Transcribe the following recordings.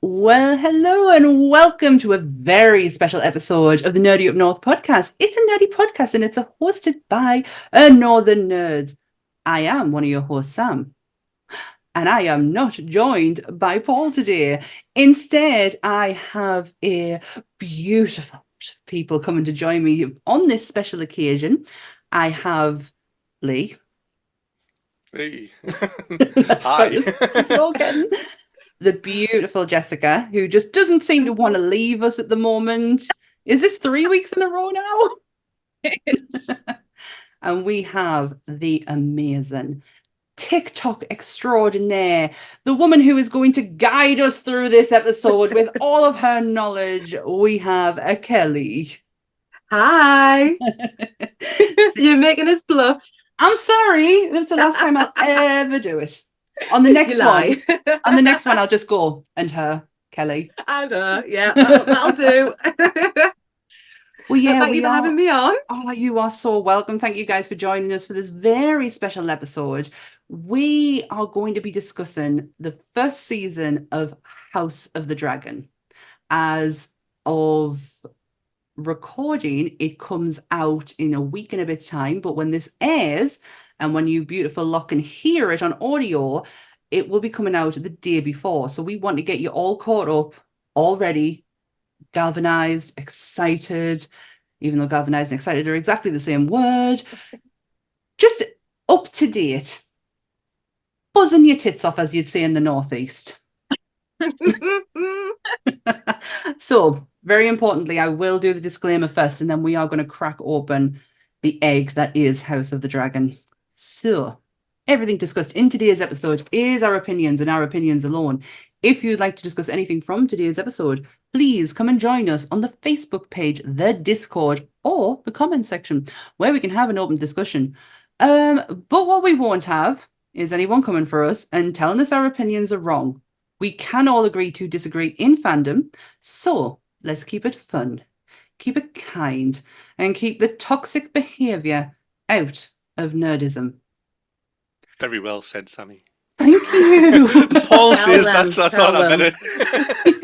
Well, hello and welcome to a very special episode of the Nerdy Up North podcast. It's a nerdy podcast and it's hosted by a Northern Nerds. I am one of your hosts, Sam, and I am not joined by Paul today. Instead, I have a beautiful bunch of people coming to join me on this special occasion. I have Lee. Hey. That's Hi. about as you're getting. The beautiful Jessica, who just doesn't seem to want to leave us at the moment. Is this 3 weeks in a row now? And we have the amazing TikTok extraordinaire, the woman who is going to guide us through this episode with all of her knowledge. We have a Kelly. Hi. You're making us blush. I'm sorry. That's the last time I'll ever do it. On the next one, I'll just go and her, Kelly. I know. Yeah, that'll do. Well, yeah, thank you for having me on. Oh, you are so welcome. Thank you guys for joining us for this very special episode. We are going to be discussing the first season of House of the Dragon. As of recording, it comes out in a week and a bit time, but when this airs and when you beautiful lot can hear it on audio, it will be coming out the day before. So we want to get you all caught up, all ready, galvanized, excited, even though galvanized and excited are exactly the same word, just up to date, buzzing your tits off, as you'd say in the Northeast. So, very importantly, I will do the disclaimer first, and then we are going to crack open the egg that is House of the Dragon. So, everything discussed in today's episode is our opinions and our opinions alone. If you'd like to discuss anything from today's episode, please come and join us on the Facebook page, the Discord, or the comment section, where we can have an open discussion. But what we won't have is anyone coming for us and telling us our opinions are wrong. We can all agree to disagree in fandom, so let's keep it fun, keep it kind, and keep the toxic behaviour out of nerdism. Very well said, Sammy. Thank you. Paul says that's I better.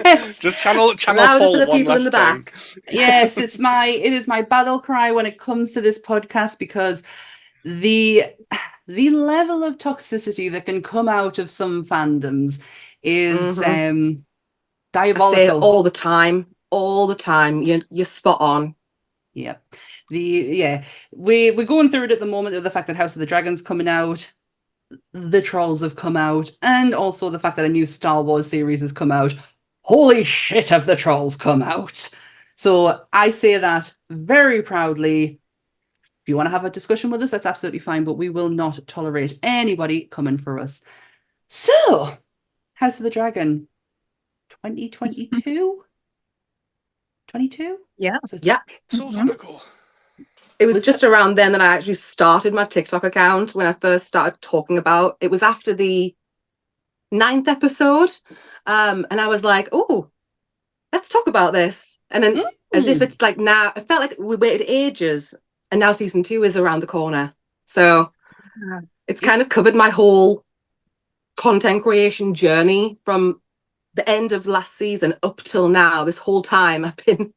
Yes. Just channel Paul one last time. Yes, it is my battle cry when it comes to this podcast, because the level of toxicity that can come out of some fandoms is diabolical. I say it all the time. You're spot on. Yeah. We're going through it at the moment with the fact that House of the Dragon's coming out. The Trolls have come out, and also the fact that a new Star Wars series has come out. Holy shit, have the Trolls come out! So I say that very proudly. If you want to have a discussion with us, that's absolutely fine, but we will not tolerate anybody coming for us. So, House of the Dragon 2022? 22? Yeah. So long ago. It was just around then that I actually started my TikTok account, when I first started talking about it. Was after the 9th episode. And I was like, oh, let's talk about this. And then as if it's like now, I felt like we waited ages, and now season 2 is around the corner. So it's kind of covered my whole content creation journey from the end of last season up till now. This whole time I've been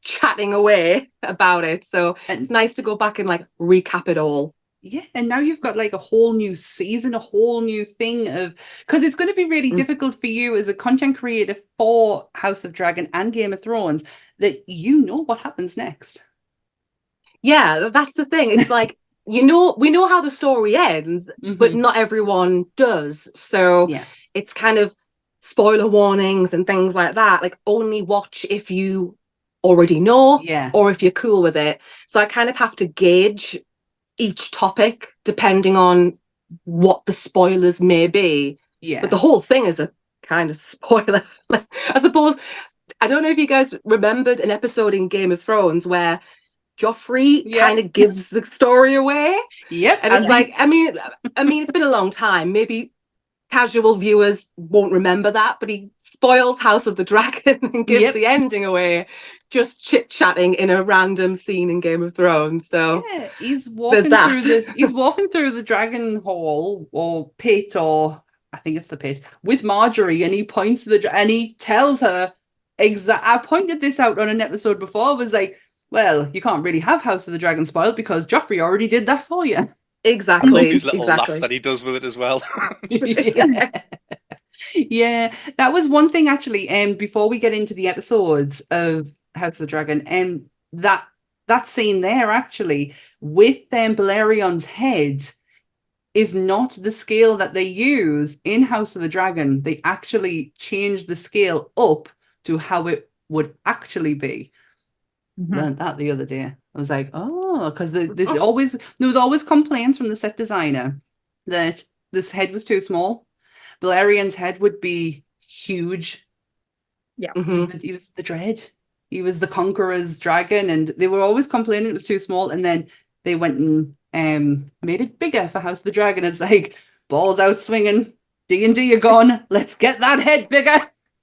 chatting away about it, so it's nice to go back and like recap it all. Yeah, and now you've got like a whole new season, a whole new thing of, because it's going to be really difficult for you as a content creator for House of Dragon and Game of Thrones, that you know what happens next. Yeah, that's the thing. It's like, we know how the story ends, but not everyone does. So it's kind of spoiler warnings and things like that. Like, only watch if you already know, or if you're cool with it. So I kind of have to gauge each topic depending on what the spoilers may be. Yeah. But the whole thing is a kind of spoiler. I suppose, I don't know if you guys remembered an episode in Game of Thrones where Joffrey kind of gives the story away. Yep. And it's like, I mean, it's been a long time. Maybe casual viewers won't remember that, but he spoils House of the Dragon and gives the ending away, just chit-chatting in a random scene in Game of Thrones. So he's walking through the dragon hall or pit or I think it's the pit, with Marjorie, and he points to and he tells her, I pointed this out on an episode before, was like, well, you can't really have House of the Dragon spoiled because Joffrey already did that for you. Exactly. I love his little laugh that he does with it as well. Yeah, that was one thing actually. Before we get into the episodes of House of the Dragon, that scene there actually with Balerion's head is not the scale that they use in House of the Dragon. They actually changed the scale up to how it would actually be. Learned that the other day. I was like, oh, because there was always complaints from the set designer that this head was too small. Balerion's head would be huge. Yeah. He was the Dread. He was the Conqueror's dragon, and they were always complaining it was too small. And then they went and made it bigger for House of the Dragon. It's like, balls out swinging, D&D are gone. Let's get that head bigger.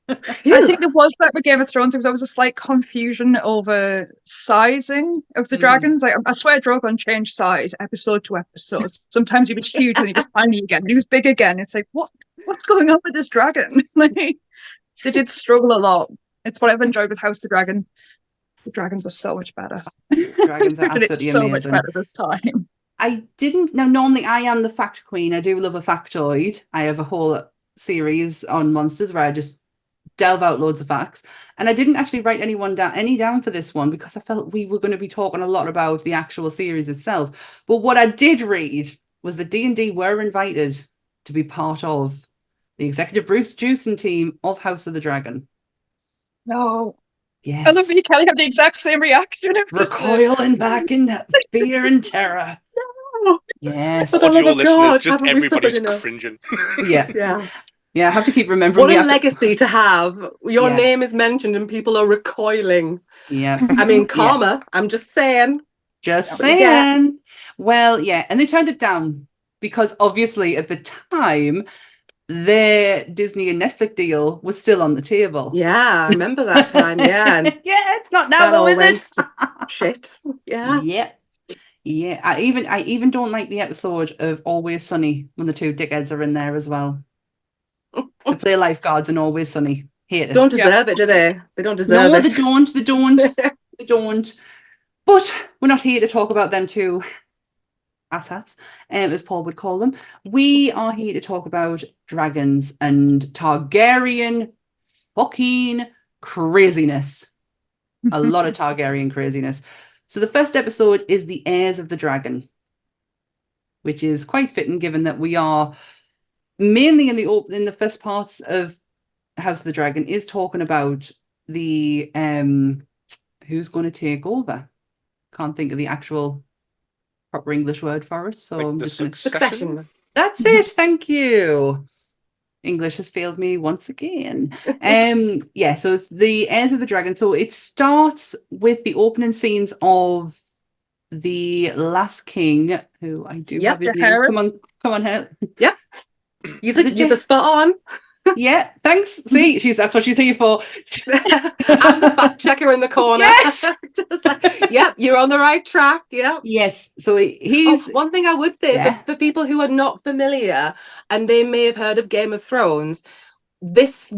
I think there was that with Game of Thrones. There was always a slight confusion over sizing of the dragons. I swear Drogon changed size episode to episode. Sometimes he was huge and he was tiny again. He was big again. It's like, what's going on with this dragon? Like, they did struggle a lot. It's what I've enjoyed with House of the Dragon. The dragons are so much better. Dragons are absolutely it's so amazing. much better this time. I didn't know. Normally, I am the fact queen. I do love a factoid. I have a whole series on monsters where I just delve out loads of facts, and I didn't actually write any down for this one because I felt we were going to be talking a lot about the actual series itself. But what I did read was that D&D were invited to be part of the executive producing team of House of the Dragon. No. Yes. I love you, Kelly, have the exact same reaction. Recoiling back in that fear and terror. No. Yes. Audio listeners, just everybody's cringing. Yeah. Yeah, I have to keep remembering. What a legacy to have. Your name is mentioned and people are recoiling. Yeah. I mean, karma. I'm just saying. Just saying. Well, yeah. And they turned it down because obviously at the time, their Disney and Netflix deal was still on the table. Yeah, I remember that time. Yeah. And yeah, it's not now though, is it? Shit. Yeah. Yeah. Yeah. I even don't like the episode of Always Sunny when the two dickheads are in there as well. They play lifeguards in Always Sunny. Hate it. Don't deserve it, do they? They don't deserve it. No, they don't. They don't. But we're not here to talk about them two asshats, as Paul would call them. We are here to talk about dragons and Targaryen fucking craziness. A lot of Targaryen craziness. So the first episode is The Heirs of the Dragon, which is quite fitting given that we are mainly in the first parts of House of the Dragon is talking about the who's going to take over. Can't think of the actual proper English word for it, so I'm just Succession. That's it. Thank you. English has failed me once again. Yeah, so it's The Heirs of the Dragon. So it starts with the opening scenes of the last king, who I do have his name. Come on, Hel. Yep. You're the spot on. Yeah, thanks. See, that's what she's here for. I'm the fact checker in the corner. Yes. Just like, yep, you're on the right track. Yep. Yes. So he's one thing I would say for people who are not familiar and they may have heard of Game of Thrones, this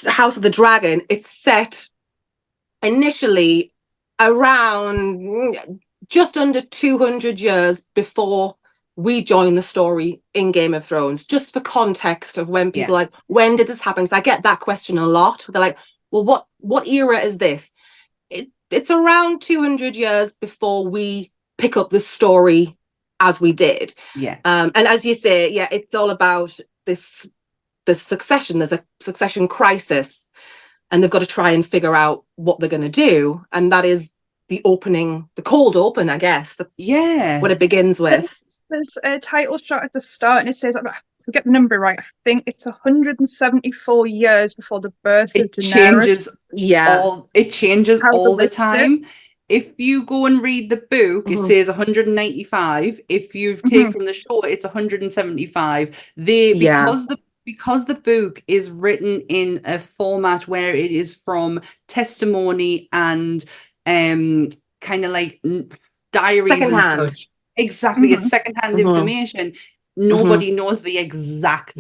House of the Dragon, it's set initially around just under 200 years before we join the story in Game of Thrones, just for context of when people are like, when did this happen? Because I get that question a lot. They're like, well, what era is this? It's around 200 years before we pick up the story as we did. Yeah. And as you say, it's all about this succession. There's a succession crisis and they've got to try and figure out what they're going to do. And that is the cold open, I guess. That's what it begins with. There's a title shot at the start and it says, I forget the number right, I think it's 174 years before the birth of Daenerys. It changes all the time. If you go and read the book, it says 195. If you take from the show, it's 175. Because the book is written in a format where it is from testimony and kind of like diaries and such. Exactly, it's secondhand information. Nobody knows the exact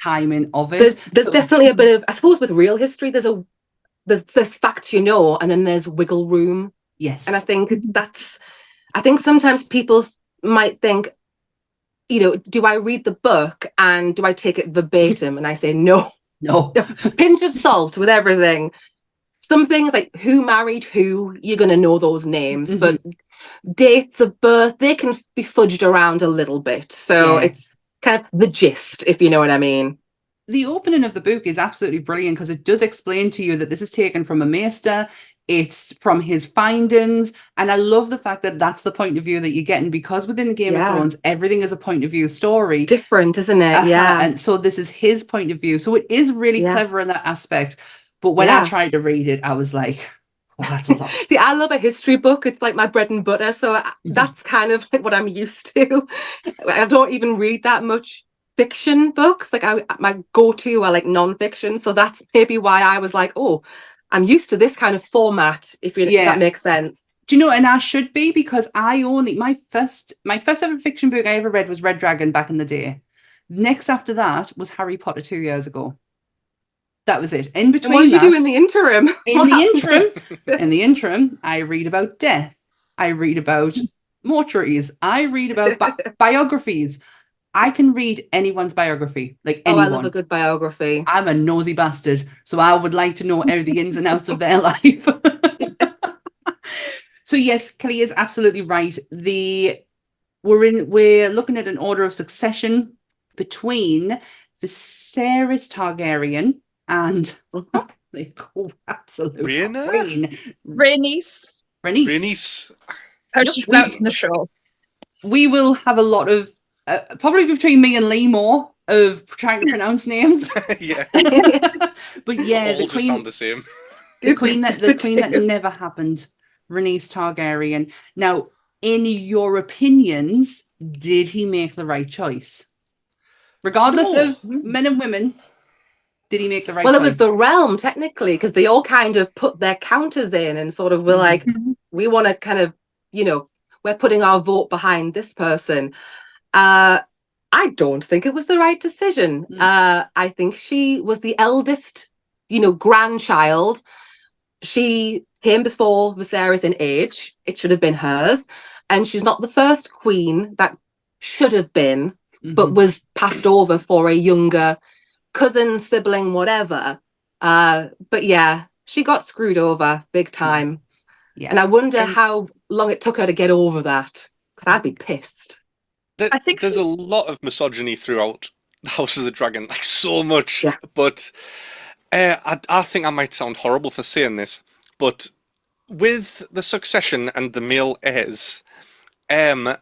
timing of it. There's definitely a bit of, I suppose, with real history, there's facts and then there's wiggle room. Yes. And I think I think sometimes people might think, do I read the book and do I take it verbatim? And I say, no. Pinch of salt with everything. Some things like who married who, you're going to know those names, but dates of birth, they can be fudged around a little bit. So it's kind of the gist, if you know what I mean. The opening of the book is absolutely brilliant because it does explain to you that this is taken from a maester. It's from his findings. And I love the fact that that's the point of view that you're getting, because within the Game of Thrones, everything is a point of view story. Different, isn't it? Yeah. And so this is his point of view. So it is really clever in that aspect. But when I tried to read it, I was like, oh, that's a lot. See, I love a history book. It's like my bread and butter. So that's kind of like what I'm used to. I don't even read that much fiction books. Like my go-to are like non-fiction. So that's maybe why I was like, oh, I'm used to this kind of format, if that makes sense. Do you know, and I should be, because my first ever fiction book I ever read was Red Dragon back in the day. Next after that was Harry Potter 2 years ago. That was it. In between, what did you do in the interim? In the interim, I read about death. I read about mortuaries. I read about biographies. I can read anyone's biography, like anyone. I love a good biography. I'm a nosy bastard, so I would like to know the ins and outs of their life. So yes, Kelly is absolutely right. We're looking at an order of succession between Viserys Targaryen and the absolute queen, Rhaenys. How she's pronounced in the show. We will have a lot of probably between me and Lee more of trying to pronounce names. But yeah, the queen sound the same. The queen that never happened, Rhaenys Targaryen. Now, in your opinions, did he make the right choice? Regardless of men and women, did he make the right choice? Well, it was the realm, technically, because they all kind of put their counters in and sort of were like, we want to kind of, we're putting our vote behind this person. I don't think it was the right decision. I think she was the eldest, grandchild. She came before Viserys in age. It should have been hers. And she's not the first queen that should have been, but was passed over for a younger cousin, sibling, whatever. But yeah, she got screwed over big time. Yeah. And I wonder how long it took her to get over that, because I'd be pissed. I think there's a lot of misogyny throughout the House of the Dragon, like so much. Yeah. But I think I might sound horrible for saying this, but with the succession and the male heirs, my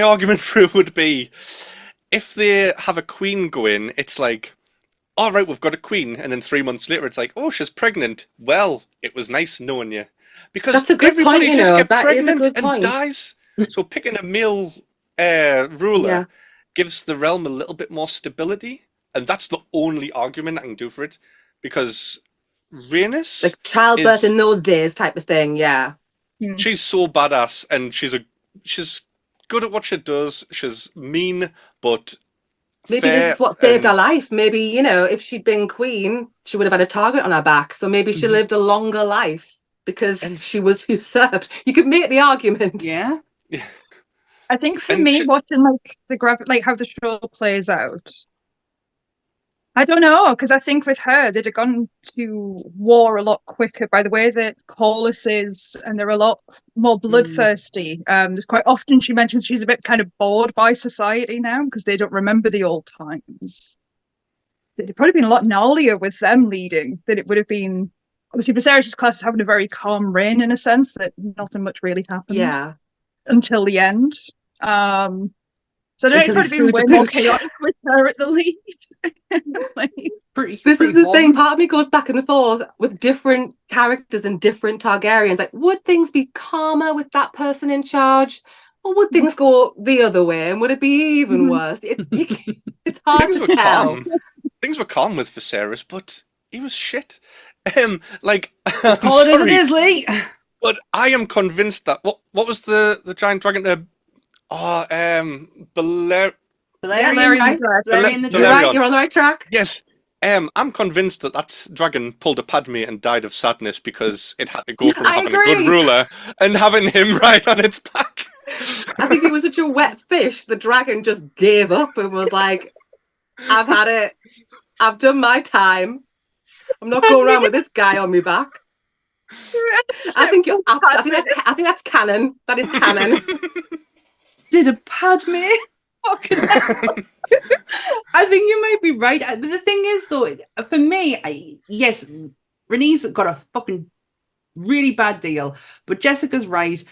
argument for it would be, if they have a queen go in, it's like, all right, we've got a queen, and then 3 months later, it's like, oh, she's pregnant. Well, it was nice knowing you, because everybody just gets pregnant and dies. So picking a male ruler gives the realm a little bit more stability, and that's the only argument I can do for it, because Rhaenys, like childbirth in those days type of thing, she's so badass, and she's good at what she does. She's mean, but maybe this is what saved her life. Maybe, if she'd been queen, she would have had a target on her back. So maybe she lived a longer life because she was usurped. You could make the argument. Yeah. I think for me, watching how the show plays out, I don't know, because I think with her, they'd have gone to war a lot quicker by the way that Corlys is, and they're a lot more bloodthirsty. There's quite often she mentions she's a bit kind of bored by society now because they don't remember the old times. It'd probably been a lot gnarlier with them leading than it would have been. Obviously, Viserys' class is having a very calm reign in a sense that nothing much really happened. Yeah. Until the end. So I don't know, it's probably been way more chaotic with her at the lead. This is the thing, part of me goes back and forth with different characters and different Targaryens. Like, would things be calmer with that person in charge? Or would things go the other way? And would it be even worse? It's hard to tell. Things were calm with Viserys, but he was shit. Call it as it is, Lee. But I am convinced that what was the giant dragon? Oh, Valerian, right. Valerian the Valerian. You're right. You're on the right track. Yes. I'm convinced that dragon pulled a Padme and died of sadness because it had to go from I having a good agree. ruler and having him ride on its back. I think he was such a wet fish. The dragon just gave up and was like, "I've had it. I've done my time. I'm not going around with this guy on my back." I think that's canon. That is canon. Did a Padme? Fucking hell. I think you might be right. But the thing is, though, for me, yes, Renee's got a fucking really bad deal. But Jessica's right.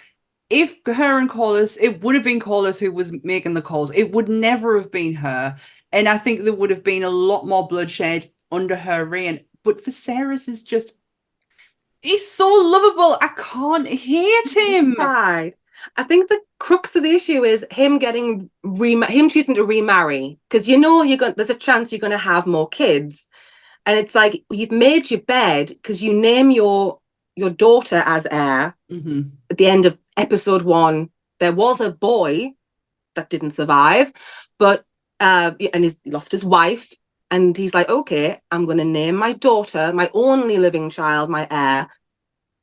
If her and Corlys, it would have been Corlys who was making the calls. It would never have been her. And I think there would have been a lot more bloodshed under her reign. But Viserys is just, he's so lovable. I can't hate him. Right. I think the crux of the issue is him him choosing to remarry, because there's a chance you're going to have more kids, and it's like you've made your bed because you name your daughter as heir. Mm-hmm. At the end of episode 1, there was a boy that didn't survive, but and he's lost his wife, and he's like, okay, I'm going to name my daughter, my only living child, my heir.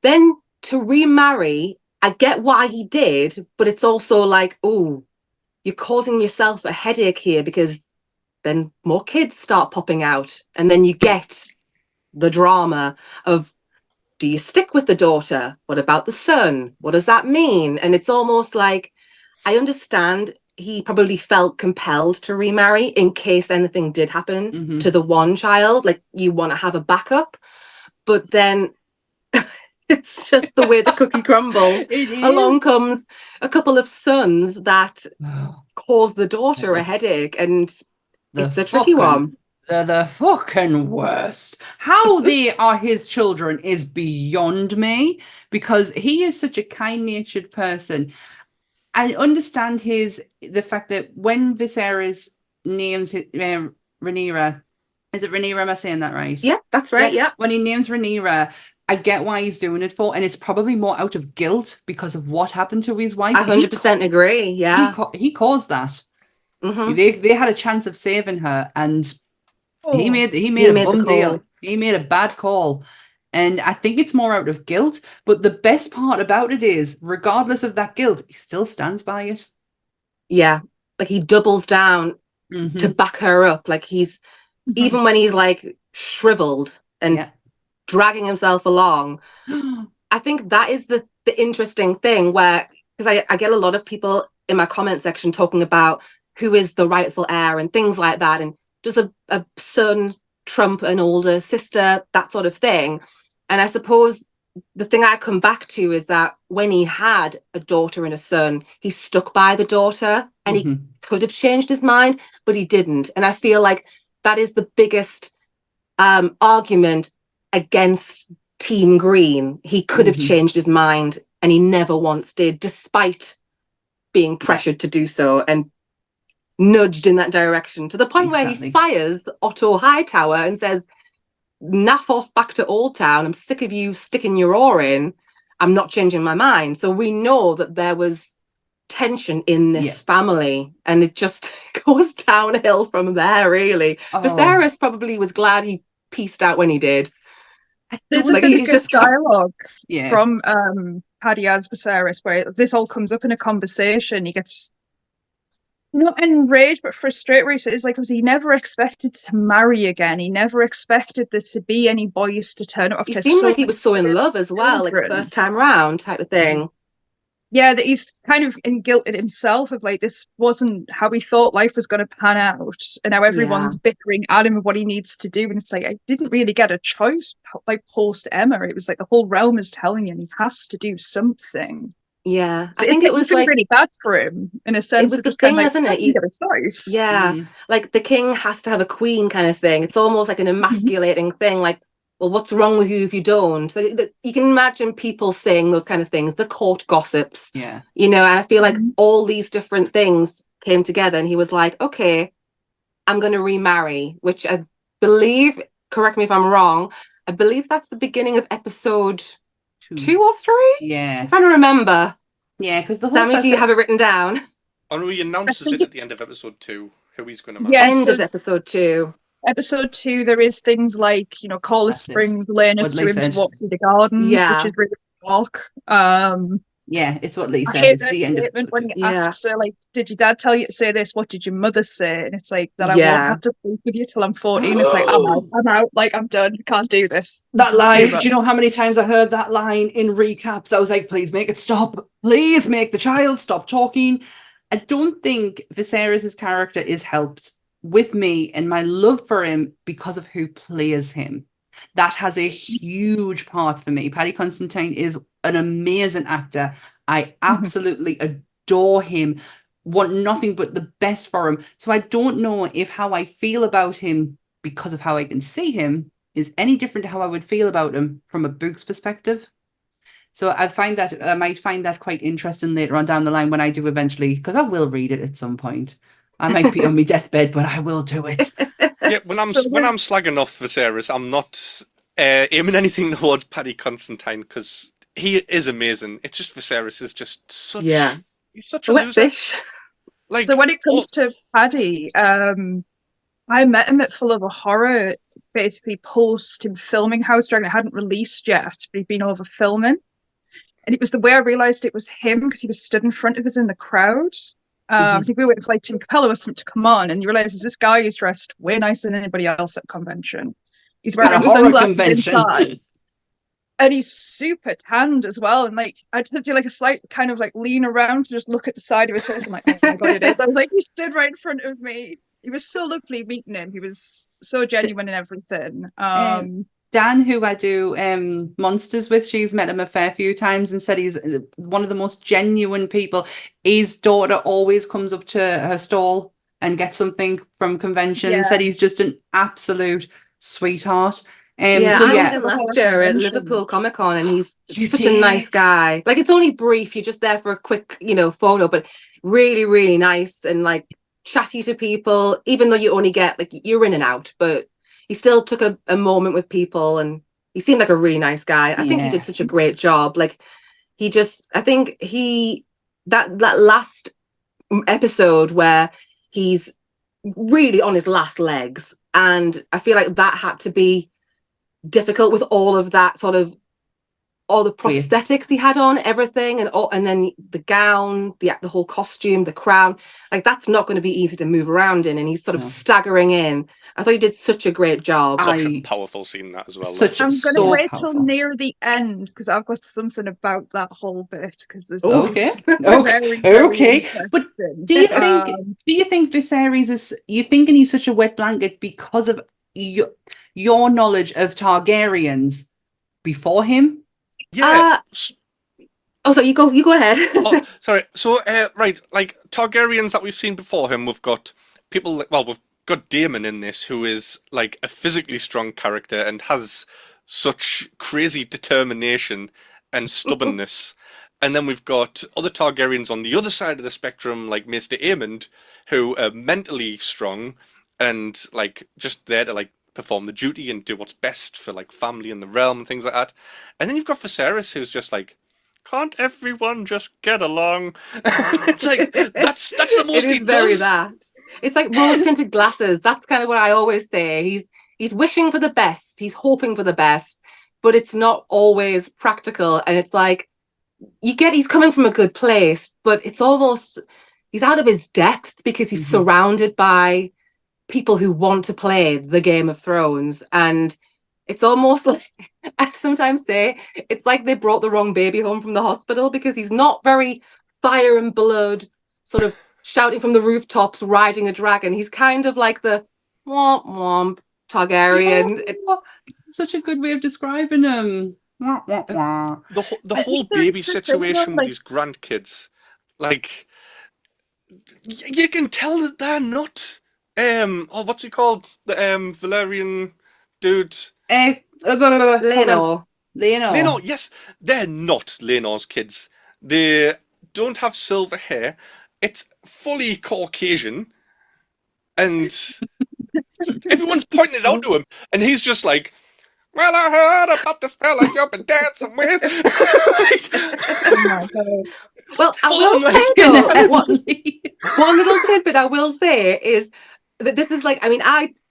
Then to remarry, I get why he did, but it's also like, oh, you're causing yourself a headache here, because then more kids start popping out, and then you get the drama of, do you stick with the daughter? What about the son? What does that mean? And it's almost like, I understand he probably felt compelled to remarry in case anything did happen to the one child. Like, you want to have a backup, but then it's just the way the cookie crumbles. Along comes a couple of sons that cause the daughter a headache, and it's a tricky one. They're the fucking worst. How they are his children is beyond me, because he is such a kind-natured person. I understand the fact that when Viserys names Rhaenyra, is it Rhaenyra? Am I saying that right? Yeah, that's right. Yeah. When he names Rhaenyra, I get why he's doing it for, and it's probably more out of guilt because of what happened to his wife. I 100% agree. Yeah, he caused that. Mm-hmm. They had a chance of saving her, and he made a bum deal. He made a bad call. And I think it's more out of guilt. But the best part about it is, regardless of that guilt, he still stands by it. Yeah. Like, he doubles down to back her up. Like, he's, even when he's like shriveled and dragging himself along, I think that is the interesting thing, where, because I get a lot of people in my comment section talking about who is the rightful heir and things like that. And does a son trump an older sister, that sort of thing. And I suppose the thing I come back to is that when he had a daughter and a son, he stuck by the daughter, and he could have changed his mind, but he didn't. And I feel like that is the biggest argument against Team Green. He could have changed his mind, and he never once did, despite being pressured to do so and nudged in that direction, to the point where he fires Otto Hightower and says, naff off back to Old Town. I'm sick of you sticking your oar in. I'm not changing my mind. So we know that there was tension in this family, and it just goes downhill from there, really. Viserys probably was glad he pieced out when he did. There's a bit of good dialogue from Paddy as Viserys, where this all comes up in a conversation. He gets not enraged but frustrated, where he says, like, he never expected to marry again. He never expected there to be any boys to turn up. He seemed like he was so in love as well, like first time round type of thing. Yeah, that he's kind of in guilt at himself of, like, this wasn't how he thought life was going to pan out, and now everyone's bickering at him of what he needs to do. And it's like, I didn't really get a choice, like, post Emma. It was like the whole realm is telling him he has to do something. Yeah, so I think it was like really bad for him, in a sense. It was the king, isn't it? You get a choice. Yeah, like the king has to have a queen kind of thing. It's almost like an emasculating thing. Like, well, what's wrong with you if you don't? Like, you can imagine people saying those kind of things, the court gossips. Yeah, and I feel like all these different things came together, and he was like, okay, I'm going to remarry, which I believe, correct me if I'm wrong, I believe that's the beginning of episode 2 or 3. Yeah, I'm trying to remember. Yeah, because Sammy, do you have it written down? Oh, he announces think it at the it's- end of episode 2, who he's going to marry. Yeah, End so of episode 2. episode 2, there is things like, call the That's it. springs, laying it What to Lee him to said. walk through the gardens, Yeah. which is really dark. Yeah, it's what Lee I said. hate It's that the end of statement when he Yeah. asks her, like, did your dad tell you to say this? What did your mother say? And it's like, that I Yeah. won't have to speak with you till I'm 14. It's like, I'm out, like, I'm done. Can't do this. That This is line, too do much. you know how many times I heard that line in recaps? I was like, please make it stop. Please make the child stop talking. I don't think Viserys' character is helped with me and my love for him because of who plays him. That has a huge part for me. Paddy Considine is an amazing actor. I absolutely adore him, want nothing but the best for him. So I don't know if how I feel about him because of how I can see him is any different to how I would feel about him from a book's perspective. So I might find that quite interesting later on down the line when I do eventually, because I will read it at some point. I might be on my deathbed, but I will do it. Yeah, when I'm slagging off Viserys, I'm not aiming anything towards Paddy Considine because he is amazing. It's just Viserys is just such. Yeah. He's such a Wet loser. fish. Like, So when it comes to Paddy, I met him at Full of a Horror, basically post him filming House Dragon. It hadn't released yet, but he'd been over filming. And it was the way I realised it was him because he was stood in front of us in the crowd. I think we were waiting for like Tim Capello or something to come on, and you realise this guy is dressed way nicer than anybody else at convention. He's wearing At a horror sunglasses convention. inside. And he's super tanned as well. And like I had to do like a slight kind of like lean around to just look at the side of his face. I'm like, oh my god, it is. I was like, he stood right in front of me. He was so lovely meeting him. He was so genuine and everything. Dan, who I do Monsters with, she's met him a fair few times and said he's one of the most genuine people. His daughter always comes up to her stall and gets something from convention. Yeah. Said he's just an absolute sweetheart. I met him last year at Liverpool Comic Con, and he's such a nice guy. Like, it's only brief, you're just there for a quick, photo, but really, really nice and like chatty to people, even though you only get like you're in and out, but he still took a moment with people, and he seemed like a really nice guy. I think he did such a great job. Like, I think that last episode where he's really on his last legs, and I feel like that had to be difficult with all of that sort of all the prosthetics he had on, everything, and then the gown, the whole costume, the crown, like that's not going to be easy to move around in, and he's sort of staggering in. I thought he did such a great job. Such a powerful scene that as well. I'm going to wait till near the end because I've got something about that whole bit because there's okay. But do you think Viserys is? You thinking he's such a wet blanket because of your knowledge of Targaryens before him? Yeah. So you go ahead. Oh, sorry. So right, like Targaryens that we've seen before him, we've got people. Well, we've got Daemon in this, who is like a physically strong character and has such crazy determination and stubbornness. And then we've got other Targaryens on the other side of the spectrum, like Maester Aemond, who are mentally strong and like just there to like perform the duty and do what's best for like family and the realm and things like that. And then you've got Viserys, who's just like, can't everyone just get along? It's like that's the most he does. It's like rose-tinted glasses. That's kind of what I always say. He's wishing for the best. He's hoping for the best, but it's not always practical. And it's like he's coming from a good place, but it's almost he's out of his depth because he's surrounded by people who want to play the Game of Thrones, and it's almost like, I sometimes say, it's like they brought the wrong baby home from the hospital because he's not very fire and blood, sort of shouting from the rooftops, riding a dragon. He's kind of like the womp womp Targaryen. Yeah, such a good way of describing him. The whole baby situation with these grandkids, like you can tell that they're not. What's he called? The Valerian dude. Laenor. Laenor, yes, they're not Laenor's kids. They don't have silver hair. It's fully Caucasian, and everyone's pointing it out to him, and he's just like, Well, I heard about this fella you've been dancing with. Oh my God. Well, I Full will on, say like, though, Honestly. one little tidbit I will say is that this is like, I mean,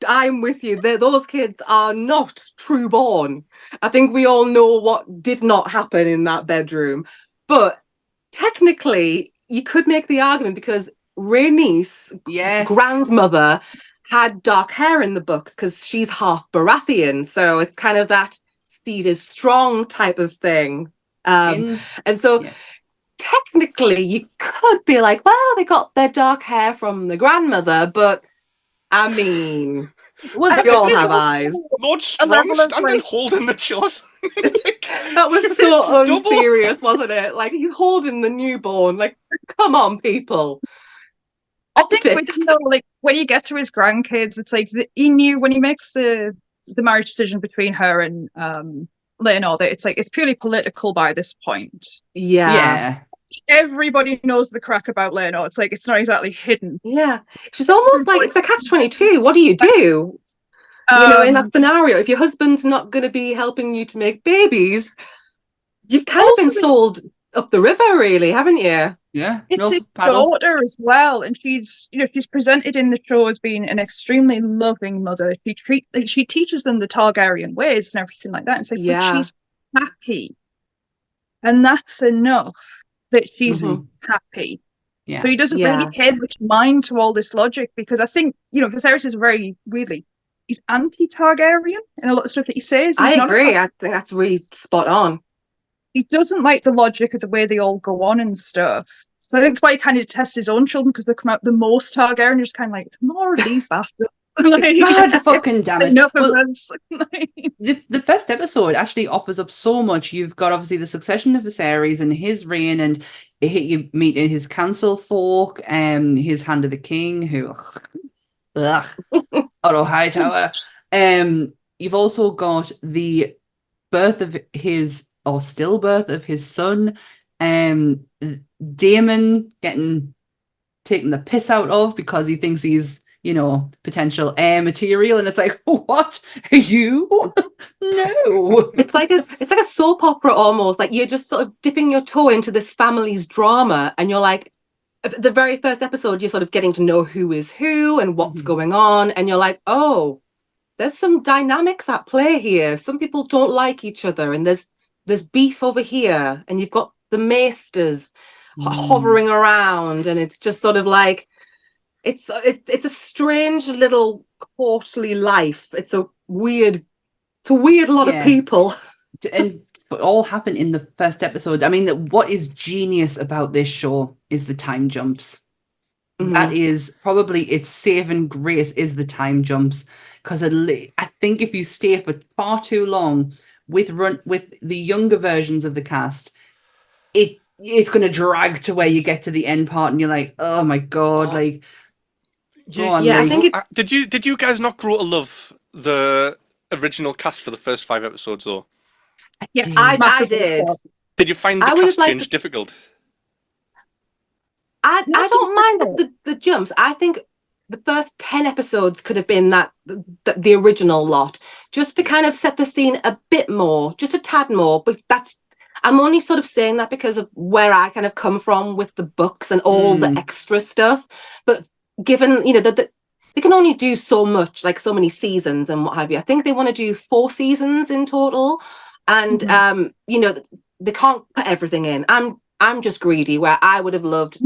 I'm with you. Those kids are not true born. I think we all know what did not happen in that bedroom, but technically, you could make the argument because Rhaenys, Yes. grandmother, had dark hair in the books because she's half Baratheon, so it's kind of that seed is strong type of thing. And so. Yeah. Technically, you could be like, well, they got their dark hair from the grandmother, but I mean, Well, we all have eyes. Lord a Strong level of standing like, holding the children. It's like, That was it's so double. unserious, wasn't it? Like, he's holding the newborn. Like, come on, people. I think with Optics. him though, like when you get to his grandkids, it's like he knew when he makes the marriage decision between her and Leonor that it's like it's purely political by this point. Yeah. Yeah. Everybody knows the crack about Leonor. It's like it's not exactly hidden. Yeah. She's almost like it's a catch-22. What do? You know, in that scenario, if your husband's not going to be helping you to make babies, you've kind of been sold up the river, really, haven't you? Yeah. It's his daughter as well, and she's presented in the show as being an extremely loving mother. She teaches them the Targaryen ways and everything like that. And so, but she's happy, and that's enough that she's happy. Yeah. So he doesn't really pay much mind to all this logic because I think Viserys is very weirdly he's anti-Targaryen in a lot of stuff that he says. I agree. I think that's really spot on. He doesn't like the logic of the way they all go on and stuff. So I think that's why he kind of detests his own children because they come out the most Targaryen. You're just kind of like, more of these bastards. Like, God fucking damn it. Well, the first episode actually offers up so much. You've got obviously the succession of Viserys and his reign, and you meet his council folk, his Hand of the King, who Otto Hightower. You've also got the birth of his or stillbirth of his son, Daemon getting taken the piss out of because he thinks he's potential heir material, and it's like, what are you? No. It's like a soap opera almost. Like you're just sort of dipping your toe into this family's drama, and you're like, the very first episode, you're sort of getting to know who is who and what's going on, and you're like, oh, there's some dynamics at play here. Some people don't like each other, and there's beef over here, and you've got the maesters hovering around, and it's just sort of like it's a strange little courtly life. It's a weird lot of people. And it all happened in the first episode. I mean, what is genius about this show is the time jumps. That is probably its saving grace, is the time jumps, because I think if you stay for far too long with the younger versions of the cast, it's going to drag to where you get to the end part and you're like, oh my God, like. I think did you guys not grow to love the original cast for the first 5 episodes though? Yeah, I did. Did you find the cast change difficult? I don't mind the jumps. I think the first 10 episodes could have been the original lot, just to kind of set the scene a bit more, just a tad more. But I'm only sort of saying that because of where I kind of come from with the books and all the extra stuff. But given that they can only do so much, like so many seasons and what have you. I think they want to do 4 seasons in total, and they can't put everything in. I'm just greedy, where I would have loved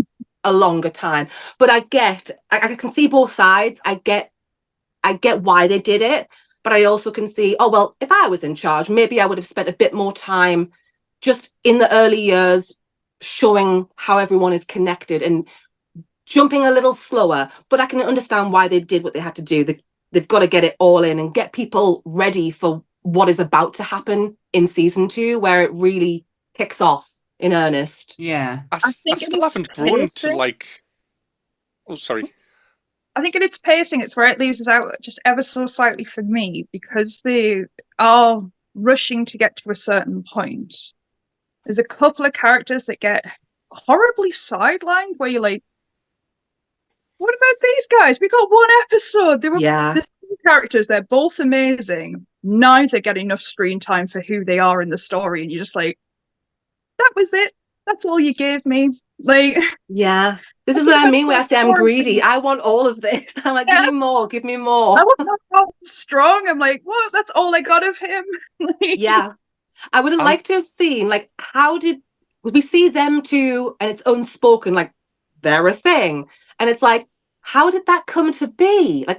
a longer time. But I can see both sides. I get why they did it, but I also can see, oh well, if I was in charge, maybe I would have spent a bit more time just in the early years showing how everyone is connected and jumping a little slower. But I can understand why they did what they had to do. They've got to get it all in and get people ready for what is about to happen in season 2, where it really kicks off in earnest. Yeah. I still haven't grown to like. Oh, sorry. I think in its pacing, it's where it leaves us out just ever so slightly for me, because they are rushing to get to a certain point. There's a couple of characters that get horribly sidelined where you're like, what about these guys? We got 1 episode. They were the 2 characters, they're both amazing. neither get enough screen time for who they are in the story, and you're just like, that was it. That's all you gave me. Like, yeah, this is what I mean when I say I'm greedy. I want all of this. I'm like, give me more, give me more. I was not strong. I'm like, what? That's all I got of him. Like, yeah, I would have liked to have seen, like, how did we see them two, and it's unspoken, like they're a thing, and it's like, how did that come to be? Like,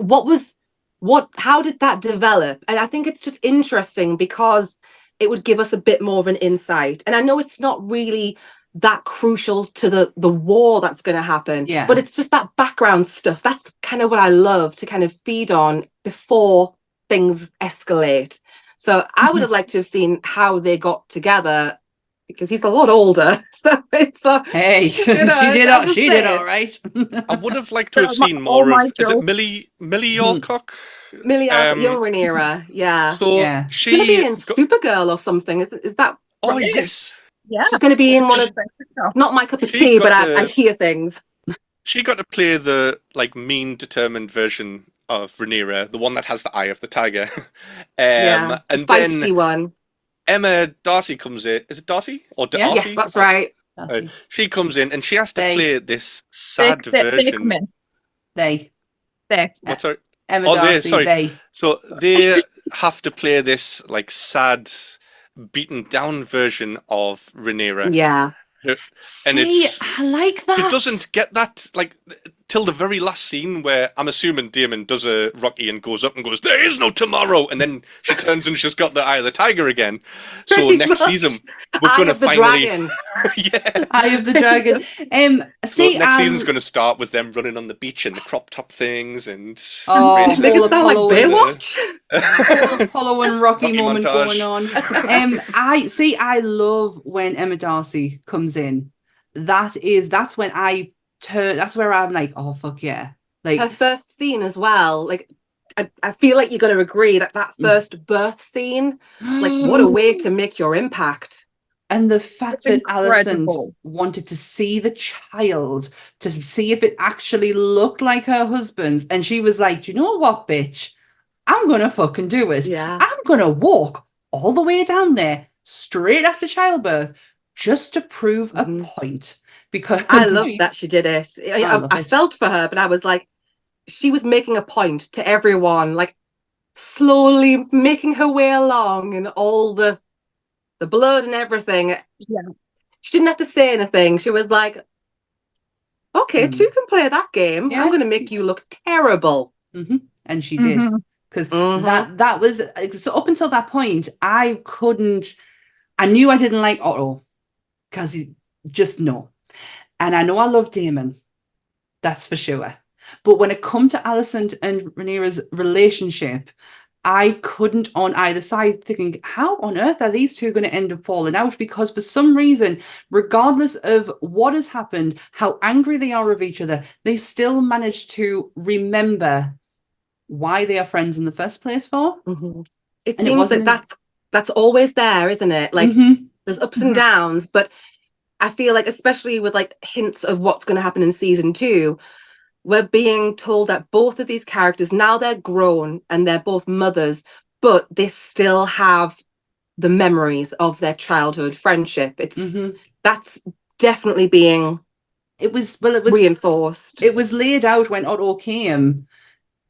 how did that develop? And I think it's just interesting because it would give us a bit more of an insight. And I know it's not really that crucial to the war that's going to happen, but it's just that background stuff. That's kind of what I love to kind of feed on before things escalate. So I would have liked to have seen how they got together, because he's a lot older. So it's hey, she did all right. I would have liked to have seen more of. Is it Millie Alcock? Millie Alcock, young Rhaenyra, yeah. So she's going to be in Supergirl or something. Is that? Oh right? yes. Yeah. She's going to be in one of. Not my cup of tea, but I hear things. She got to play the mean, determined version of Rhaenyra, the one that has the eye of the tiger. Yeah, and the feisty then one. Emma Darcy comes in. Is it Darcy or Darcy? Yes, that's right. She comes in and she has to play this sad version. They. What's her? Emma Darcy. They. So they have to play this sad, beaten down version of Rhaenyra. Yeah. And I like that. She doesn't get that till the very last scene, where I'm assuming Daemon does a Rocky and goes up and goes, "There is no tomorrow," and then she turns and she's got the Eye of the Tiger again. So next season we're going to finally, yeah, Eye of the Dragon. Next season's going to start with them running on the beach in the crop top things and make it sound like Baywatch. Apollo and Rocky moment montage going on. I love when Emma Darcy comes in. That's when that's where I'm like, oh fuck yeah. Like her first scene as well. Like I feel like you're going to agree that first birth scene, like what a way to make your impact. And the fact that Alicent wanted to see the child to see if it actually looked like her husband's, and she was like, do you know what, bitch? I'm gonna fucking do it. Yeah. I'm gonna walk all the way down there straight after childbirth just to prove a point. Because I love that she did it. I felt for her, but I was like, she was making a point to everyone, like slowly making her way along, and all the blood and everything. Yeah. She didn't have to say anything. She was like, okay, two can play that game. Yeah. I'm going to make you look terrible. And she did. Because that was, so up until that point, I knew I didn't like Otto. Because no. And I know I love Daemon. That's for sure. But when it come to Alicent and Rhaenyra's relationship, I couldn't on either side thinking, how on earth are these two going to end up falling out? Because for some reason, regardless of what has happened, how angry they are of each other, they still manage to remember why they are friends in the first place for. It seems like that's always there, isn't it? Like there's ups and downs, but I feel like, especially with like hints of what's going to happen in season 2, we're being told that both of these characters, now they're grown and they're both mothers, but they still have the memories of their childhood friendship. It's that's definitely being reinforced. It was laid out when Otto came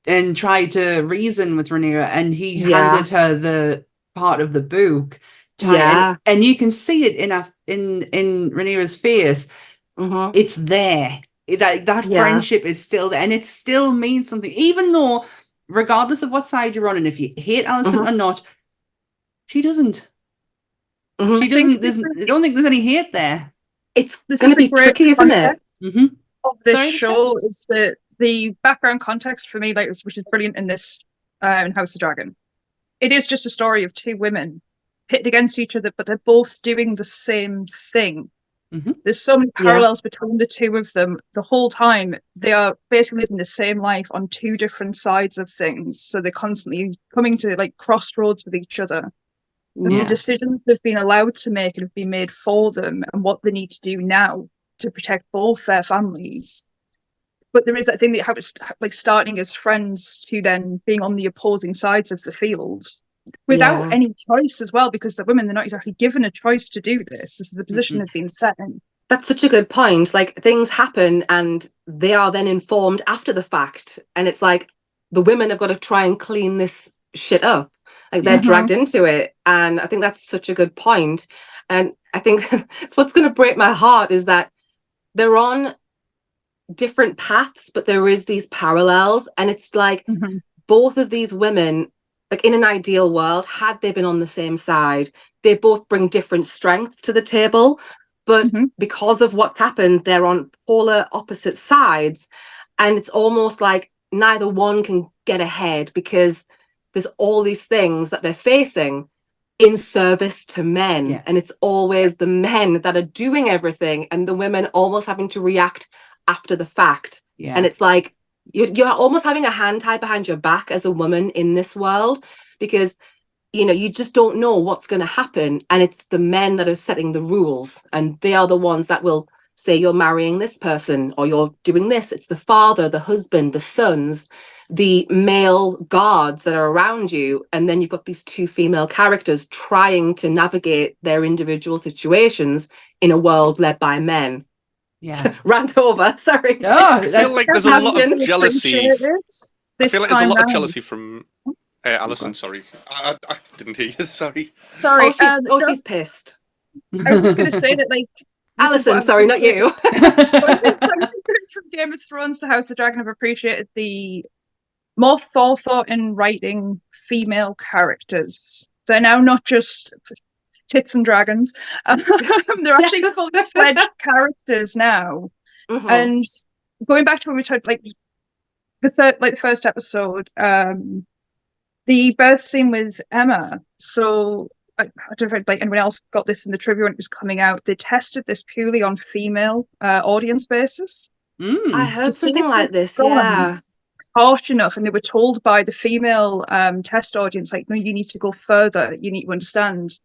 and tried to reason with Rhaenyra, and he handed her the part of the book. And you can see it in Rhaenyra's face. It's there. That friendship is still there, and it still means something, even though, regardless of what side you're on, and if you hate Alicent or not, she doesn't. She doesn't. I don't think there's any hate there. It's going to be tricky, isn't it? Of this show is that the background context for me, which is brilliant in this in House of Dragon. It is just a story of two women pitted against each other, but they're both doing the same thing. There's so many parallels between the two of them the whole time. They are basically living the same life on two different sides of things, so they're constantly coming to like crossroads with each other. The decisions they've been allowed to make and have been made for them, and what they need to do now to protect both their families. But there is that thing that happens, like starting as friends to then being on the opposing sides of the field. without any choice as well, because the women, they're not exactly given a choice to do this. This is the position they've been set in. That's such a good point. Like, things happen and they are then informed after the fact. And it's like the women have got to try and clean this shit up. Like, they're dragged into it. And I think that's such a good point. And I think it's what's going to break my heart is that they're on different paths, but there is these parallels. And it's like both of these women, like in an ideal world, had they been on the same side, they both bring different strengths to the table. But because of what's happened, they're on polar opposite sides. And it's almost like neither one can get ahead because there's all these things that they're facing in service to men. Yeah. And it's always the men that are doing everything and the women almost having to react after the fact. Yeah. And it's like you're almost having a hand tied behind your back as a woman in this world because you just don't know what's going to happen. And it's the men that are setting the rules. And they are the ones that will say, you're marrying this person or you're doing this. It's the father, the husband, the sons, the male guards that are around you. And then you've got these two female characters trying to navigate their individual situations in a world led by men. Yeah. Rant over. Sorry. No, I feel like there's a lot of jealousy. I feel like there's a lot of jealousy from... Alison, sorry. I didn't hear you, sorry. Sorry. She's pissed. I was just going to say that, like... Alison, sorry, not you. From Game of Thrones to House of the Dragon, I've appreciated the more forethought in writing female characters. They're now not just tits and dragons. They're actually fully fledged characters now. And going back to when we talked, like, the first episode, the birth scene with Emma. So I don't know if like anyone else got this in the trivia when it was coming out. They tested this purely on female audience basis. I heard something like this. Yeah, harsh enough, and they were told by the female test audience, like, no, you need to go further. You need to understand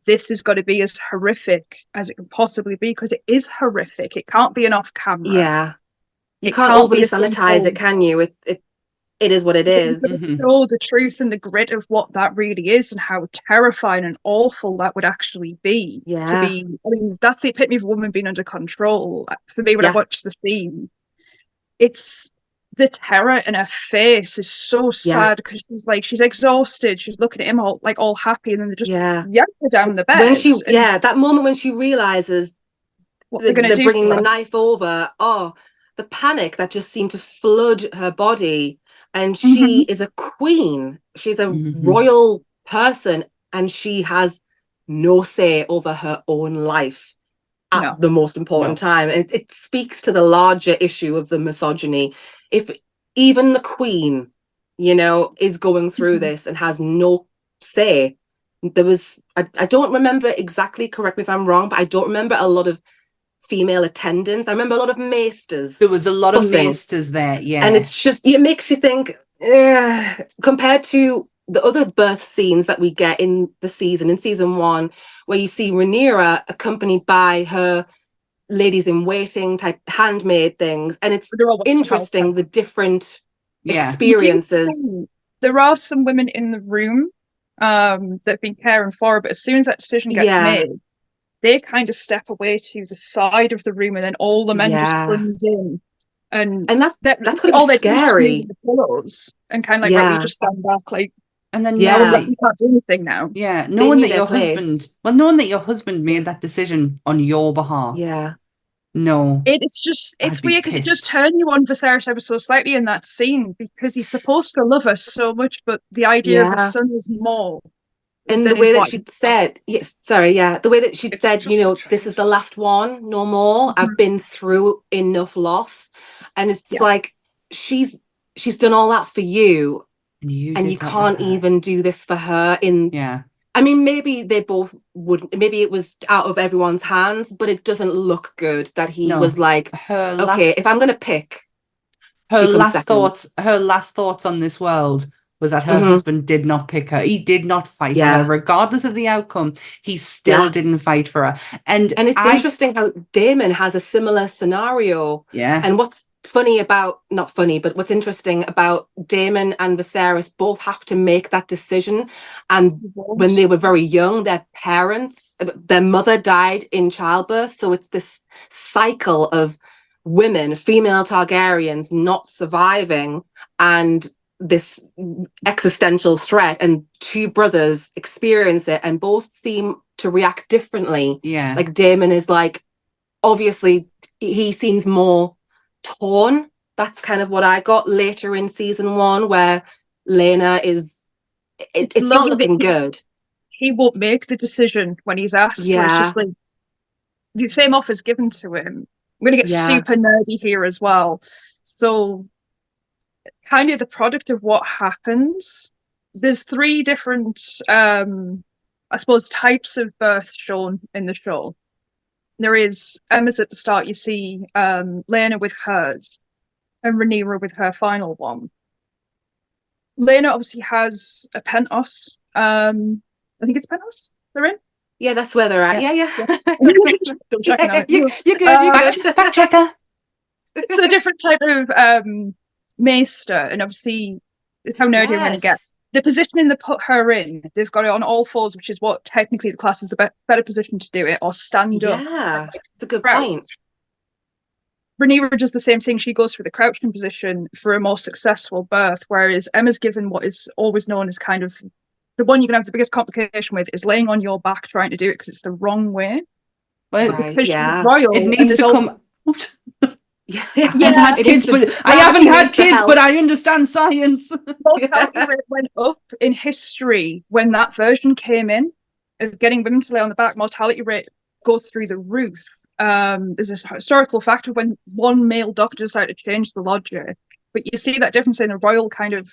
this has got to be as horrific as it can possibly be because it is horrific. It can't be an off camera. Yeah, you can't overly sanitize it, can you? It is what it is. Show the truth and the grit of what that really is and how terrifying and awful that would actually be. Yeah. To be, I mean, that's the epitome of a woman being under control. For me, when I watch the scene, it's the terror in her face is so sad because she's exhausted. She's looking at him all happy, and then they just yank her down the bed. That moment when she realizes what they're going to do, bringing the knife over. Oh, the panic that just seemed to flood her body. And she is a queen. She's a royal person, and she has no say over her own life at the most important time. And it speaks to the larger issue of the misogyny. If even the queen, is going through this and has no say, there was, I don't remember exactly, correct me if I'm wrong, but I don't remember a lot of female attendants. I remember a lot of maesters. There was a lot of maesters there, yeah. And it's just, it makes you think, compared to the other birth scenes that we get in the season, in season 1, where you see Rhaenyra accompanied by her ladies in waiting type handmaid things. And it's interesting, the different experiences. There are some women in the room that have been caring for her, but as soon as that decision gets made, they kind of step away to the side of the room, and then all the men just plunge in, and that's all they're scary. The pillows and kind of like right, we just stand back, like, and then you can't do anything now. Yeah, knowing that your husband made that decision on your behalf. Yeah, no, it's weird because it just turned you on Viserys ever so slightly in that scene because he's supposed to love her so much, but the idea of his son is more. And the way that she'd said, the way that she'd said, this is the last one, no more. I've been through enough loss. And it's like, she's done all that for you. And you can't even do this for her. I mean, maybe they both wouldn't, maybe it was out of everyone's hands, but it doesn't look good that he was like, if I'm going to pick. Her last thoughts on this world was that her husband did not pick her. He did not fight for her, regardless of the outcome. He still didn't fight for her. And it's interesting how Daemon has a similar scenario. Yeah. And what's funny about, not funny, but what's interesting about Daemon and Viserys both have to make that decision. And when they were very young, their mother died in childbirth. So it's this cycle of women, female Targaryens, not surviving, and this existential threat, and two brothers experience it and both seem to react differently. Yeah. Like Daemon is like, obviously he seems more torn. That's kind of what I got later in season 1, where Laena is it's not looking good. He won't make the decision when he's asked. Yeah. It's just like the same offer's given to him. We're gonna get super nerdy here as well. So kind of the product of what happens. There's 3 different I suppose types of birth shown in the show. There is Emma's at the start, you see Laena with hers, and Rhaenyra with her final one. Laena obviously has a penthouse. I think it's penthouse they're in. Yeah, that's where they're at. Yeah. You're good. Fact checker. It's a different type of maester, and obviously it's how nerdy I'm going to get. The positioning they put her in, they've got it on all 4s, which is what technically the class is the better position to do it, or stand up. Yeah, it's a good point. Rhaenyra does the same thing. She goes for the crouching position for a more successful birth, whereas Emma's given what is always known as kind of the one you're going to have the biggest complication with is laying on your back trying to do it because it's the wrong way. Well, because she's royal, it needs to come. Yeah, I haven't had kids, but I understand science. Mortality rate went up in history when that version came in of getting women to lay on the back. Mortality rate goes through the roof. There's this historical fact of when one male doctor decided to change the logic, but you see that difference in the royal kind of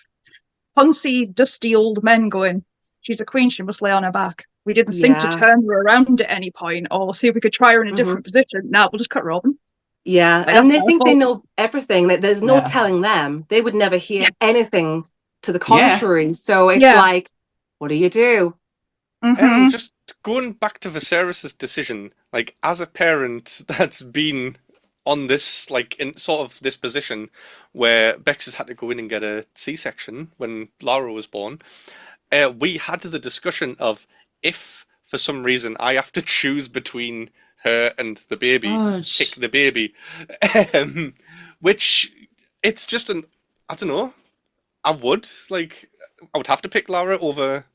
poncy, dusty old men going, she's a queen, she must lay on her back. We didn't think to turn her around at any point or see if we could try her in a different position. Now we'll just cut her open. Yeah, and they think they know everything. That there's no telling them. They would never hear anything to the contrary. Yeah. So it's like, what do you do? Just going back to Viserys' decision, like as a parent that's been on this, like in sort of this position where Bex has had to go in and get a C-section when Lara was born, we had the discussion of if for some reason I have to choose between her and the baby, pick the baby, which it's just I don't know, I would have to pick Lara over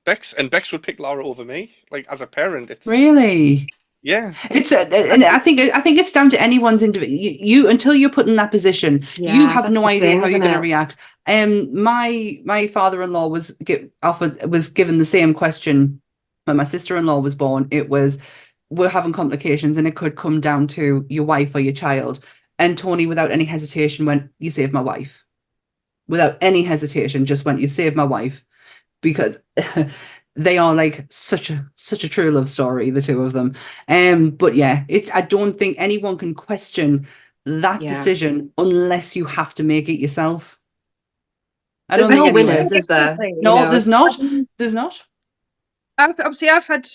Bex, and Bex would pick Lara over me. Like as a parent, it's really, yeah. It's and I think it's down to anyone's individual. You until you're put in that position, you have no idea how you're going to react. My father-in-law was given the same question when my sister-in-law was born. It was, we're having complications and it could come down to your wife or your child. And Tony, without any hesitation, went, you saved my wife. Without any hesitation, just went, you saved my wife. Because they are like such a true love story, the two of them. But yeah, I don't think anyone can question that decision unless you have to make it yourself. There's no winners, is there? No, there's not. There's not. I've had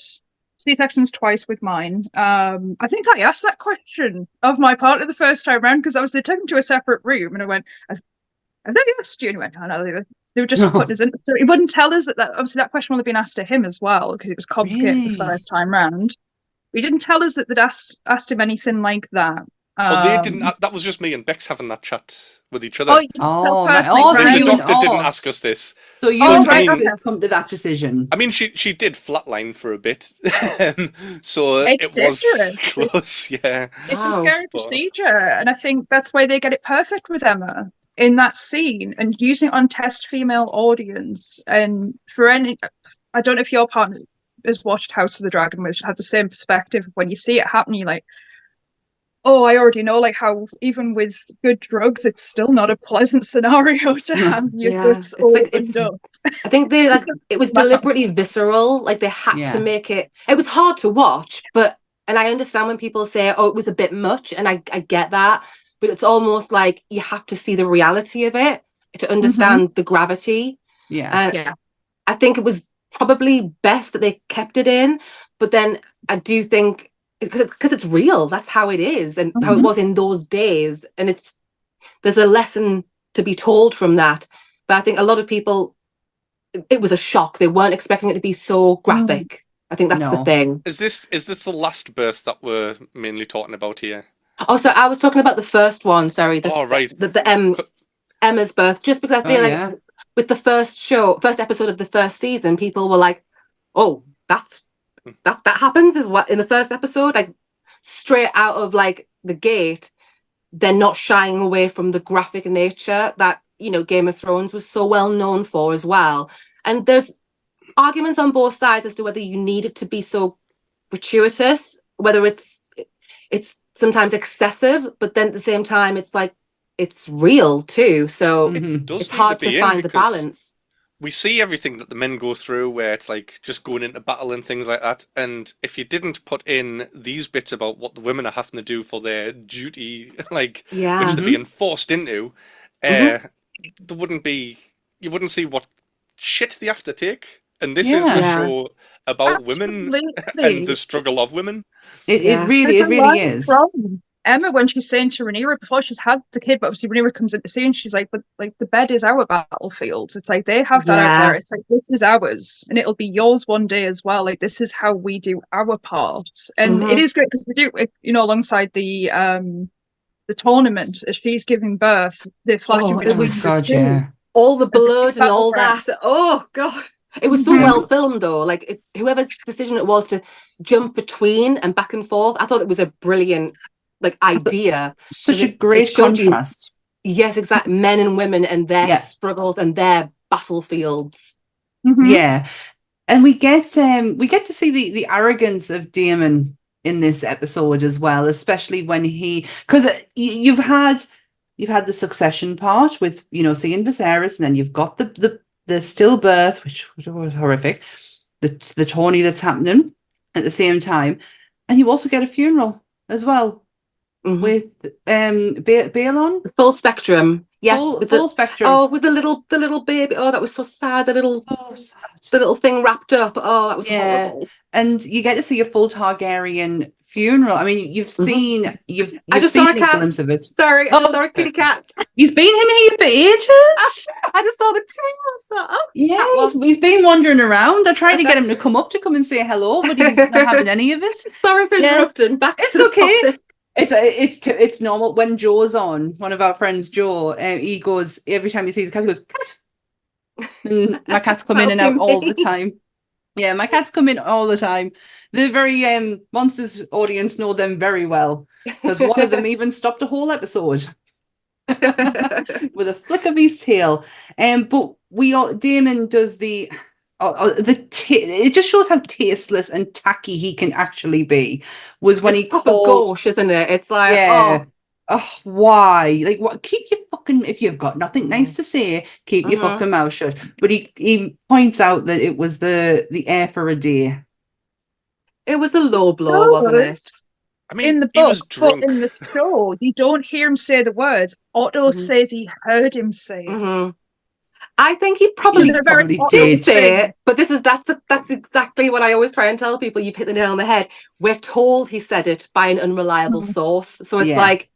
C-sections twice with mine. I think I asked that question of my partner the first time around because they took him to a separate room and I went, I think I asked you, and he went, oh no, they were just putting us in. So he wouldn't tell us that obviously that question would have been asked to him as well because it was complicated the first time round. He didn't tell us that they'd asked him anything like that. They didn't. That was just me and Bex having that chat with each other. Oh, the doctor didn't ask us this. So you have come to that decision. I mean, she did flatline for a bit, so it was close. Yeah, it's a scary procedure, and I think that's why they get it perfect with Emma in that scene and using it on test female audience. And for any, I don't know if your partner has watched House of the Dragon, which had the same perspective. When you see it happen, you're like, oh, I already know, like how even with good drugs, it's still not a pleasant scenario to have your guts opened up. I think it was deliberately visceral. Like they had to make it. It was hard to watch, and I understand when people say, oh, it was a bit much, and I get that. But it's almost like you have to see the reality of it to understand the gravity. Yeah. I think it was probably best that they kept it in. But then I do think, because it's real, that's how it is and how it was in those days. And there's a lesson to be told from that. But I think a lot of people, it was a shock. They weren't expecting it to be so graphic. I think that's the thing. Is this the last birth that we're mainly talking about here? Oh, so I was talking about the first one. Sorry, right. the Emma's birth. Just because I feel like with the first episode of the first season, people were like, "Oh, that happens," is what in the first episode, like straight out of like the gate. They're not shying away from the graphic nature that, you know, Game of Thrones was so well known for as well. And there's arguments on both sides as to whether you need it to be so gratuitous, whether it's sometimes excessive, but then at the same time, it's like, it's real too. So it's hard to find the balance. We see everything that the men go through, where it's like just going into battle and things like that. And if you didn't put in these bits about what the women are having to do for their duty, like which they're being forced into, there wouldn't be. You wouldn't see what shit they have to take. And this is a show about women and the struggle of women. It really is. Emma, when she's saying to Rhaenyra before she's had the kid, but obviously Rhaenyra comes into scene, she's like, but like the bed is our battlefield. It's like they have that out there. It's like, this is ours and it'll be yours one day as well. Like, this is how we do our part. And it is great because we do, you know, alongside the tournament, as she's giving birth, the flashing all the blood and all that. Oh God. It was so well filmed though. Like whoever's decision it was to jump between and back and forth, I thought it was a brilliant idea. Such a great contrast. Yes, exactly. Men and women and their struggles and their battlefields. Yeah, and we get to see the arrogance of Daemon in this episode as well, especially when because you've had the succession part with, you know, seeing Viserys, and then you've got the stillbirth, which was horrific, the tourney that's happening at the same time, and you also get a funeral as well. With Balon, the full spectrum, full spectrum. Oh, with the little baby. Oh, that was so sad. The little thing wrapped up. Oh, that was horrible. And you get to see a full Targaryen funeral. I mean, you've seen I just seen saw a cat. glimpse of it. Sorry, I just saw a kitty cat. He's been in here for ages. I just saw the tail. He's been wandering around. I tried to get him to come and say hello, but he's not having any of it. Sorry for interrupting. It's okay. It's normal. When Joe's on, one of our friends, Joe, he goes every time he sees a cat, he goes, cat. And my cats come in and out all the time. Yeah, my cats come in all the time. The very Monsters audience know them very well, because one of them even stopped a whole episode with a flick of his tail. But Daemon does it just shows how tasteless and tacky he can actually be. Was when he called, gauche, isn't it? It's like, why? Like, what? Keep your fucking, if you've got nothing nice to say, keep your fucking mouth shut. But he points out that it was the air for a day. It was a low blow, wasn't it? I mean, in the book, but in the show, you don't hear him say the words. Otto says he heard him say it. I think he probably did say it, but that's exactly what I always try and tell people. You've hit the nail on the head. We're told he said it by an unreliable source, so it's like,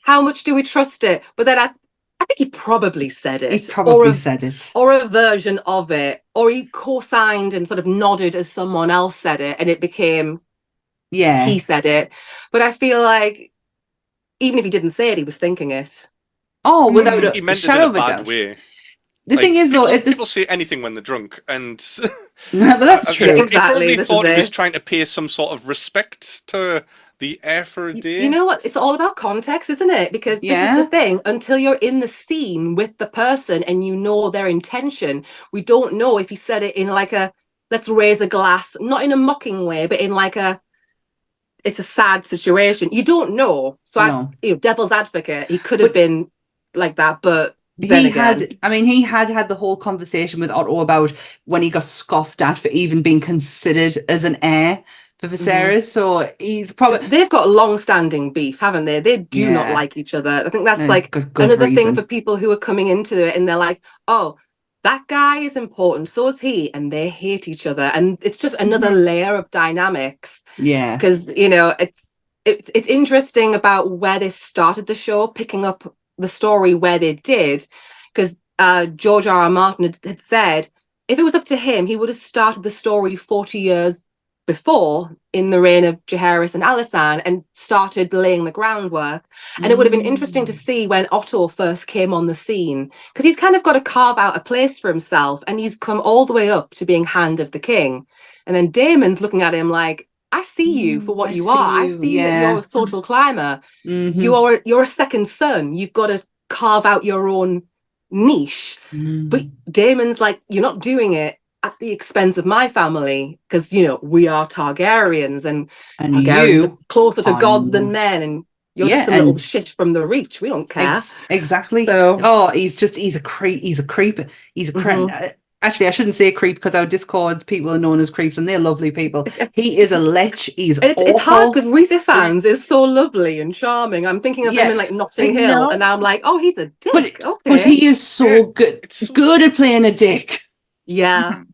how much do we trust it? But then I think he probably said it. He probably said it, or a version of it, or he co-signed and sort of nodded as someone else said it, and it became he said it. But I feel like even if he didn't say it, he was thinking it. Oh, without he meant it in a bad way. The thing is, though, people say anything when they're drunk, and but that's true. Exactly. He probably thought he was trying to pay some sort of respect to the air for a day. You know what? It's all about context, isn't it? Because this is the thing. Until you're in the scene with the person and you know their intention, we don't know if he said it in like a let's raise a glass, not in a mocking way, but in like it's a sad situation. You don't know. So devil's advocate, he could have been like that, but he had the whole conversation with Otto about when he got scoffed at for even being considered as an heir for Viserys. So he's probably they've got long-standing beef, haven't they? They do not like each other. I think that's good another reason. Thing for people who are coming into it and they're like, oh, that guy is important, so is he, and they hate each other, and it's just another layer of dynamics. Yeah, because it's interesting about where they started the show, picking up the story where they did, because George R. R. Martin had said if it was up to him, he would have started the story 40 years before, in the reign of Jaehaerys and Alysanne, and started laying the groundwork. And it would have been interesting to see when Otto first came on the scene, because he's kind of got to carve out a place for himself, and he's come all the way up to being Hand of the King. And then Daemon's looking at him like, I see you for what you are. I see that you're a social climber. You're a second son. You've got to carve out your own niche. But Daemon's like, you're not doing it at the expense of my family, because we are Targaryens, and Targaryens are closer to gods than men, and you're just a little shit from the Reach. We don't care. Exactly. So, he's a creep. He's a creep. Actually, I shouldn't say creep, because our Discord people are known as creeps, and they're lovely people. He is a lech. He's awful. It's hard because Rhys Ifans is so lovely and charming. I'm thinking of him in like Notting Hill, and I'm like, oh, he's a dick. But he is so good at playing a dick. Yeah.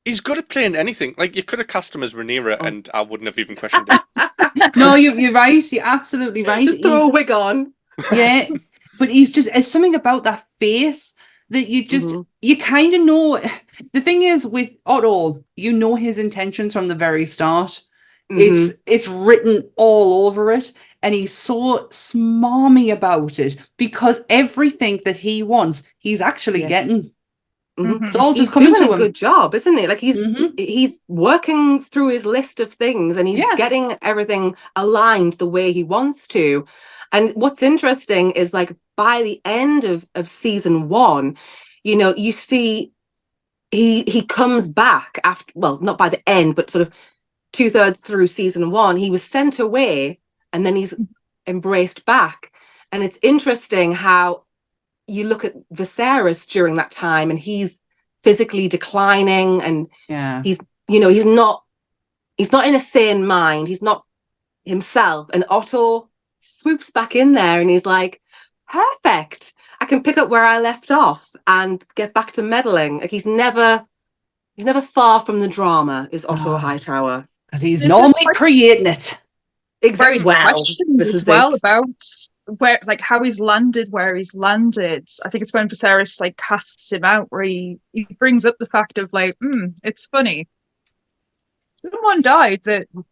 He's good at playing anything. Like, you could have cast him as Rhaenyra, and I wouldn't have even questioned it. No, you're right. You're absolutely right. Just throw a wig on. Yeah, but there's something about that face that you just, you kind of know. The thing is, with Otto, you know his intentions from the very start. It's written all over it, and he's so smarmy about it, because everything that he wants, he's actually getting. It's all just coming to him. He's doing a good job, isn't it? Like, he's working through his list of things, and he's getting everything aligned the way he wants to. And what's interesting is, like, by the end of season 1, you see he comes back after, well, not by the end, but sort of 2/3 through season 1, he was sent away, and then he's embraced back. And it's interesting how you look at Viserys during that time, and he's physically declining, and he's not in a sane mind. He's not himself. And Otto swoops back in there, and he's like, perfect. I can pick up where I left off and get back to meddling. Like, he's never far from the drama, is Otto Hightower. Because he's normally creating it. Exactly. Well, about where, like, how he's landed where he's landed. I think it's when Viserys like casts him out, where he brings up the fact of like, it's funny, someone died that didn't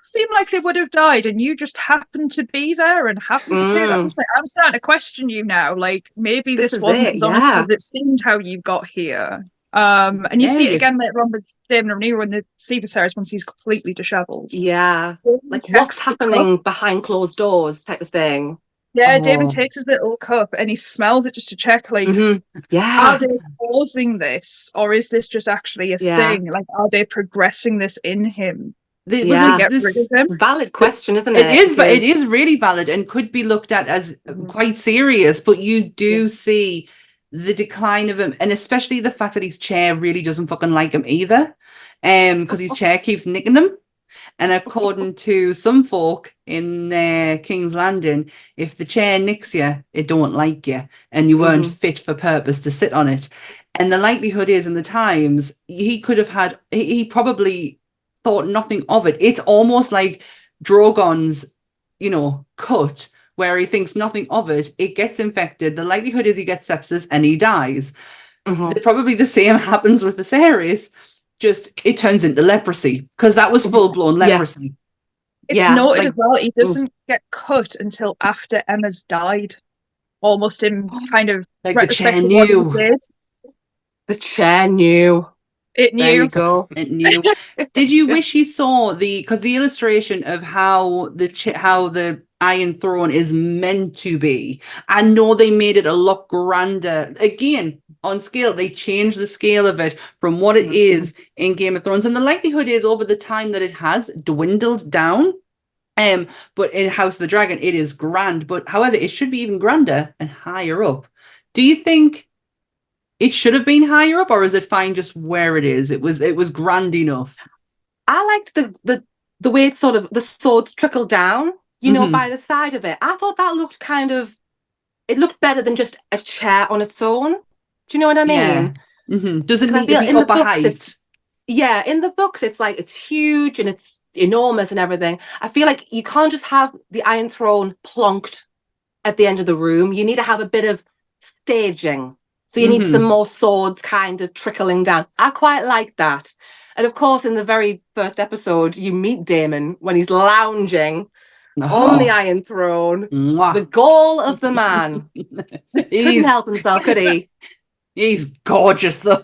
seem like they would have died, and you just happened to be there and happened to do that. Like, I'm starting to question you now. Like, maybe this wasn't as honest as it seemed how you got here. And you see it again later on with Daemon and Rhaenyra when they see Viserys once he's completely dishevelled. Yeah, like, what's happening behind closed doors type of thing. Yeah, Daemon takes his little cup and he smells it just to check, like, are they causing this, or is this just actually a thing? Like, are they progressing this in him? Valid question, isn't it? It is really valid, and could be looked at as quite serious. But you do see the decline of him, and especially the fact that his chair really doesn't fucking like him either, because his chair keeps nicking him. And according to some folk in King's Landing, if the chair nicks you, it don't like you, and you weren't fit for purpose to sit on it. And the likelihood is, in the times, he probably thought nothing of it. It's almost like Drogon's, cut, where he thinks nothing of it. It gets infected. The likelihood is he gets sepsis and he dies. Probably the same happens with Viserys. Just it turns into leprosy, because that was full-blown leprosy. It's noted as well, he doesn't get cut until after Emma's died, almost in kind of like the chair knew. The chair knew. It knew. There you go. It knew. Did you wish you saw because the illustration of how the Iron Throne is meant to be? I know they made it a lot grander. Again, on scale, they changed the scale of it from what it is in Game of Thrones, and the likelihood is over the time that it has dwindled down. But in House of the Dragon, it is grand. But however, it should be even grander and higher up. Do you think it should have been higher up, or is it fine just where it is? It was grand enough. I liked the way it sort of, the swords trickle down, by the side of it. I thought that looked it looked better than just a chair on its own. Do you know what I mean? Yeah. Does it need to be up a height? Yeah, in the books, it's like, it's huge and it's enormous and everything. I feel like you can't just have the Iron Throne plonked at the end of the room. You need to have a bit of staging. So you need some more swords kind of trickling down. I quite like that. And of course, in the very first episode, you meet Daemon when he's lounging on the Iron Throne. Mwah. The goal of the man. Couldn't help himself, could he? He's gorgeous, though.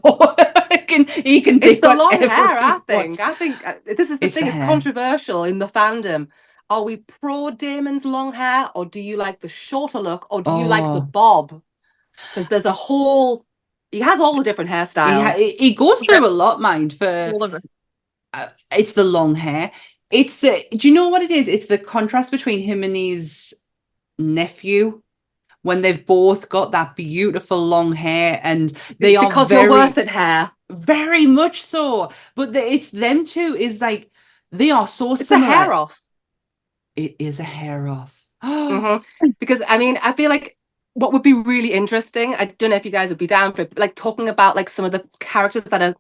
he can do it's the long whatever hair, he I think. wants. I think this is the thing. It's controversial in the fandom. Are we pro Daemon's long hair, or do you like the shorter look, or do you like the bob? Because there's a whole... He has all the different hairstyles. He goes through a lot, mind, for... it's the long hair. It's the... Do you know what it is? It's the contrast between him and his nephew, when they've both got that beautiful long hair, and they are because you're worth it hair. Very much so. But it's them two is like, they are so it's similar. It's a hair off. It is a hair off. Because, I mean, I feel like what would be really interesting, I don't know if you guys would be down for it, like talking about like some of the characters that are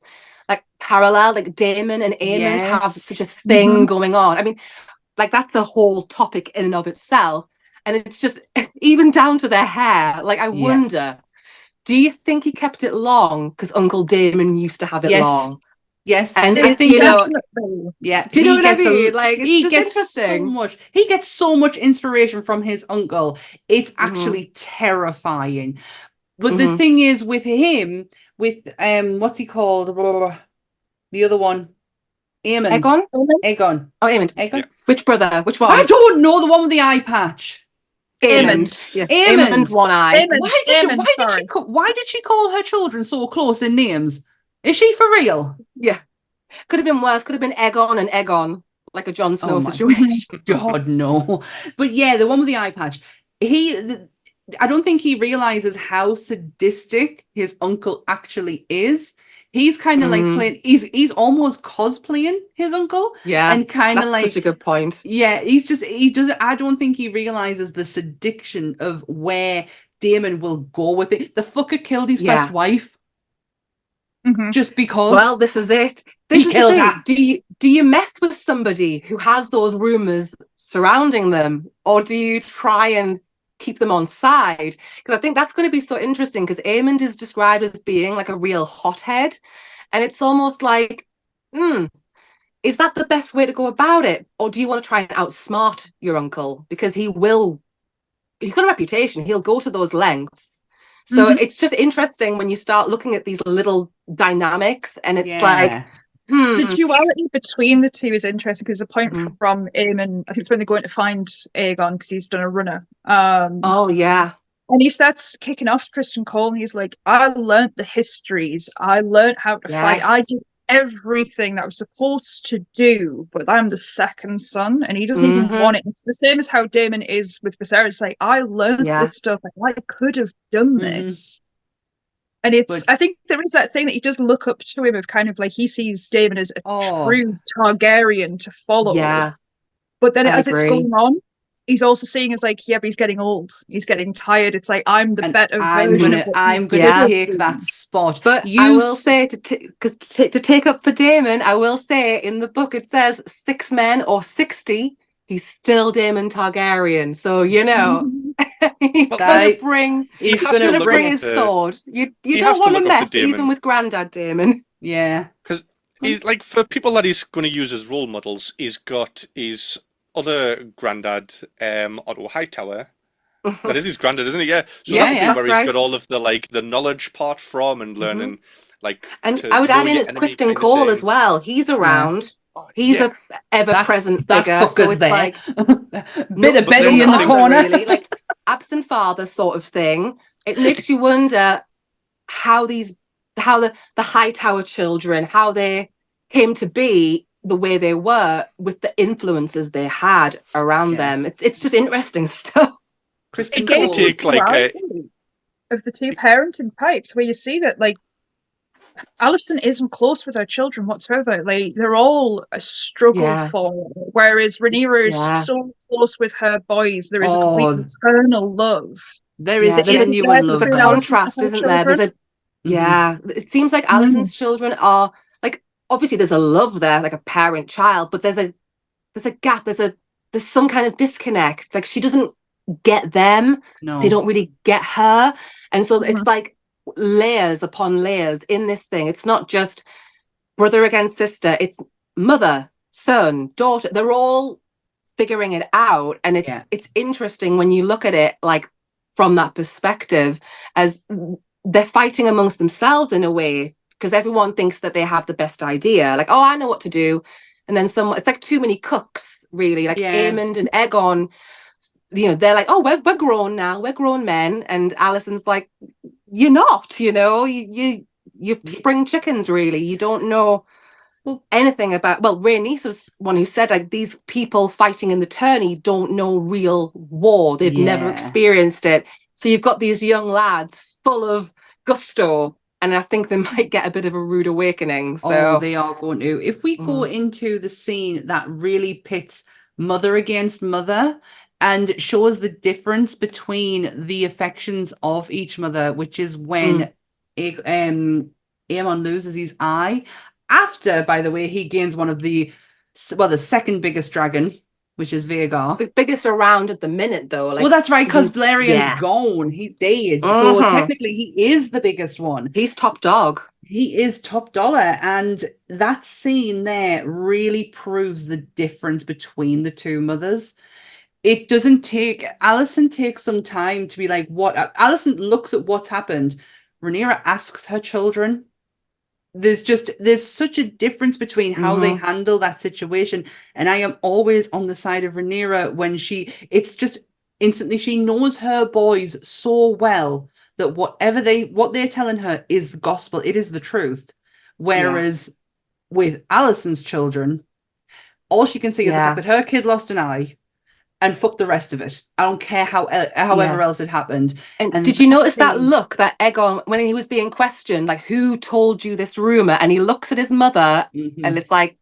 like parallel, like Daemon and Aemond have such a thing going on. I mean, like that's a whole topic in and of itself. And it's just, even down to their hair, like I wonder, do you think he kept it long? Because Uncle Daemon used to have it long. Yes, and I think definitely. Yeah, do you know what I mean? Like, it's just interesting. He gets so much inspiration from his uncle. It's actually terrifying. But the thing is, with him, with what's he called? The other one, Aemond. Aegon. Oh, Aemond. Aegon. Yeah. Which brother? Which one? I don't know. The one with the eye patch. Aemond. Yeah. Aemond. One eye. Why did she call her children so close in names? Is she for real? Yeah. Could have been worse. Could have been Aegon and Aegon, like a Jon Snow situation. God, no. But yeah, the one with the eye patch. I don't think he realizes how sadistic his uncle actually is. He's kind of like playing. He's almost cosplaying his uncle. Yeah, and kind of like such a good point. Yeah, he doesn't. I don't think he realizes the sediction of where Daemon will go with it. The fucker killed his first wife. Just because. Well, this is it. He killed her. Do you mess with somebody who has those rumors surrounding them, or do you try and keep them on side? Because I think that's going to be so interesting, because Aemond is described as being like a real hothead, and it's almost like, is that the best way to go about it, or do you want to try and outsmart your uncle? Because he's got a reputation. He'll go to those lengths. So it's just interesting when you start looking at these little dynamics, and it's like, the duality between the two is interesting, because the point from Aemond, I think it's when they're going to find Aegon, because he's done a runner. And he starts kicking off Kristen Cole, and he's like, I learnt the histories, I learnt how to fight, I did everything that I was supposed to do, but I'm the second son, and he doesn't even want it. It's the same as how Daemon is with Viserys. It's like, I learned this stuff, I could have done this. And I think there is that thing that you just look up to him, of kind of like, he sees Daemon as a true Targaryen to follow. Yeah. But then as it's going on, he's also seeing as like, but he's getting old. He's getting tired. It's like, I'm the better version. I'm gonna take that spot. But I will say, to take up for Daemon, I will say in the book it says 6 men or 60. He's still Daemon Targaryen. So he's gonna bring his sword. You don't want to mess even with Grandad Daemon. Yeah, because he's like, for people that he's going to use as role models, he's got his other granddad, Otto Hightower. That is his granddad, isn't it? Yeah. So that would be where he's got all of the knowledge part from, and learning And I would add in it's Kristen Cole as well. He's around. He's a ever-present figure. So it's like bit of Betty in the corner, really, like absent father sort of thing. It makes you wonder how the Hightower children, how they came to be the way they were, with the influences they had around them. It's just interesting stuff. Kristen Cole takes like of the two parenting types, where you see that like Alicent isn't close with her children whatsoever. Like, they're all a struggle for her. Whereas Rhaenyra is so close with her boys. There is a complete eternal love. There is genuine love. There's a contrast, isn't there? There's it seems like Alicent's children are like, obviously there's a love there, like a parent-child, but there's a gap. There's some kind of disconnect. Like, she doesn't get them. No. They don't really get her. And so it's like layers upon layers in this thing. It's not just brother against sister. It's mother, son, daughter. They're all figuring it out. And it's interesting when you look at it like from that perspective, as they're fighting amongst themselves in a way, because everyone thinks that they have the best idea. Like, oh, I know what to do. And then it's like too many cooks, really. Like Aemond and Aegon, you know, they're like, oh, we're grown now. We're grown men. And Alicent's like, you're not, you know, you're spring chickens, really. You don't know anything about, well, Rhaenys was one who said, like, these people fighting in the tourney don't know real war. They've never experienced it. So you've got these young lads full of gusto, and I think they might get a bit of a rude awakening. So they are going to. If we go into the scene that really pits mother against mother and shows the difference between the affections of each mother, which is when Aemon loses his eye. After, by the way, he gains one of the second biggest dragon, which is Vhagar. The biggest around at the minute, though. Like, well, that's right, because Valyrian's gone. He died. So technically, he is the biggest one. He's top dog. He is top dollar. And that scene there really proves the difference between the two mothers. It doesn't take... Alicent takes some time to be like, what... Alicent looks at what's happened. Rhaenyra asks her children. There's such a difference between how they handle that situation, and I am always on the side of Rhaenyra when it's just instantly, she knows her boys so well that what they're telling her is gospel, it is the truth. Whereas with Alicent's children, all she can see is the fact that her kid lost an eye, and fuck the rest of it. I don't care however else it happened. And did you notice that look that Aegon, when he was being questioned, like, who told you this rumor? And he looks at his mother, and it's like,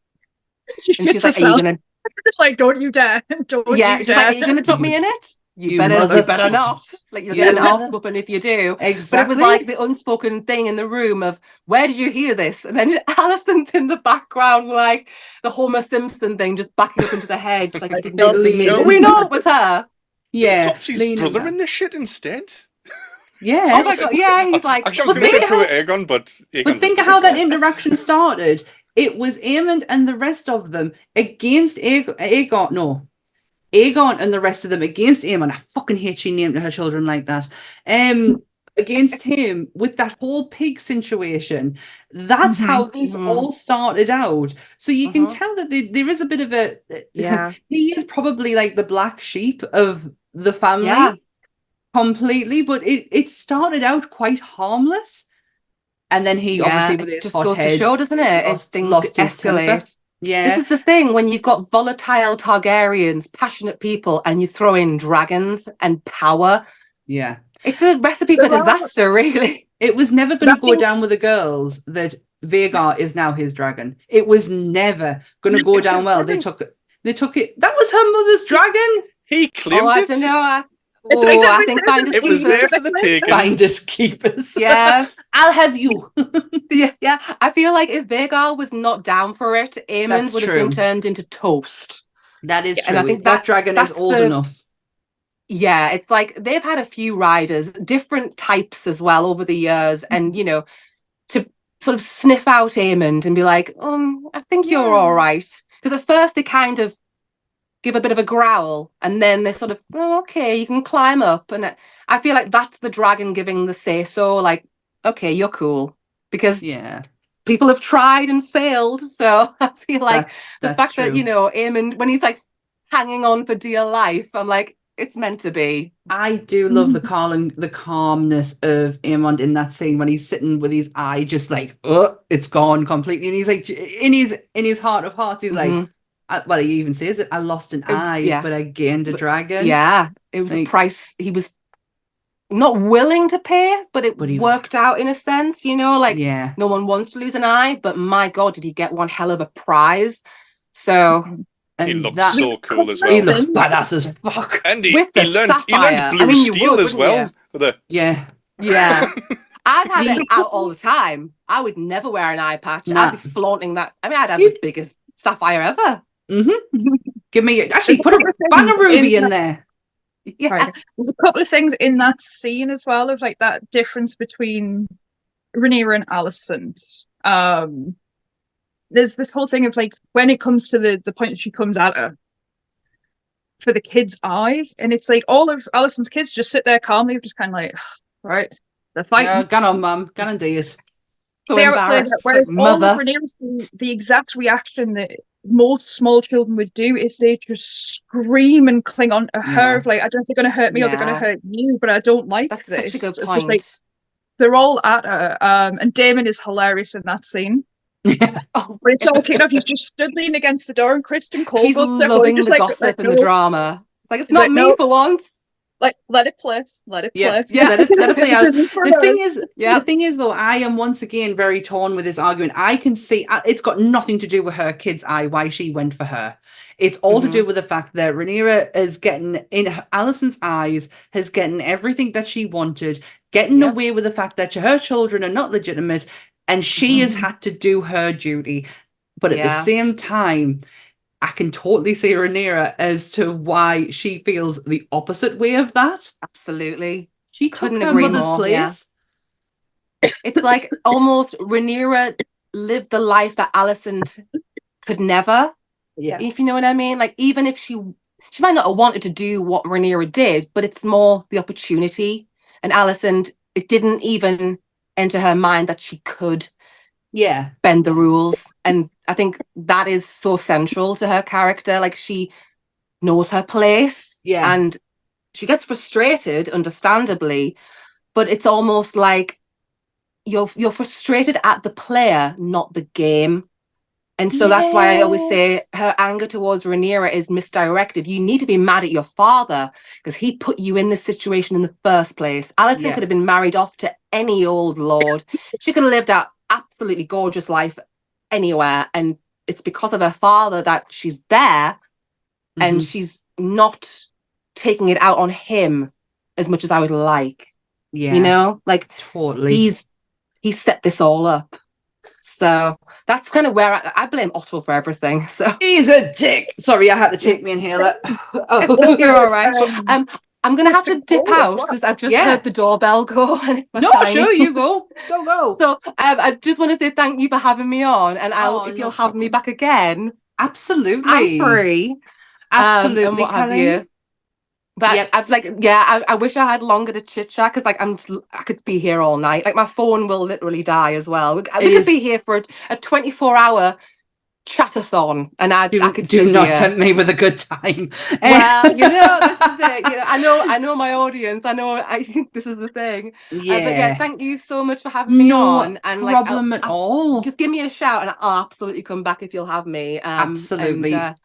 and she's like, are you gonna? Just like, don't you dare! Don't you dare! Like, are you gonna drop me in it? You better not. Like, you'll get an arse whooping if you do. Exactly. But it was like the unspoken thing in the room of, where did you hear this? And then Alicent's in the background, like the Homer Simpson thing, just backing up into the hedge. Like, we know it was her. Yeah. He drops his brother in the shit instead. Yeah. Oh my god. Yeah. He's like. Actually, I was going to say poor Aegon, but think of how that interaction started. It was Aemond and the rest of them against Aegon. No. Aegon and the rest of them against Aemon. I fucking hate she named her children like that. Against him with that whole pig situation. That's how this all started out. So you can tell that there is a bit of a... he is probably like the black sheep of the family completely, but it started out quite harmless. And then he obviously with his just goes to show, doesn't it? Things lost escalate. Yeah. This is the thing, when you've got volatile Targaryens, passionate people, and you throw in dragons and power. Yeah. It's a recipe for disaster, really. It was never going to go down with the girls that Vhagar is now his dragon. It was never going to go down well. They took it. That was her mother's dragon. He claimed I it. don't know. I think it was there for the taking. Finders keepers. Yeah. I'll have you. Yeah. I feel like if Vhagar was not down for it, Aemond would have been turned into toast. That is true. And I think that dragon is old enough. Yeah, it's like they've had a few riders, different types as well over the years, and, you know, to sort of sniff out Aemond and be like, I think you're all right. Because at first they kind of give a bit of a growl, and then they're sort of, oh, okay, you can climb up. And I feel like that's the dragon giving the say-so, like, okay, you're cool. Because people have tried and failed. So I feel like the fact that, you know, Aemond, when he's like hanging on for dear life, I'm like, it's meant to be. I do love the calmness of Aemond in that scene when he's sitting with his eye just like, it's gone completely. And he's like, in his heart of hearts, he's like, well, he even says it, I lost an eye, but I gained a dragon. Yeah, it was a price he was not willing to pay, but it worked out in a sense, you know, like no one wants to lose an eye, but my God, did he get one hell of a prize. So... And he looks so cool as well. He looks badass as fuck. And he learned blue steel as well. Yeah. I'd have it out all the time. I would never wear an eye patch. I'd be flaunting that. I mean, I'd have the biggest sapphire ever. Give me... Actually, put a ruby in there. Yeah. Right. There's a couple of things in that scene as well of like that difference between Rhaenyra and Alicent. There's this whole thing of like when it comes to the point that she comes at her for the kid's eye, and it's like all of Alicent's kids just sit there calmly, just kind of like, right, they're fighting. Gone on, mum. Gone on, do it. So See how it plays out. embarrassed, Whereas like, all of mother. Rhaenyra's the exact reaction that most small children would do is they just scream and cling on to her of like, I don't think they're going to hurt me or they're going to hurt you, but I don't like That's this. such a good It's just point. like, they're all at her. And Damon is hilarious in that scene. Oh, When it's all kicked off, he's just stood leaning against the door and Kristen Cole he's goes loving just the like, gossip and the no. drama. It's like, it's He's not like, me no. for once. Like, let it play. Let it play. Yeah, let it play out. The Yeah. thing is, though, I am once again very torn with this argument. I can see it's got nothing to do with her kid's eye, why she went for her. It's all to do with the fact that Rhaenyra is getting, in Alicent's eyes, has getting everything that she wanted, getting away with the fact that her children are not legitimate, and she has had to do her duty. But at the same time, I can totally see Rhaenyra as to why she feels the opposite way of that. Absolutely. She Couldn't took her agree mother's more, place. It's like almost Rhaenyra lived the life that Alicent could never. Yeah. If you know what I mean. Like, even if she might not have wanted to do what Rhaenyra did, but it's more the opportunity. And Alicent, it didn't even enter her mind that she could bend the rules. And I think that is so central to her character. Like, she knows her place. Yeah. And she gets frustrated, understandably, but it's almost like you're frustrated at the player, not the game. And so that's why I always say her anger towards Rhaenyra is misdirected. You need to be mad at your father because he put you in this situation in the first place. Alicent could have been married off to any old lord. She could have lived out absolutely gorgeous life anywhere. And it's because of her father that she's there and she's not taking it out on him as much as I would like. Yeah. You know, like totally. He set this all up. So that's kind of where I blame Otto for everything. So he's a dick. Sorry, I had to take me inhaler. Oh, you're all right. I'm gonna have to dip out because I've just heard the doorbell go. And it's sure, you go. Go. So I just want to say thank you for having me on, and if you'll have me back again, absolutely, I'm free. Absolutely, and what have you. But I wish I had longer to chit chat because like I could be here all night. Like my phone will literally die as well. We could be here for a 24-hour chatathon, and I could do not tempt me with a good time. Well, this is it. I know my audience. I think this is the thing. Yeah. But thank you so much for having me on. And no problem at all. Just give me a shout, and I'll absolutely come back if you'll have me. Absolutely. And,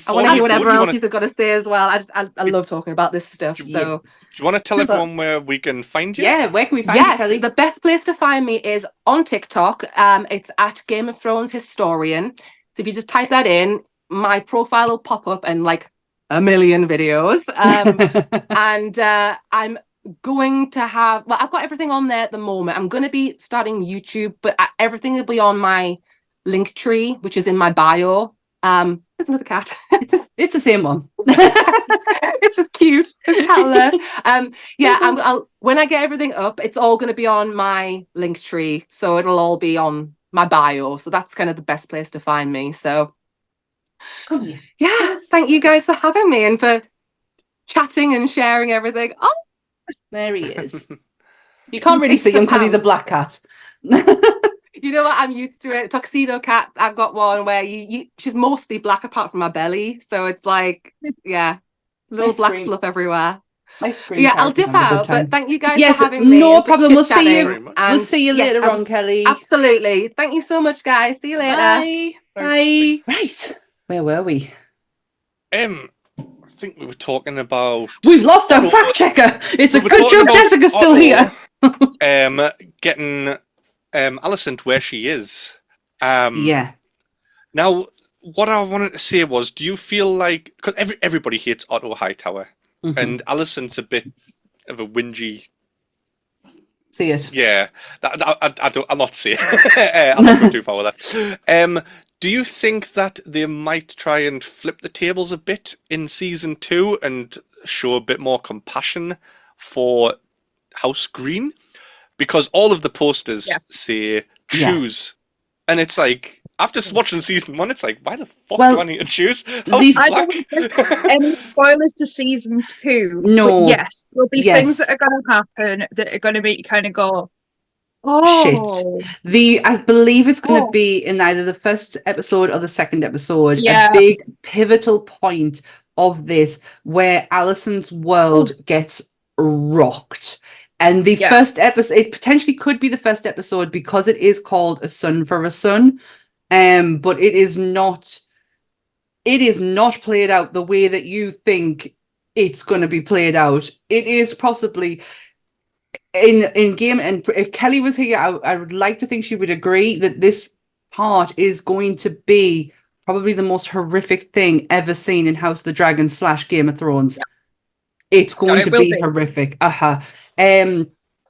I want to hear whatever else you've got to say as well. I love talking about this stuff. Do you want to tell everyone where we can find you? Yeah, where can we find you, Kelly? The best place to find me is on TikTok. It's at Game of Thrones Historian. So if you just type that in, my profile will pop up and like a million videos. And I'm going to have, I've got everything on there at the moment. I'm going to be starting YouTube, but everything will be on my link tree, which is in my bio. There's another cat. It's the same one. It's just cute. I'll when I get everything up, it's all going to be on my link tree, so it'll all be on my bio. So that's kind of the best place to find me. So thank you guys for having me and for chatting and sharing everything. Oh, there he is. You can't really see him because he's a black cat. You know what? I'm used to it. Tuxedo cats. I've got one where she's mostly black apart from my belly. So it's like, little black fluff everywhere. I'll dip out. But thank you guys for having me. No problem. We'll see you. We'll see you later on, Kelly. Absolutely. Thank you so much, guys. See you later. Bye. Bye. Right. Where were we? I think we were talking about. We've lost our fact checker. It's a good job Jessica's still here. Getting Alicent where she is. Now, what I wanted to say was, do you feel like, because everybody hates Otto Hightower, and Alicent's a bit of a whingy. See it? Yeah, I'll not say it. I'll not go too far with that. Do you think that they might try and flip the tables a bit in season 2 and show a bit more compassion for House Green, because all of the posters say choose, and it's like, after watching season 1, it's like, why the fuck do I need to choose House I Black? don't think any spoilers to season 2. No. But yes, there'll be things that are going to happen that are going to make you kind of go, oh. Shit. I believe it's going to be in either the first episode or the second episode, Yeah. a big pivotal point of this where Alicent's world gets rocked. And the first episode, it potentially could be the first episode because it is called A Son for a Son. But it is not played out the way that you think it's going to be played out. It is possibly in game, and if Kelly was here, I would like to think she would agree that this part is going to be probably the most horrific thing ever seen in House of the Dragon / Game of Thrones. It's going to be horrific.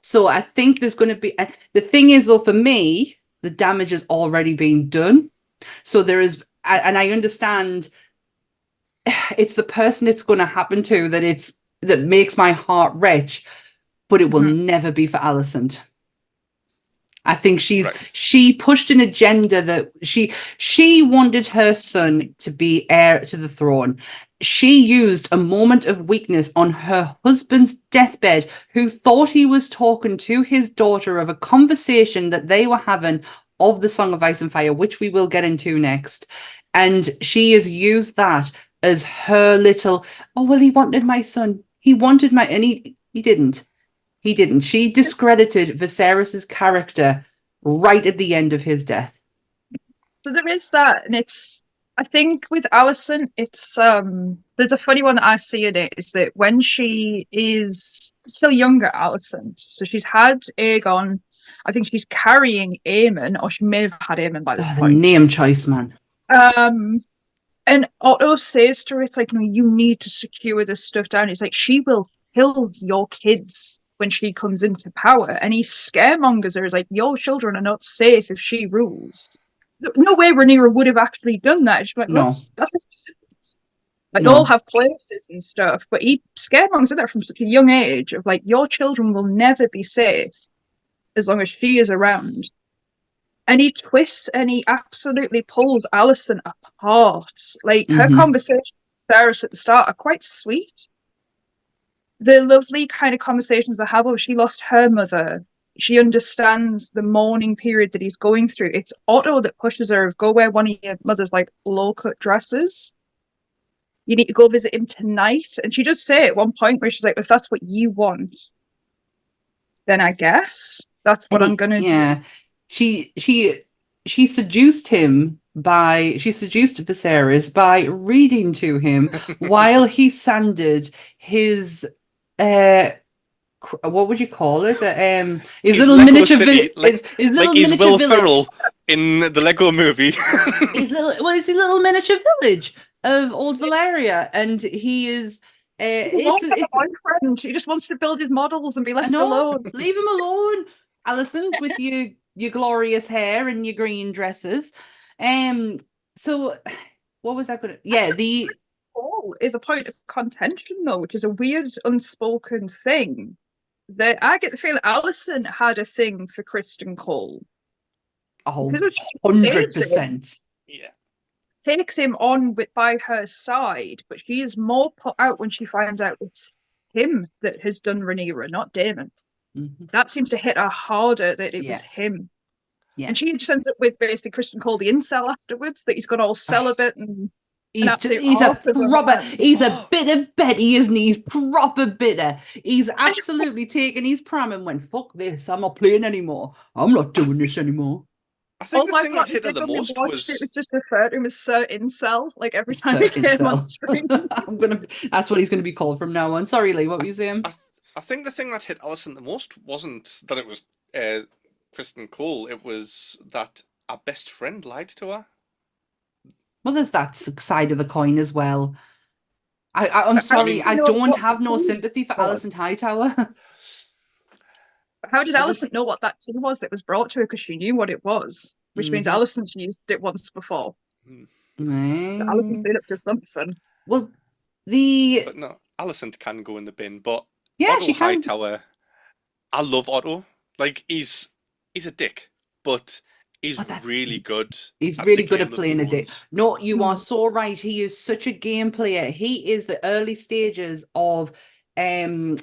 So I think there's going to be, the thing is though, for me, the damage has already been done. So there is, and I understand it's the person it's going to happen to that makes my heart wrench, but it will never be for Alicent. I think she pushed an agenda that she wanted her son to be heir to the throne. She used a moment of weakness on her husband's deathbed, who thought he was talking to his daughter of a conversation that they were having of the Song of Ice and Fire, which we will get into next. And she has used that as her little, oh, well, he wanted my son. He wanted my, and he didn't. He didn't. She discredited Viserys's character right at the end of his death. So there is that, and I think with Alicent, it's there's a funny one that I see in it, is that when she is still younger, Alicent, so she's had Aegon, I think she's carrying Aemon, or she may have had Aemon by this point. Name choice, man. And Otto says to her, it's like, no, you need to secure this stuff down. It's like, she will kill your kids when she comes into power. And he scaremongers her, is like, your children are not safe if she rules. No way Rhaenyra would have actually done that. She's like, no. That's just like, all have places and stuff, but he scaremongers her from such a young age of like, your children will never be safe as long as she is around. And he twists and he absolutely pulls Alicent apart. Like, her conversations with Varys at the start are quite sweet. The lovely kind of conversations they have, she lost her mother. She understands the mourning period that he's going through. It's Otto that pushes her, go wear one of your mother's like low-cut dresses. You need to go visit him tonight. And she does say at one point where she's like, if that's what you want, then I guess that's what I'm gonna do. She seduced him she seduced Viserys by reading to him while he sanded his what would you call it? His little Lego miniature city, his little he's miniature Will village. Ferrell in the Lego movie. It's a little miniature village of Old Valeria, and he is it's a boyfriend. He just wants to build his models and be left alone. Leave him alone, Alicent, with your glorious hair and your green dresses. So what was that gonna the Cole is a point of contention though, which is a weird unspoken thing. That I get the feeling Alicent had a thing for Kristen Cole. Oh, 100%. Yeah. Takes him on by her side, but she is more put out when she finds out it's him that has done Rhaenyra, not Daemon. That seems to hit her harder that it was him. Yeah. And she just ends up with basically Kristen Cole the incel afterwards, that he's got all celibate and he's a bitter Betty, isn't he? He's proper bitter. He's absolutely taken his pram and went, fuck this, I'm not playing anymore. I'm not doing this anymore. I think the thing that hit her the most was... It was just referred to him as Sir Incel, like every time he came on screen. That's what he's going to be called from now on. Sorry, Lee, what were you saying? I think the thing that hit Alicent the most wasn't that it was Kristen Cole, it was that our best friend lied to her. Well, there's that side of the coin as well. I'm sorry, I don't have no sympathy for Alicent Hightower. How did Alicent know what that tea was that was brought to her? Because she knew what it was, which means Alicent's used it once before. So Alicent's been up to something. Well, but no, Alicent can go in the bin, but Yeah, Otto she can. Hightower, I love Otto. Like he's a dick, but he's really good. He's At really the good Game at of playing a dick. Thrones. No, you are so right. He is such a game player. He is the early stages of Varys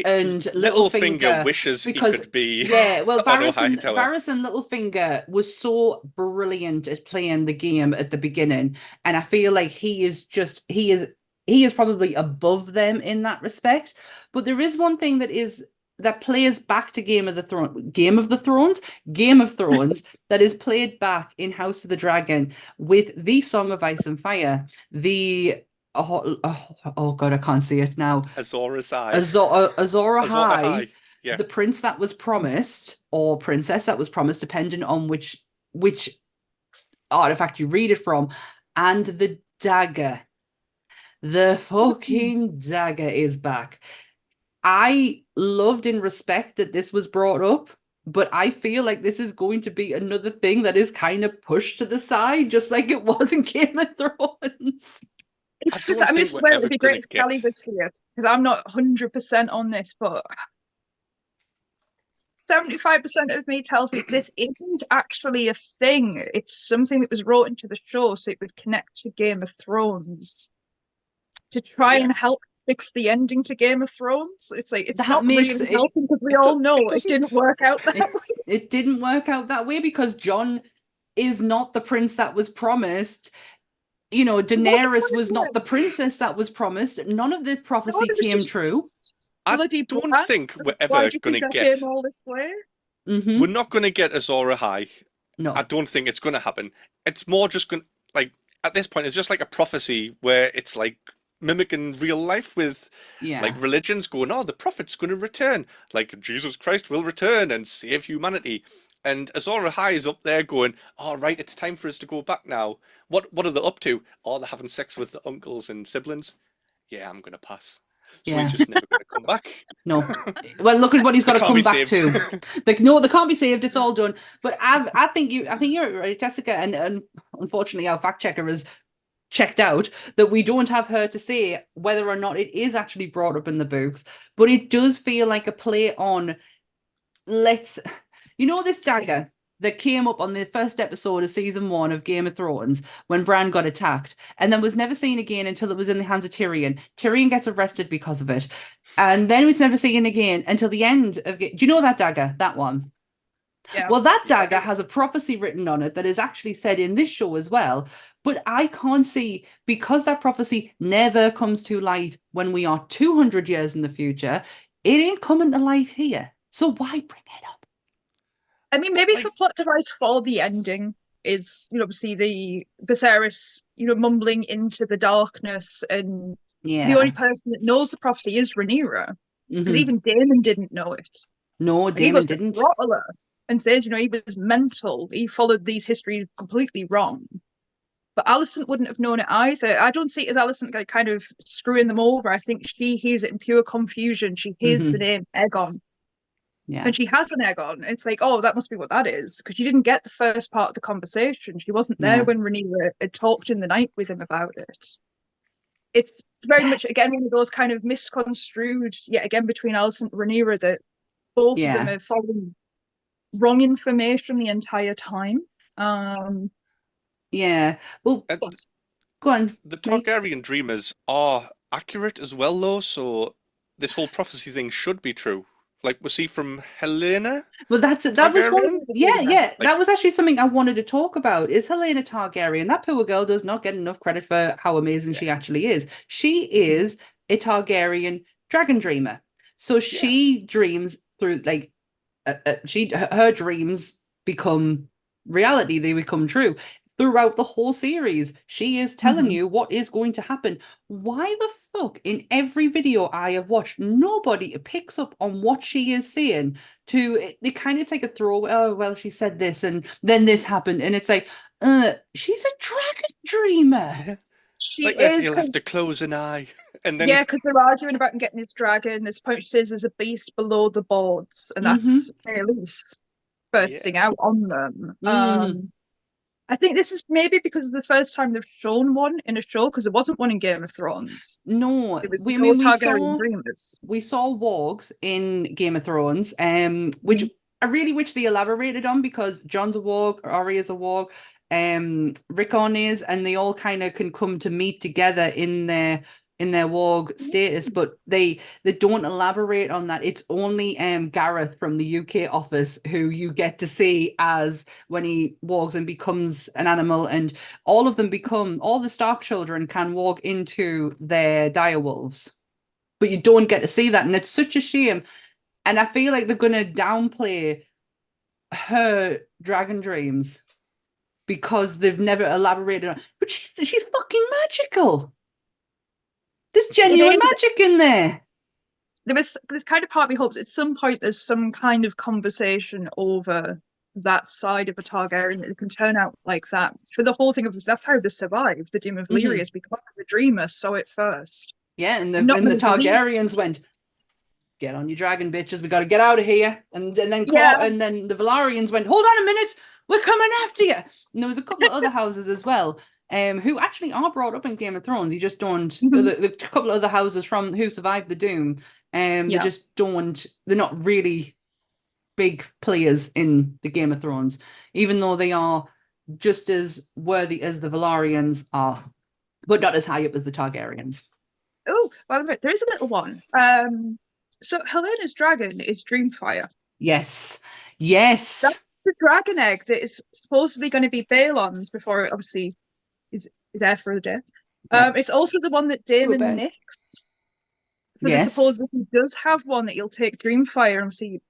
and Littlefinger Littlefinger, wishes because he could be well, Otto Hightower. Varys and Littlefinger was so brilliant at playing the game at the beginning, and I feel like he is probably above them in that respect. But there is one thing that plays back to Game of Thrones that is played back in House of the Dragon with the Song of Ice and Fire, the oh god, I can't see it now. Azor Azor Ahai, yeah. the prince that was promised, or princess that was promised, depending on which artifact you read it from, and the dagger. The fucking dagger is back. I loved and respect that this was brought up, but I feel like this is going to be another thing that is kind of pushed to the side, just like it was in Game of Thrones. I swear it'd be great if Callie was here, because I'm not 100% on this, but 75% of me tells me this isn't actually a thing. It's something that was wrote into the show so it would connect to Game of Thrones to try and help fix the ending to Game of Thrones. It's like it's not really helping, because we all know it didn't work out that way. It didn't work out that way because Jon is not the prince that was promised. You know, Daenerys was not the princess that was promised. None of this prophecy came true. I don't think we're ever going to get all this way. We're not going to get Azor Ahai. No, I don't think it's going to happen. It's more just going, like, at this point, it's just like a prophecy where it's like mimicking real life with like religions going, oh, the prophet's going to return, like Jesus Christ will return and save humanity. And Azor Ahai is up there going, all right, it's time for us to go back now. What are they up to? Oh, they're having sex with the uncles and siblings. Yeah, I'm going to pass. So he's just never going to come back. No. Well, look at what he's got to come back to. No, they can't be saved. It's all done. But I think you're right, Jessica. And unfortunately, our fact checker has checked out that we don't have her to say whether or not it is actually brought up in the books. But it does feel like a play on, this dagger that came up on the first episode of season 1 of Game of Thrones when Bran got attacked and then was never seen again until it was in the hands of Tyrion. Tyrion gets arrested because of it. And then it was never seen again until the end of... Do you know that dagger? That one? Yeah. Well, that dagger has a prophecy written on it that is actually said in this show as well. But I can't see, because that prophecy never comes to light when we are 200 years in the future, it ain't coming to light here. So why bring it up? I mean, maybe for plot device for the ending is, obviously the Viserys, mumbling into the darkness, and the only person that knows the prophecy is Rhaenyra, because even Daemon didn't know it. No, Daemon didn't. He goes to and says, he was mental. He followed these histories completely wrong. But Alicent wouldn't have known it either. I don't see it as Alicent like kind of screwing them over. I think she hears it in pure confusion. She hears the name Aegon. Yeah. And she has an Aegon. It's like, oh, that must be what that is. Because she didn't get the first part of the conversation. She wasn't there when Rhaenyra had talked in the night with him about it. It's very much, again, one of those kind of misconstrued, yet again, between Alicent and Rhaenyra, that both of them are following wrong information the entire time. Yeah. Well, go on. The Targaryen dreamers are accurate as well, though, so this whole prophecy thing should be true. Like, was he from Helena? Well, that was one. Yeah. That was actually something I wanted to talk about. Is Helena Targaryen? That poor girl does not get enough credit for how amazing she actually is. She is a Targaryen dragon dreamer. So she dreams through, like, her dreams become reality. They become true. Throughout the whole series, she is telling you what is going to happen. Why the fuck in every video I have watched, nobody picks up on what she is saying? They kind of take a throw. Oh, well, she said this and then this happened. And it's like, she's a dragon dreamer. She is. He'll have to close an eye. And then... Yeah, because they're arguing about getting his dragon. This point she says there's a beast below the boards. And that's Aelys bursting out on them. I think this is maybe because it's the first time they've shown one in a show, because there wasn't one in Game of Thrones. No, It was we I no mean Targaryen dreamers. we saw wargs in Game of Thrones, which Mhm. I really wish they elaborated on, because Jon's a warg, Arya's a warg, Rickon is, and they all kind of can come to meet together in their warg status, but they don't elaborate on that. It's only Gareth from the UK office who you get to see as when he wargs and becomes an animal, and all the Stark children can walk into their direwolves, but you don't get to see that, and it's such a shame. And I feel like they're gonna downplay her dragon dreams because they've never elaborated on. But she's fucking magical. There's genuine magic in there. There's kind of part of me hopes at some point there's some kind of conversation over that side of a Targaryen that can turn out like that. For the whole thing of that's how they survived. The Doom of Valyria is because the Dreamer saw it first. Yeah, and the Targaryens went, "Get on your dragon, bitches. We got to get out of here." And then and then the Valyrians went, "Hold on a minute, we're coming after you." And there was a couple of other houses as well, who actually are brought up in Game of Thrones. You just don't. The couple of other houses from who survived the Doom, they just don't. They're not really big players in the Game of Thrones, even though they are just as worthy as the Valyrians are, but not as high up as the Targaryens. Oh, well, there is a little one. So Helena's dragon is Dreamfire. Yes. That's the dragon egg that is supposedly going to be Balon's before it obviously is there for a death. It's also the one that Daemon nicks. So they suppose he does have one that he'll take Dreamfire and see.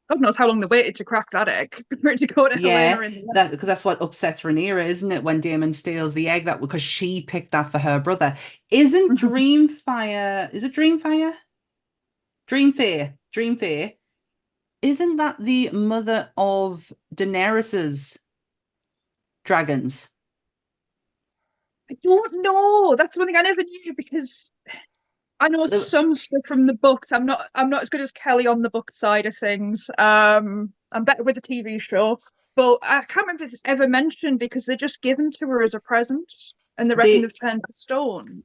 God knows how long they waited to crack that egg for it to go to Helena in the end. Because that's what upsets Rhaenyra, isn't it? When Daemon steals the egg, that because she picked that for her brother. Isn't Dreamfire? Is it Dreamfire? Dreamfire. Isn't that the mother of Daenerys's dragons? I don't know. That's one thing I never knew, because I know some stuff from the books. I'm not as good as Kelly on the book side of things. I'm better with the TV show, but I can't remember if it's ever mentioned, because they're just given to her as a present, and they reckon they've turned to stone.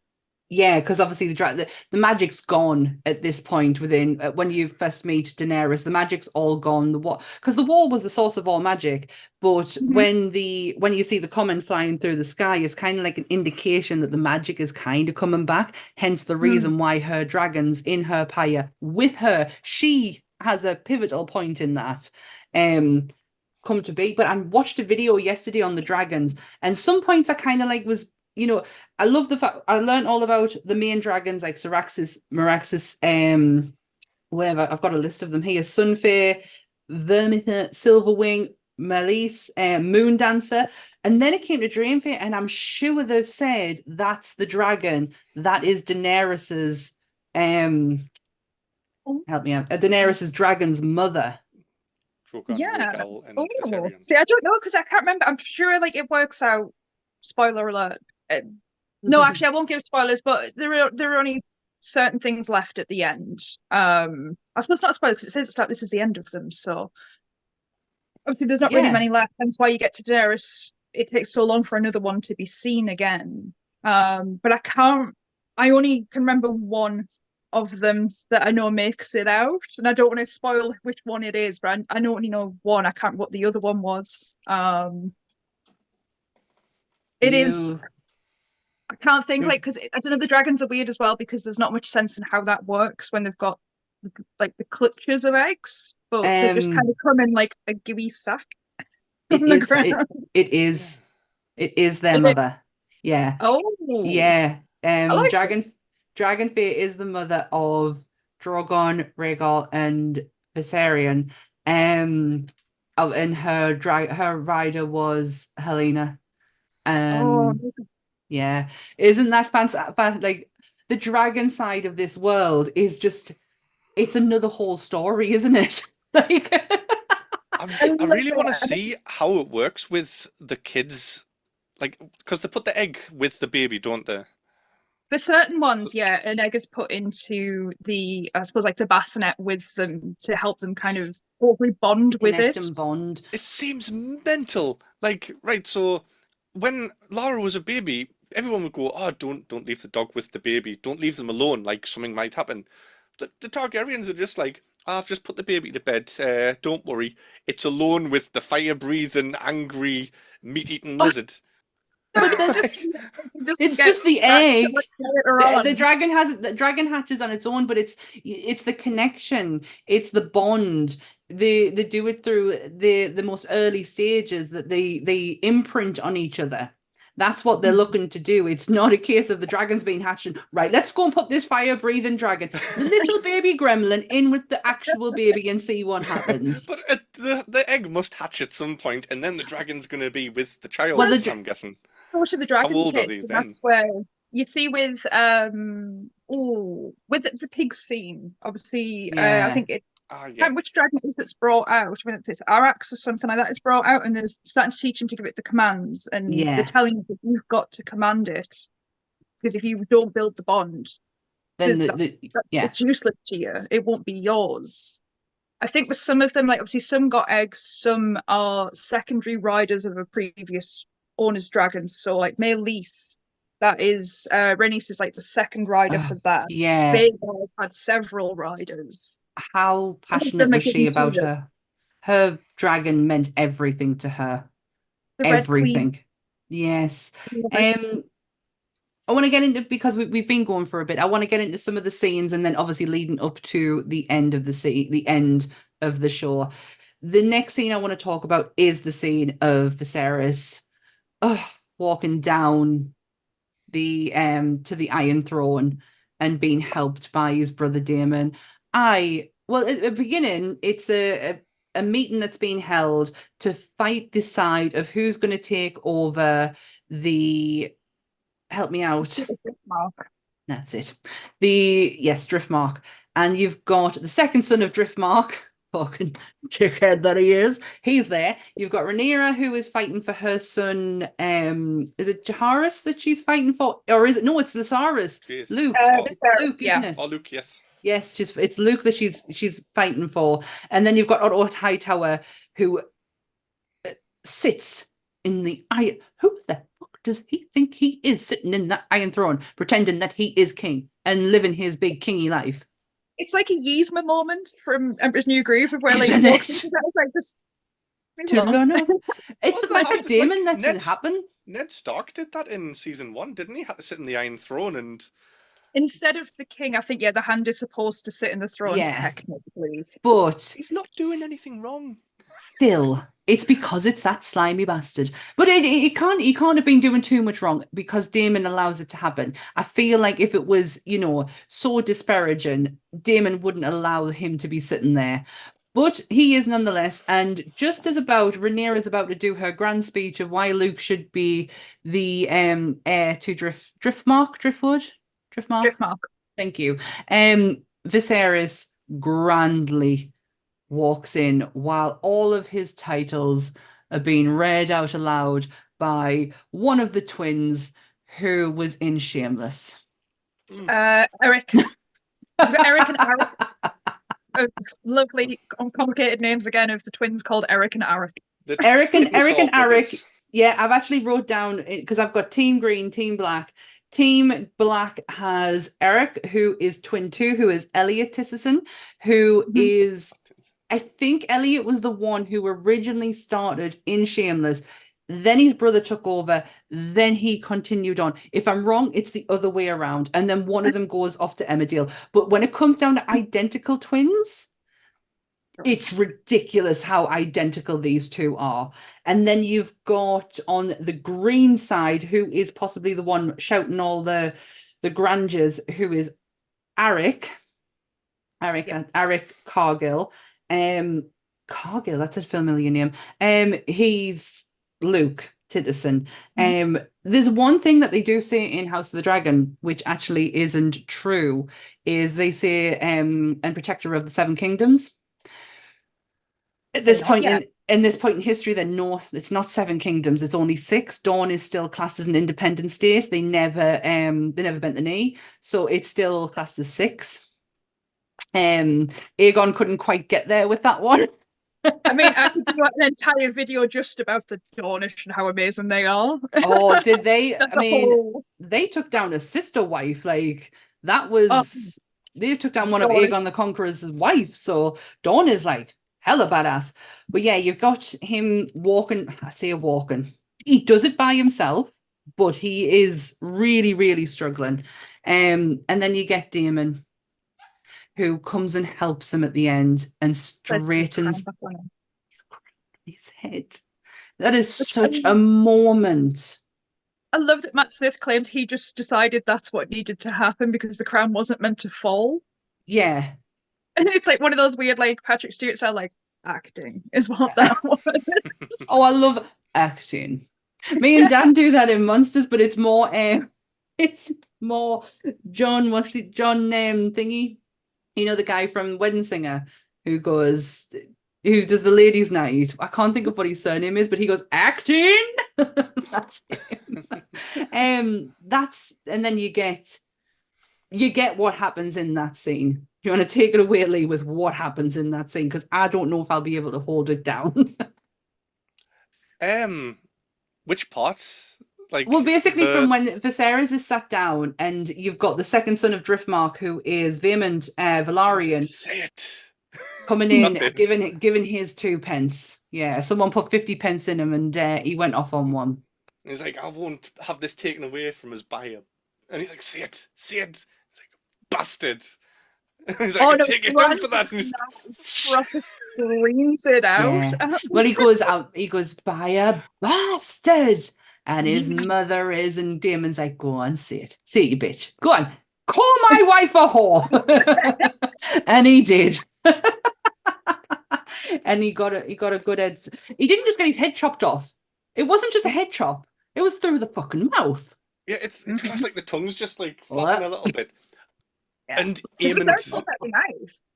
Yeah, because obviously the magic's gone at this point. Within when you first meet Daenerys, the magic's all gone. Because the wall was the source of all magic, but when you see the comment flying through the sky, it's kind of like an indication that the magic is kind of coming back. Hence the reason why her dragons in her pyre with her, she has a pivotal point in that. Come to be. But I watched a video yesterday on the dragons, and some points I kind of like was. I love the fact I learned all about the main dragons like Syraxis, Meraxis, whatever. I've got a list of them here: Sunfair, Vermithor, Silverwing, Malice, Moon Dancer, and then it came to Dreamfire, and I'm sure they said that's the dragon that is Daenerys's. Help me out. Daenerys's dragon's mother. Viserion. See, I don't know, because I can't remember. I'm sure it works out. Spoiler alert. No, actually, I won't give spoilers, but there are only certain things left at the end. I suppose not spoilers, because it says at the start this is the end of them. So obviously, there's not really many left. That's why you get to Daenerys. It takes so long for another one to be seen again. But I only can remember one of them that I know makes it out, and I don't want to spoil which one it is. But I only know one. I can't remember what the other one was. It is. I can't think because I don't know. The dragons are weird as well, because there's not much sense in how that works when they've got the clutches of eggs, but they just kind of come in like a gooey sack. It is their mother. Yeah. Oh. Yeah. Dragonfire is the mother of Drogon, Rhaegal, and Viserion. And her rider was Helena. Yeah, isn't that fantastic? Like the dragon side of this world is it's another whole story, isn't it? I really want to see how it works with the kids, because they put the egg with the baby, don't they? For certain ones, yeah, an egg is put into I suppose the bassinet with them to help them kind of probably bond with connect it. and bond. It seems mental. Like, right, so when Lara was a baby, everyone would go, "Oh, don't leave the dog with the baby. Don't leave them alone. Like something might happen." The Targaryens are just like, "I've just put the baby to bed. Don't worry. It's alone with the fire-breathing, angry, meat-eating lizard." But they'll It's just the egg. later The on. dragon hatches on its own, but it's the connection, it's the bond. They do it through the most early stages, that they imprint on each other. That's what they're looking to do. It's not a case of the dragons being hatched and, right, let's go and put this fire-breathing dragon, the little baby gremlin, in with the actual baby and see what happens. But the egg must hatch at some point, and then the dragon's going to be with the child, Well, I'm guessing. Go to the dragon old are pit, they and then? that's where you see with the pig scene. Obviously, I think it. Yeah. Which dragon it is that's brought out? I mean, it's Arax or something like that. It's brought out, and they're starting to teach him to give it the commands, and Yeah. they're telling him that you've got to command it, because if you don't build the bond, Then it's useless to you. It won't be yours. I think with some of them, like obviously some got eggs, some are secondary riders of a previous owner's dragon. So like Maelys, that is Rhaenys is like the second rider for that. Yeah. Spade's had several riders. How passionate was she about her? Her dragon meant everything to her. The Red Everything. Queen. Yes. I want to get into, because we've been going for a bit, I want to get into some of the scenes, and then obviously leading up to the end of the end of the show. The next scene I want to talk about is the scene of Viserys walking down the to the Iron Throne and being helped by his brother Daemon. At the beginning, it's a meeting that's being held to decide of who's going to take over the. Help me out. Driftmark. That's it. Driftmark. And you've got the second son of Driftmark, fucking chickhead that he is. He's there. You've got Rhaenyra, who is fighting for her son. Is it Jaharis that she's fighting for? Or is it? No, it's Lysaris. Luke. Luke, isn't it? Oh, Luke, yes. Yes, it's Luke that she's fighting for. And then you've got Otto Hightower, who sits in the iron. Who the fuck does he think he is, sitting in that Iron Throne, pretending that he is king and living his big kingy life? It's like a Yzma moment from Emperor's New Groove, where like Isn't walks it? into that, like just It's Well, like for Daemon that didn't happen. Ned Stark did that in season 1, didn't he? Had to sit in the Iron Throne and. Instead of the king, I think the hand is supposed to sit in the throne technically. But he's not doing anything wrong. Still, it's because it's that slimy bastard. But he can't have been doing too much wrong, because Daemon allows it to happen. I feel like if it was, so disparaging, Daemon wouldn't allow him to be sitting there. But he is nonetheless, and just as Rhaenyra is about to do her grand speech of why Luke should be the heir to Driftmark. Thank you. Viserys grandly walks in while all of his titles are being read out aloud by one of the twins who was in Shameless. Eric. Eric and Eric. Lovely, complicated names again of the twins called Eric and Eric. Eric and Eric. Yeah, I've actually wrote down, because I've got Team Green, Team Black. Team Black has Eric, who is twin 2, who is Elliot Tissison, who is, I think Elliot was the one who originally started in Shameless. Then his brother took over. Then he continued on. If I'm wrong, it's the other way around. And then one of them goes off to Emmerdale. But when it comes down to identical twins, it's ridiculous how identical these two are. And then you've got on the green side, who is possibly the one shouting all the grandeurs, who is Eric Cargill. Cargill, that's a familiar name. He's Luke Titterson. There's one thing that they do say in House of the Dragon, which actually isn't true, is they say and protector of the Seven Kingdoms. At this point in this point in history, they're north. It's not 7 kingdoms. It's only 6. Dawn is still classed as an independent state. They never bent the knee, so it's still classed as 6. Aegon couldn't quite get there with that one. I mean, I could do an entire video just about the Dornish and how amazing they are. Oh, did they? That's I mean, whole... they took down a sister wife. Like that Oh, was they took down one of Dornish. Aegon the Conqueror's wives. So Dawn is like hella badass. But yeah, you've got him walking. I say walking. He does it by himself, but he is really, really struggling. And then you get Daemon, who comes and helps him at the end and straightens his head. That is such a moment. I love that Matt Smith claims he just decided that's what needed to happen because the crown wasn't meant to fall. Yeah. And it's like one of those weird, like, Patrick Stewart style, like, acting is what that was. Oh, I love acting. Me and Dan do that in Monsters, but it's more John, what's it, John thingy? You know, the guy from Wedding Singer who does the ladies' night. I can't think of what his surname is, but he goes, acting. That's him. And then you get what happens in that scene. Do you want to take it away, Lee, with what happens in that scene? Because I don't know if I'll be able to hold it down. Which parts? Like, well, basically from when Viserys is sat down and you've got the second son of Driftmark, who is Vaemond Velaryon. Say it. Coming in, giving his 2 pence. Yeah, someone put 50 pence in him and he went off on one. He's like, I won't have this taken away from us by him. And he's like, say it. He's like, bastard. He's like, no, take it down for that. And screams it out. Yeah. Well, he goes, by a bastard. And his mother is, and Damon's like, go on, say it, you bitch. Go on, call my wife a whore. And he did. And he got a good head. He didn't just get his head chopped off. It wasn't just a head chop. It was through the fucking mouth. Yeah, it's class like the tongue's just like flapping a little bit. Yeah. And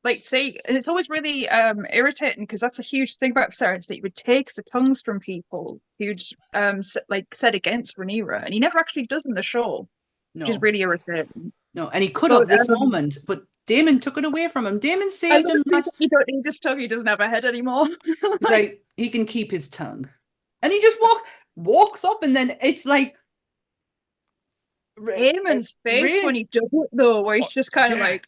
like, see, and it's always really irritating because that's a huge thing about Viserys, that you would take the tongues from people who'd said against Rhaenyra, and he never actually does in the show, which is really irritating. No, and he could have this moment, but Daemon took it away from him. Daemon saved him. He just told he doesn't have a head anymore. It's like he can keep his tongue, and he just walks off, and then it's like Daemon's face when he does it though, where he's just kind of like.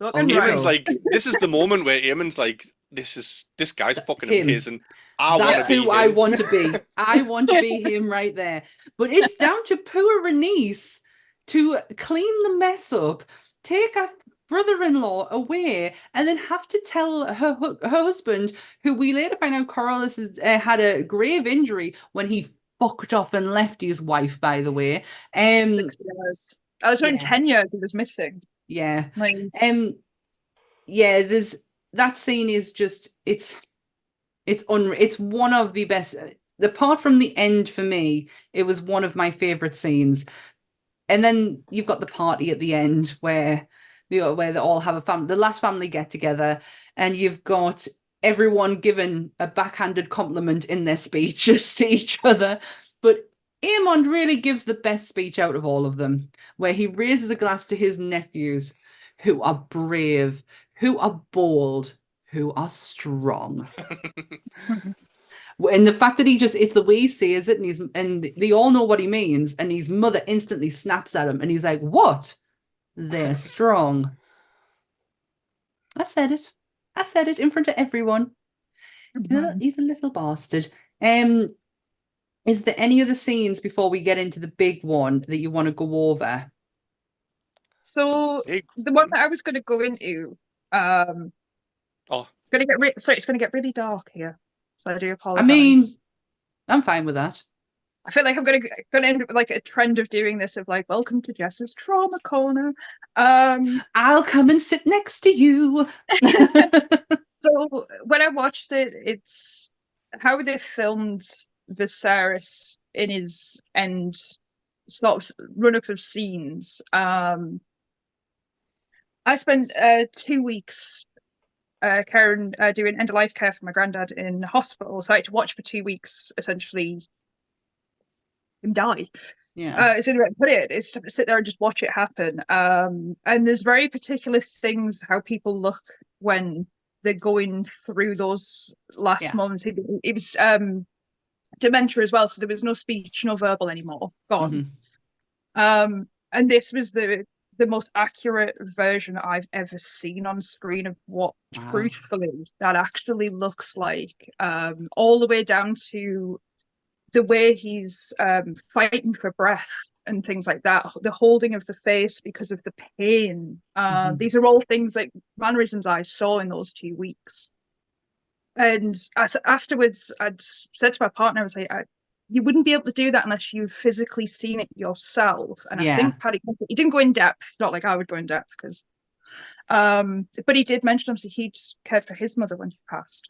Aemon's like, this is the moment where Aemon's like, this guy's fucking amazing. That's who I want to be. I want to be him right there. But it's down to poor Rhaenys to clean the mess up, take a brother-in-law away, and then have to tell her husband, who we later find out Corlys had a grave injury when he fucked off and left his wife, by the way. 6 years. I was only 10 years he was missing. Yeah. There's that scene is just it's one of the best. Apart from the end, for me, it was one of my favorite scenes. And then you've got the party at the end where they all have a family, the last family get together, and you've got everyone given a backhanded compliment in their speeches to each other. But Aemond really gives the best speech out of all of them, where he raises a glass to his nephews, who are brave, who are bold, who are strong. And the fact that it's the way he says it, and they all know what he means, and his mother instantly snaps at him, and he's like, what? They're strong. I said it in front of everyone. He's a little bastard. Is there any other scenes before we get into the big one that you want to go over? So the one that I was going to go into, it's going to get really dark here. So I do apologize. I mean, I'm fine with that. I feel like I'm going to end up with like a trend of doing this, of like, welcome to Jess's trauma corner. I'll come and sit next to you. So when I watched it, it's how they filmed Viserys in his end sort of run up of scenes. I spent 2 weeks doing end of life care for my granddad in hospital, so I had to watch for 2 weeks essentially him die. Yeah. It's anyway, put it. It's to sit there and just watch it happen. And there's very particular things how people look when they're going through those last moments. It was dementia as well, so there was no speech, no verbal anymore. Gone. And this was the most accurate version I've ever seen on screen of what truthfully that actually looks like. All the way down to the way he's fighting for breath and things like that, the holding of the face because of the pain. These are all things like mannerisms I saw in those 2 weeks. And afterwards, I'd said to my partner, I was like, you wouldn't be able to do that unless you've physically seen it yourself. And I think Paddy, he didn't go in depth, not like I would go in depth, because but he did mention obviously he'd cared for his mother when she passed.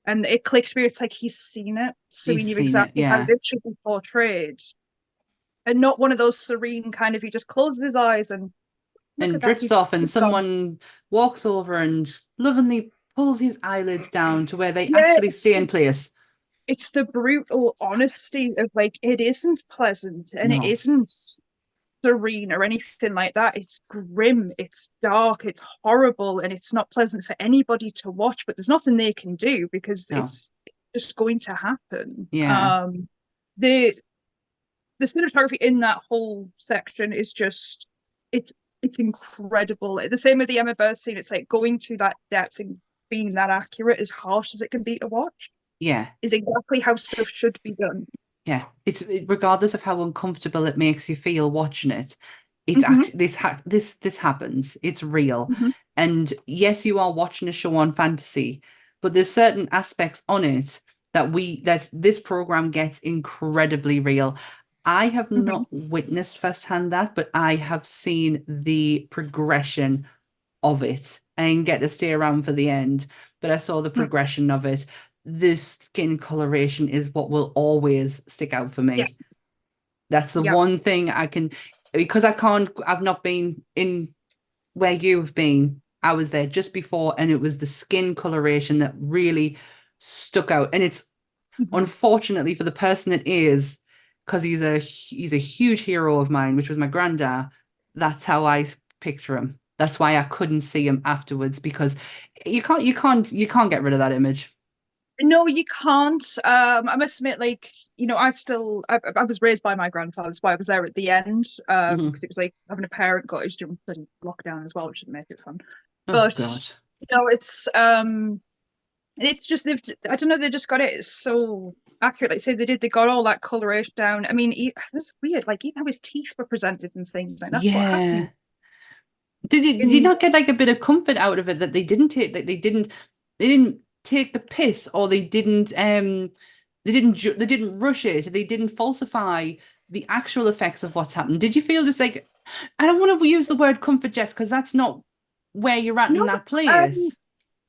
And it clicked for me, it's like he's seen it, so he knew exactly how this should be portrayed. And not one of those serene kind of, he just closes his eyes and drifts off, and someone walks over and lovingly pulls his eyelids down to where they actually stay in place. It's the brutal honesty of like, it isn't pleasant and it isn't serene or anything like that. It's grim, it's dark, it's horrible, and it's not pleasant for anybody to watch, but there's nothing they can do because it's just going to happen. The cinematography in that whole section is just it's incredible. The same with the Emma Birth scene. It's like going to that depth and being that accurate, as harsh as it can be to watch, is exactly how stuff should be done. It's regardless of how uncomfortable it makes you feel watching it, it's actually this happens. It's real. And yes, you are watching a show on fantasy, but there's certain aspects on it that this program gets incredibly real. I have not witnessed firsthand that, but I have seen the progression of it. I didn't get to stay around for the end, but I saw the progression of it. This skin coloration is what will always stick out for me. That's the one thing I can, because I've not been in where you've been. I was there just before, and it was the skin coloration that really stuck out. And it's unfortunately for the person it is, because he's a huge hero of mine, which was my granddad. That's how I picture him. That's why I couldn't see him afterwards, because you can't get rid of that image. No, you can't. I must admit, like, you know, I was raised by my grandfather. That's why I was there at the end, because it was like having a parent cottage during the lockdown as well, which didn't make it fun. But you know, it's just I don't know, they just got it so accurate. Like say they got all that coloration down. I mean, that's weird. Like even how his teeth were presented and things like that's what happened. Did you not get like a bit of comfort out of it that they didn't take take the piss, or they didn't rush it, they didn't falsify the actual effects of what's happened? Did you feel just like, I don't want to use the word comfort, Jess, because that's not where you're at in that place.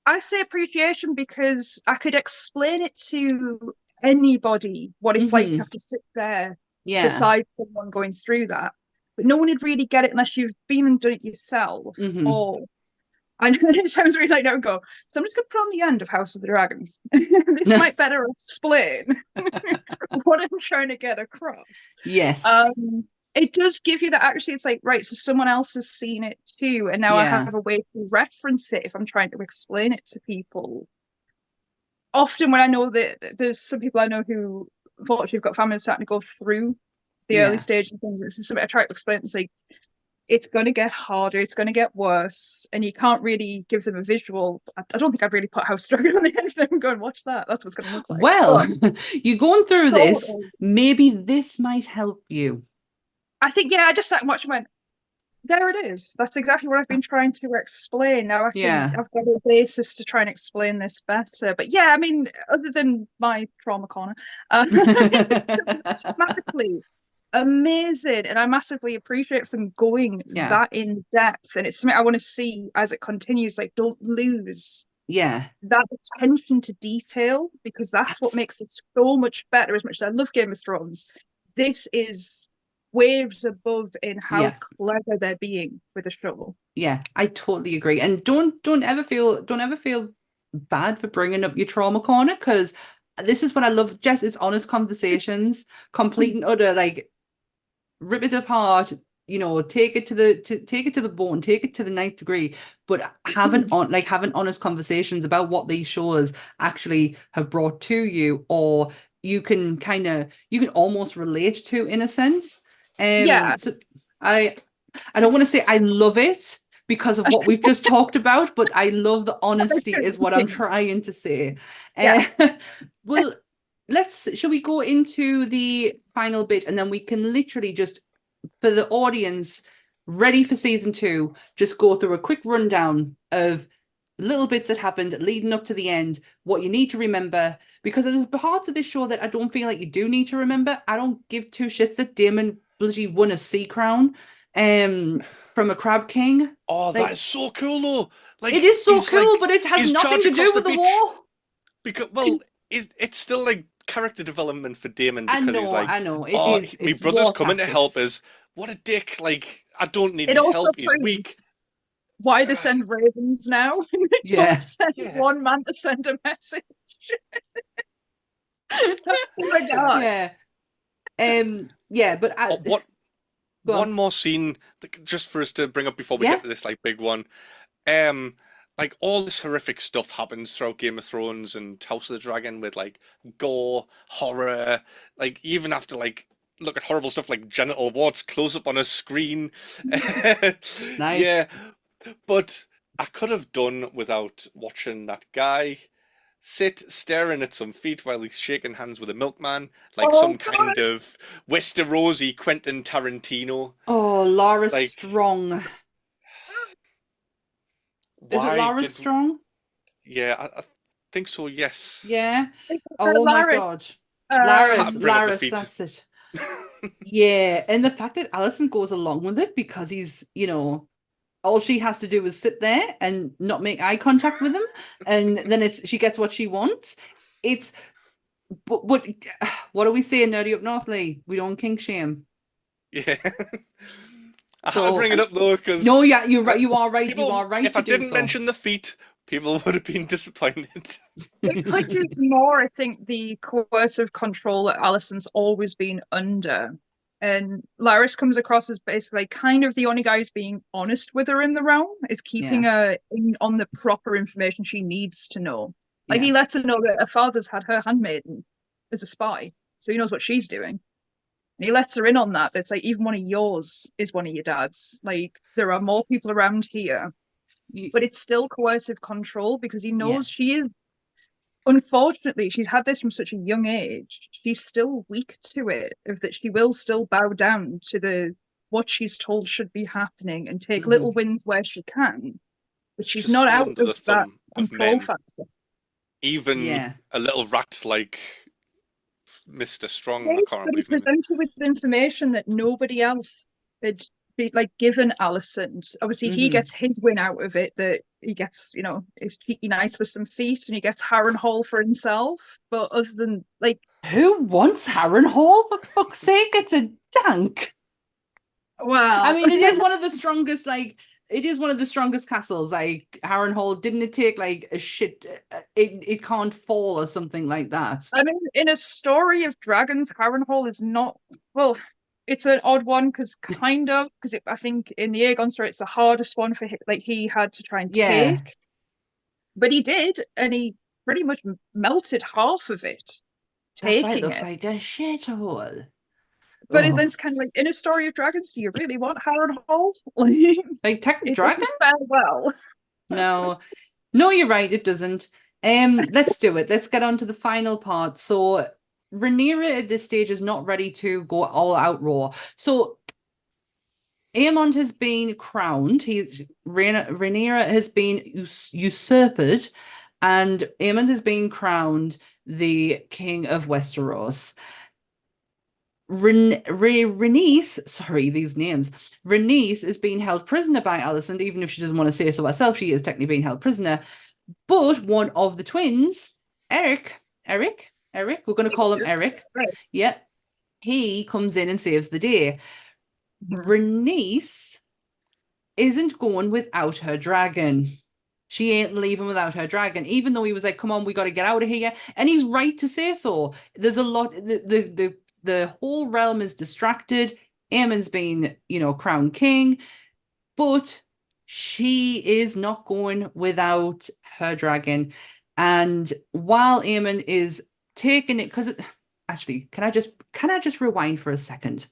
I say appreciation because I could explain it to anybody what it's like to have to sit there beside someone going through that, but no one would really get it unless you've been and done it yourself. Or I know it sounds really like now and go, so I'm just going to put on the end of House of the Dragon. This might better explain what I'm trying to get across. Yes. It does give you that actually, it's like, right, so someone else has seen it too, and now I have a way to reference it if I'm trying to explain it to people. Often when I know that there's some people I know who unfortunately have got families starting to go through the early stages of things, this is something I try to explain. It's like, it's going to get harder, it's going to get worse, and you can't really give them a visual. I don't think I'd really put House Dragon on the end of them and go and watch that. That's what it's going to look like. Well, you're going through this, maybe this might help you. I think, I just sat and watched and went, there it is. That's exactly what I've been trying to explain. Now I've got a basis to try and explain this better. But yeah, I mean, other than my trauma corner, thematically amazing, and I massively appreciate them going that in depth. And it's something I want to see as it continues. Like, don't lose that attention to detail, because that's what makes it so much better. As much as I love Game of Thrones, this is waves above in how clever they're being with the show. I totally agree. And don't ever feel bad for bringing up your trauma corner, because this is what I love, Jess. It's honest conversations, complete and utter, like, rip it apart, take it to the bone, take it to the ninth degree, but having honest conversations about what these shows actually have brought to you, or you can almost relate to in a sense. So I don't want to say I love it because of what we've just talked about, but I love the honesty is what I'm trying to say. Well, shall we go into the final bit, and then we can literally just, for the audience ready for season 2, just go through a quick rundown of little bits that happened leading up to the end, what you need to remember, because there's parts of this show that I don't feel like you do need to remember. I don't give two shits that Daemon bloody won a sea crown from a crab king. Oh, that is so cool though. Like, it is so cool, but it has nothing to do with the war. Because, it's still like character development for Daemon, because he's like, I know. my brother's coming to help us. What a dick. Like, I don't need his help. He's weak. Why they send ravens now? Yeah. Send one man to send a message. Oh my God. Yeah. But one more scene just for us to bring up before we get to this like big one. Like, all this horrific stuff happens throughout Game of Thrones and House of the Dragon, with like gore, horror, like even after like look at horrible stuff like genital warts close up on a screen. Nice. Yeah. But I could have done without watching that guy sit staring at some feet while he's shaking hands with a milkman, like some kind of Westerosi Quentin Tarantino. Oh, Lara Strong. Is it Lara Strong? Yeah, I think so, yes. Yeah. Oh my God. Laris, that's it. Yeah, and the fact that Alicent goes along with it because he's, all she has to do is sit there and not make eye contact with him, and then she gets what she wants. But what do we say in Nerdy Up North, Lee? We don't kink shame. Yeah. I had to bring it up though, because no, yeah, you're right. You are right. If I didn't mention the feet, people would have been disappointed. It could use more, I think, the coercive control that Alicent's always been under. And Laris comes across as basically kind of the only guy who's being honest with her in the realm, is keeping her on the proper information she needs to know. Like, he lets her know that her father's had her handmaiden as a spy, so he knows what she's doing. And he lets her in on that. That's like, even one of yours is one of your dad's. Like, there are more people around here. But it's still coercive control, because he knows she is, unfortunately, she's had this from such a young age. She's still weak to it, of that she will still bow down to what she's told should be happening and take little wins where she can. But she's not out of that control factor. Even a little rat like Mr. Strong, I can't but he presents her with information that nobody else had given Alicent. Obviously, he gets his win out of it, that he gets, his cheeky knights with some feet, and he gets Harrenhal for himself. But other than, who wants Harrenhal, for fuck's sake? It's a dank. Well, I mean, it is one of the strongest, castles. Like, Harrenhal, didn't it take like a shit? It can't fall or something like that. I mean, in a story of dragons, Harrenhal is not, well, it's an odd one, because I think in the Aegon story, it's the hardest one for him. Like, he had to try and take, but he did, and he pretty much melted half of it. That's why it looks like a shithole. But it's kind of like, in a story of dragons, do you really want Harrenhal? Like Technic Dragon? Well. No, you're right. It doesn't. Let's do it. Let's get on to the final part. So, Rhaenyra at this stage is not ready to go all out raw. So, Aemond has been crowned. Rhaenyra has been usurped, and Aemond has been crowned the King of Westeros. Rhaenys, sorry, these names. Rhaenys is being held prisoner by Alicent, even if she doesn't want to say so herself. She is technically being held prisoner. But one of the twins, Eric, we're going to call him Eric. Right. Yeah, he comes in and saves the day. Rhaenys isn't going without her dragon. She ain't leaving without her dragon, even though he was like, come on, we got to get out of here. And he's right to say so. There's a lot, the whole realm is distracted. Aemon's been, crowned king, but she is not going without her dragon. And while Aemon is taking it, because actually, can I just rewind for a second?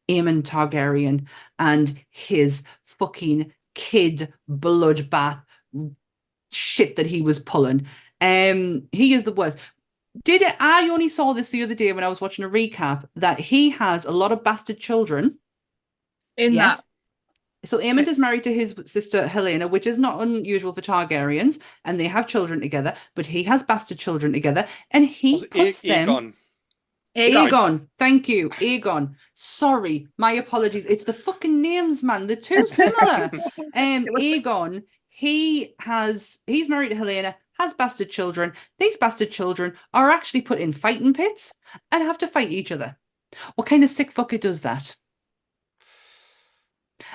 Aemon Targaryen and his fucking kid bloodbath shit that he was pulling. He is the worst. I only saw this the other day when I was watching a recap that he has a lot of bastard children. That. So Aemond is married to his sister Helena, which is not unusual for Targaryens, and they have children together, but he has bastard children together, and he puts them... Aegon. Thank you. Aegon. Sorry, my apologies. It's the fucking names, man. They're too similar. Aegon, he's married to Helena, has bastard children. These bastard children are actually put in fighting pits and have to fight each other. What kind of sick fucker does that?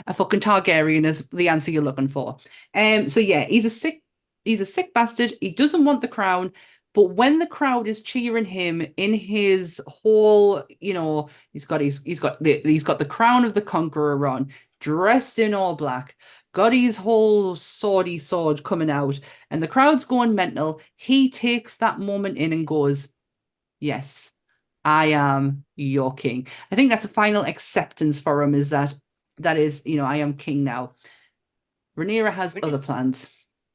A fucking Targaryen is the answer you're looking for. So yeah, he's a sick bastard. He doesn't want the crown, but when the crowd is cheering him in his whole, he's got the crown of the conqueror on, dressed in all black, got his whole sword coming out, and the crowd's going mental. He takes that moment in and goes, "Yes, I am your king." I think that's a final acceptance for him, is that is, I am king now. Rhaenyra has other plans.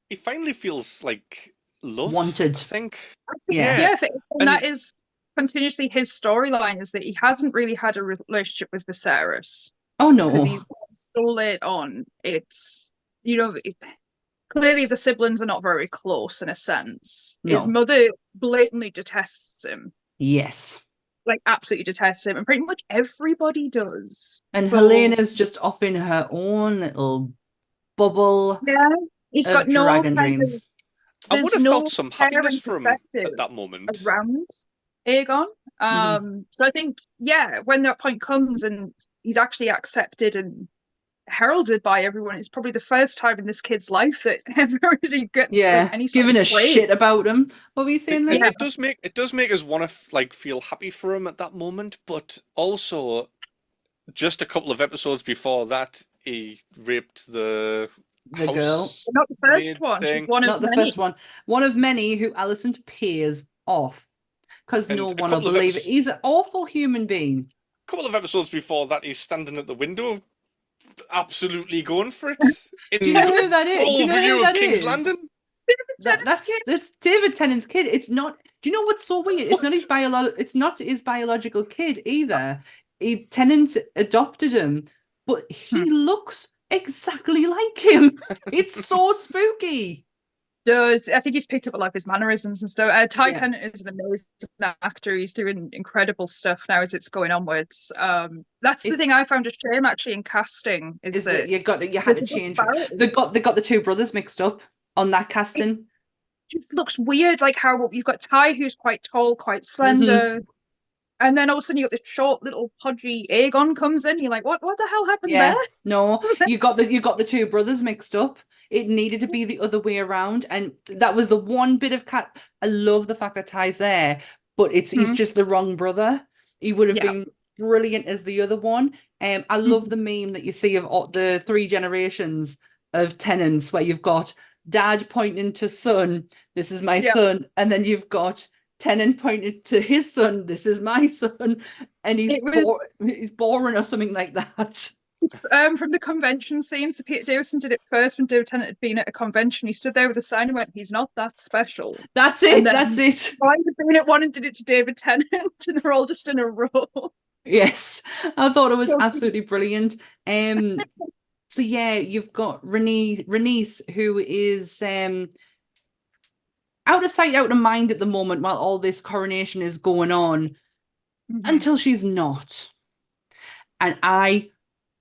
He finally feels like loved, wanted. I think. Yeah. And that is continuously his storyline, is that he hasn't really had a relationship with Viserys. Oh no. Because he's so late on. It's, clearly the siblings are not very close in a sense. No. His mother blatantly detests him. Yes. Like, absolutely detests him, and pretty much everybody does. And Helena's just off in her own little bubble. Yeah, he's got no dragon dreams. I would have felt some happiness from him at that moment around Aegon. So I think, when that point comes and he's actually accepted and heralded by everyone, it's probably the first time in this kid's life that ever is he any giving a shit about him. What were you saying there? It does make us want to feel happy for him at that moment, but also just a couple of episodes before that, he raped the girl. Not the first one. She's not the first one. One of many who Alicent pays off because no one will believe it. He's an awful human being. A couple of episodes before that, he's standing at the window, absolutely going for it. Do you know who that is? Do you know who that is? That's David Tennant's kid. It's not. Do you know what's so weird? It's not his It's not his biological kid either. Tennant adopted him, but he looks exactly like him. It's so spooky. I think he's picked up a lot of his mannerisms and stuff. Ty Tennant is an amazing actor. He's doing incredible stuff now as it's going onwards. That's the thing I found a shame actually in casting is that you had to change. They got the two brothers mixed up on that casting. It looks weird, like how you've got Ty, who's quite tall, quite slender. And then all of a sudden you got this short little podgy Aegon comes in. You're like, what the hell happened there? No, you got the two brothers mixed up. It needed to be the other way around. And that was the one bit of I love the fact that Ty's there, but he's just the wrong brother. He would have been brilliant as the other one. I love the meme that you see of the 3 generations of Tennants, where you've got dad pointing to son, this is my son, and then you've got Tennant pointed to his son, this is my son, and he's boring or something like that. From the convention scene, so Peter Davison did it first when David Tennant had been at a convention. He stood there with a sign and went, "He's not that special." That's it. That's it. I had been at one and did it to David Tennant, and they're all just in a row. Yes, I thought it was absolutely brilliant. So yeah, you've got Rhaenys, who is out of sight, out of mind at the moment while all this coronation is going on, until she's not. And I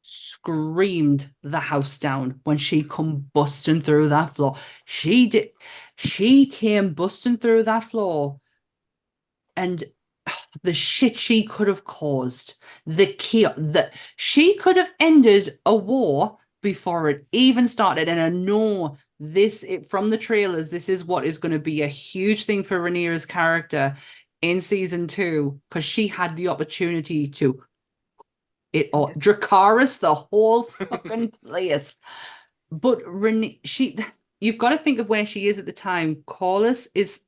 screamed the house down when she come busting through that floor. She did. She came busting through that floor, and the shit she could have caused, the chaos, that she could have ended a war before it even started. And I know from the trailers, this is what is going to be a huge thing for Rhaenyra's character in season 2, because she had the opportunity to It all Dracarys, the whole fucking place. But you've got to think of where she is at the time. Corlys is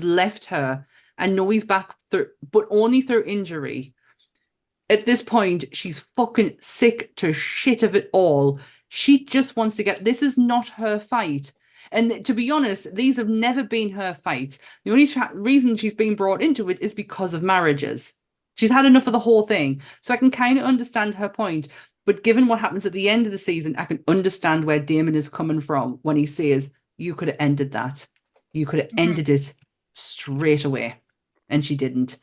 left her, and know he's back through, but only through injury. At this point, she's fucking sick to shit of it all. She just wants to get. This is not her fight. And to be honest, these have never been her fights. The only reason she's been brought into it is because of marriages. She's had enough of the whole thing. So I can kind of understand her point. But given what happens at the end of the season, I can understand where Daemon is coming from when he says, you could have ended that. You could have ended it straight away. And she didn't.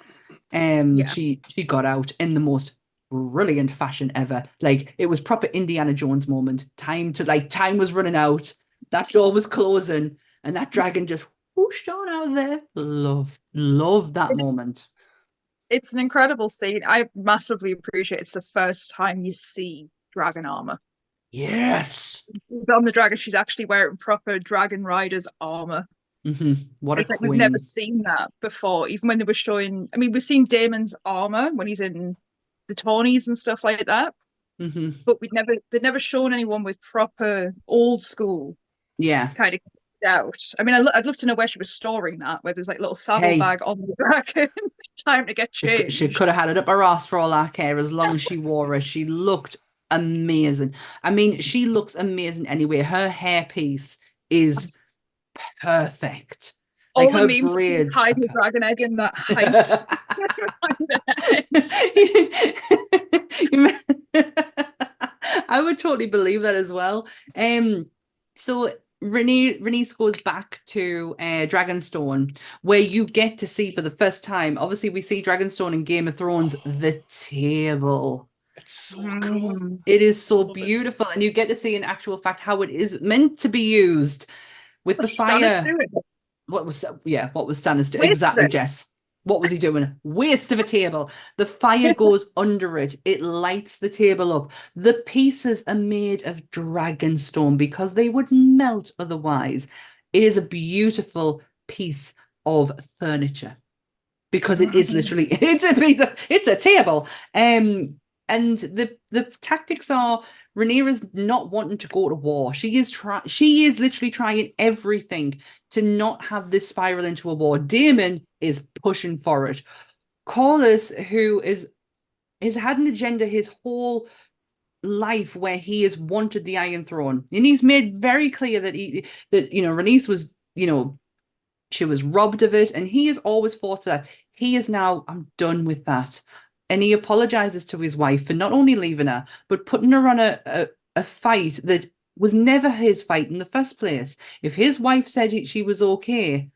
She got out in the most brilliant fashion ever. Like, it was proper Indiana Jones moment. Time was running out. That door was closing, and that dragon just whooshed on out there. Love that moment. It's an incredible scene. I massively appreciate it's the first time you see dragon armor. Yes. On the dragon, she's actually wearing proper dragon rider's armor. What it's a like queen. We've never seen that before, even when they were showing. I mean, we've seen Daemon's armor when he's in the Tawnies and stuff like that. But they'd never shown anyone with proper old school. Kind of out. I mean, I'd love to know where she was storing that, where there's like little saddlebag on the dragon. Time to get changed. She could have had it up her ass for all I care, as long as she wore it. She looked amazing. I mean, she looks amazing anyway. Her hairpiece is perfect. Like, her braids. Hide the dragon egg in that height. I would totally believe that as well. So Rhaenys goes back to Dragonstone, where you get to see for the first time. Obviously, we see Dragonstone in Game of Thrones, the table. It's so cool. It is so beautiful, and you get to see in actual fact how it is meant to be used with the fire. What was Stannis doing? Exactly, Jess. What was he doing? Waste of a table. The fire goes under it. It lights the table up. The pieces are made of dragonstone because they would melt otherwise. It is a beautiful piece of furniture because it is literally it's a table. And the tactics are Rhaenyra's not wanting to go to war. She is literally trying everything to not have this spiral into a war. Daemon is pushing for it. Corlys, who has had an agenda his whole life where he has wanted the Iron Throne, and he's made very clear that Rhaenys was, she was robbed of it, and he has always fought for that. He is now, I'm done with that. And he apologizes to his wife for not only leaving her, but putting her on a fight that was never his fight in the first place. If his wife said she was okay,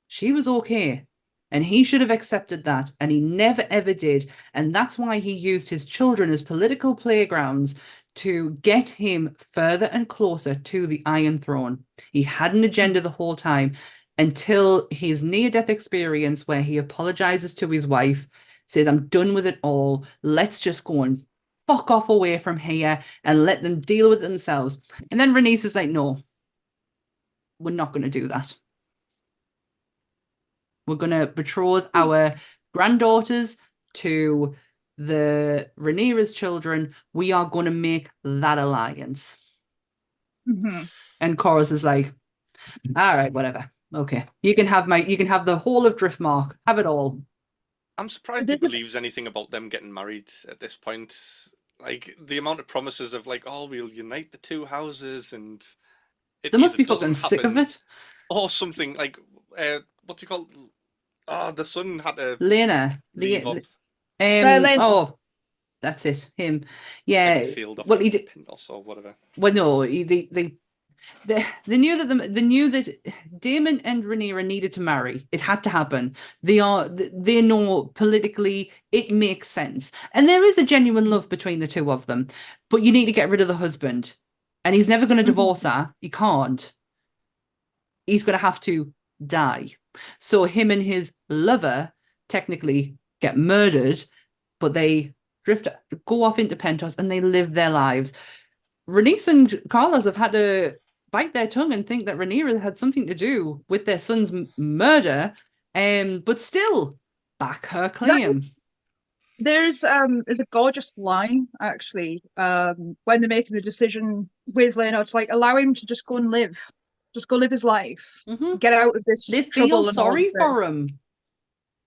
she was okay. And he should have accepted that. And he never, ever did. And that's why he used his children as political playgrounds to get him further and closer to the Iron Throne. He had an agenda the whole time until his near-death experience where he apologizes to his wife, says, I'm done with it all. Let's just go and fuck off away from here and let them deal with it themselves. And then Rhaenys is like, no, we're not going to do that. We're going to betroth our granddaughters to the Rhaenyra's children. We are going to make that alliance. And Corlys is like, all right, whatever. Okay. You can have the whole of Driftmark. Have it all. I'm surprised he believes anything about them getting married at this point. Like, the amount of promises of like, oh, we'll unite the two houses, and they must be fucking sick of it. Or something like, what's he called? Oh, the son had to leave off. Oh, that's it. Him. Yeah. Like sealed off he did or whatever. Well, no, they knew that Daemon and Rhaenyra needed to marry. It had to happen. They know politically it makes sense, and there is a genuine love between the two of them. But you need to get rid of the husband, and he's never going to divorce her. He can't. He's going to have to die. So him and his lover technically get murdered, but they go off into Pentos, and they live their lives. Rhaenys and Corlys have had to bite their tongue and think that Rhaenyra had something to do with their son's murder, but still back her claim. There's a gorgeous line actually when they're making the decision with Leonard to like allow him to just go and live, just go live his life, get out of this They feel trouble and all sorry of it. for him.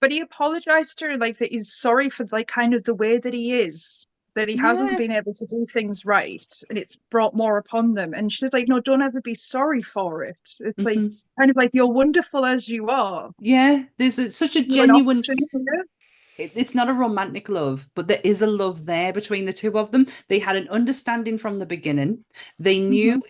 But he apologized to her like that he's sorry for like kind of the way that he is, that he hasn't been able to do things right, and it's brought more upon them. And she's like, no, don't ever be sorry for it. It's like kind of like you're wonderful as you are. Yeah, there's such a genuine. It's not a romantic love, but there is a love there between the two of them. They had an understanding from the beginning. They knew,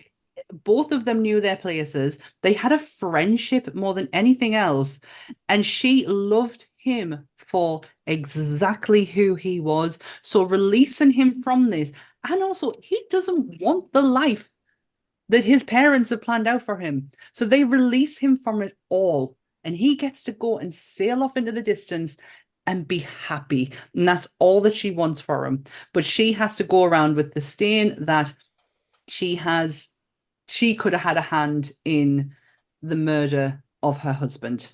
both of them knew their places. They had a friendship more than anything else. And she loved him for exactly who he was. So releasing him from this, and also he doesn't want the life that his parents have planned out for him. So they release him from it all. And he gets to go and sail off into the distance and be happy. And that's all that she wants for him. But she has to go around with the stain that she could have had a hand in the murder of her husband.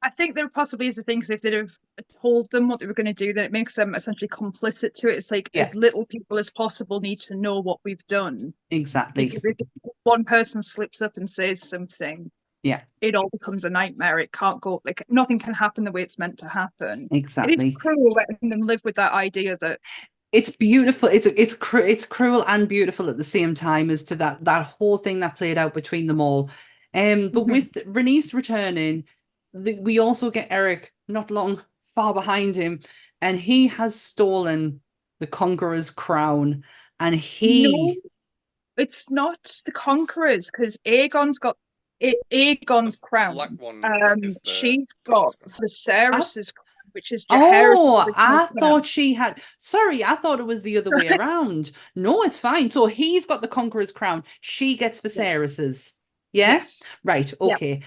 I think there possibly is a thing, because if they'd have told them what they were going to do, then it makes them essentially complicit to it. It's like as little people as possible need to know what we've done. Exactly. Because if one person slips up and says something, it all becomes a nightmare. It can't go, like nothing can happen the way it's meant to happen. Exactly. It is cruel letting them live with that idea that it's beautiful. It's cruel and beautiful at the same time as to that whole thing that played out between them all. But with Rhaenys returning, we also get Eric not long far behind him, and he has stolen the Conqueror's crown. And no, it's not the Conqueror's, because Aegon's got Aegon's crown. Black one she's got Viserys's crown, which is Jaehaerys'. Oh, I thought she had. Sorry, I thought it was the other way around. No, it's fine. So he's got the Conqueror's crown. She gets Viserys's. Yeah? Yes. Right. Okay.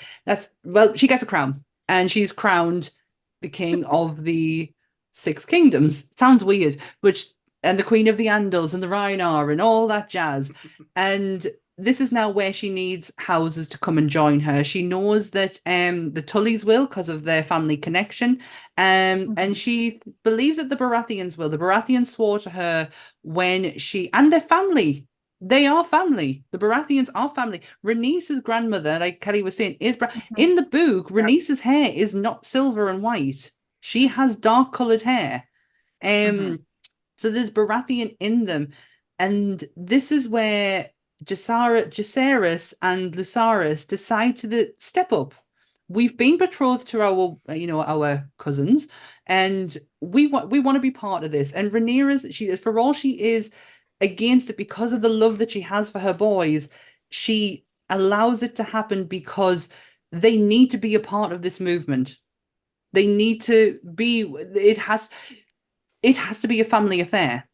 She gets a crown, and she's crowned the king of the Six Kingdoms. Sounds weird, and the Queen of the Andals and the Rhinar and all that jazz. And this is now where she needs houses to come and join her. She knows that the Tullys will, because of their family connection. And she believes that the Baratheons will. The Baratheons swore to her when and their family. They are family. The Baratheons are family. Rhaenys' grandmother, like Kelly was saying, is in the book. Rhaenys' hair is not silver and white. She has dark coloured hair. So there's Baratheon in them, and this is where Jacaerys and Lucerys decide to step up. We've been betrothed to our cousins, and we want to be part of this. And Rhaenyra, for all she is against it because of the love that she has for her boys, she allows it to happen because they need to be a part of this movement. They need to be. It has to be a family affair,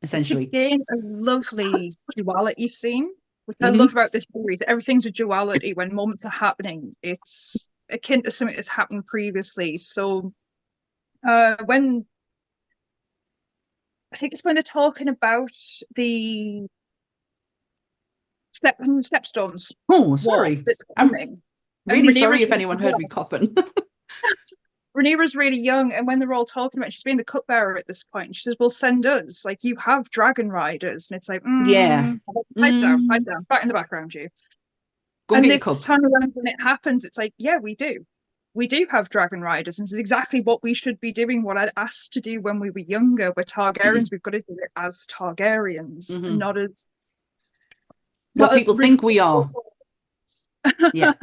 essentially. It's again a lovely duality scene, which I love about this series. Everything's a duality. When moments are happening, it's akin to something that's happened previously. So when I think it's when they're talking about the stepstones. Oh, sorry. I'm really sorry if anyone heard me coughing. Rhaenyra's really young, and when they're all talking about it, she's being the cupbearer at this point. She says, well, send us. Like, you have dragon riders. And it's like, pipe down, back in the background, you. Go and get this your cup. time around when it happens, it's like, yeah, we do. We do have dragon riders, and this is exactly what we should be doing, what I'd asked to do when we were younger. We're Targaryens, we've got to do it as Targaryens, and not as... What people think we are. Yeah.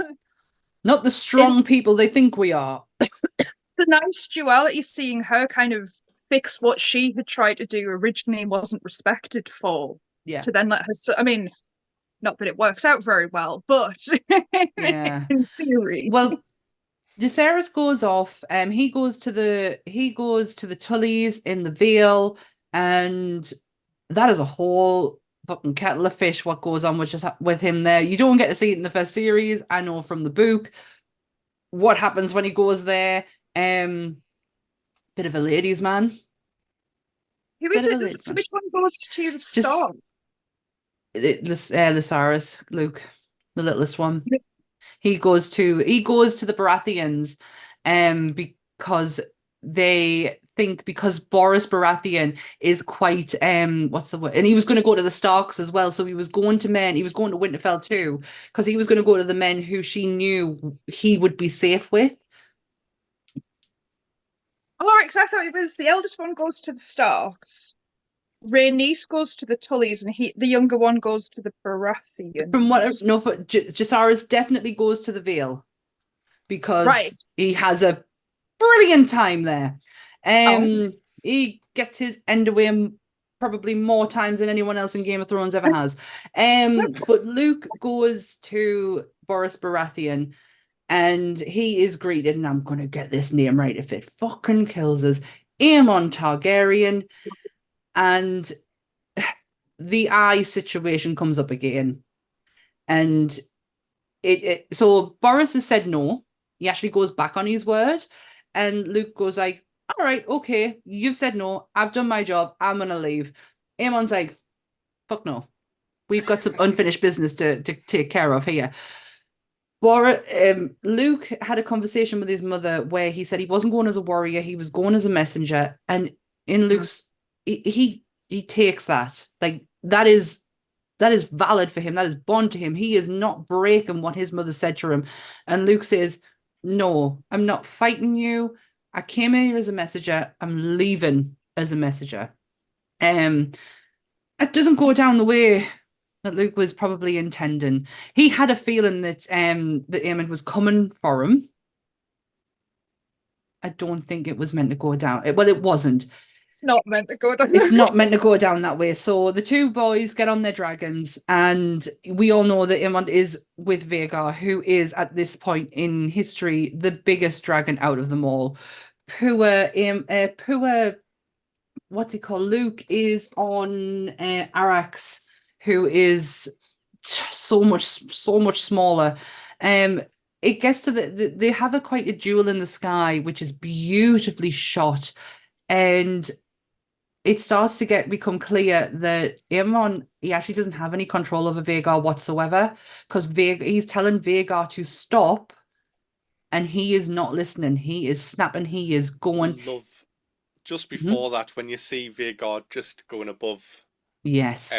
Not the strong people they think we are. The nice duality, seeing her kind of fix what she had tried to do originally and wasn't respected for. Yeah. To then let her... I mean, not that it works out very well, but yeah. in theory. Well, Jacaerys goes off. He goes to the Tullys in the Vale, and that is a whole fucking kettle of fish. What goes on with him there? You don't get to see it in the first series. I know from the book what happens when he goes there. Bit of a ladies' man. Who is it? So which one goes to the storm? Lucerys, Luke, the littlest one. He goes to the Baratheons, because they think because Boris Baratheon is quite what's the word? And he was going to go to the Starks as well, so he was going to Winterfell too, because he was going to go to the men who she knew he would be safe with. Oh, right, because I thought it was the eldest one goes to the Starks, Rhaenys goes to the Tullys, and the younger one goes to the Baratheons. From what no, Jacaerys definitely goes to the Vale because he has a brilliant time there. He gets his end away probably more times than anyone else in Game of Thrones ever has. But Luke goes to Boris Baratheon, and he is greeted, and I'm going to get this name right if it fucking kills us, Aemon Targaryen. And the eye situation comes up again. And so Boris has said no. He actually goes back on his word. And Luke goes like, all right, okay, you've said no. I've done my job. I'm going to leave. Aemon's like, fuck no. We've got some unfinished business to take care of here. Luke had a conversation with his mother where he said he wasn't going as a warrior, he was going as a messenger. And in Luke's, he takes that. Like, that is valid for him. That is bond to him. He is not breaking what his mother said to him. And Luke says, no, I'm not fighting you. I came here as a messenger. I'm leaving as a messenger. It doesn't go down the way that Luke was probably intending. He had a feeling that that Aemon was coming for him. I don't think it was meant to go down. Well, it wasn't. It's not meant to go down. It's not meant to go down that way. So the two boys get on their dragons, and we all know that Aemon is with Vhagar, who is at this point in history the biggest dragon out of them all. What's he called? Luke is on Arax, who is so much smaller. It gets to they have quite a jewel in the sky, which is beautifully shot, and it starts to become clear that Aemon, he actually doesn't have any control over Vhagar whatsoever, because he's telling Vhagar to stop, and he is not listening. He is snapping. He is going. Love. Just before that, when you see Vhagar just going above, yes,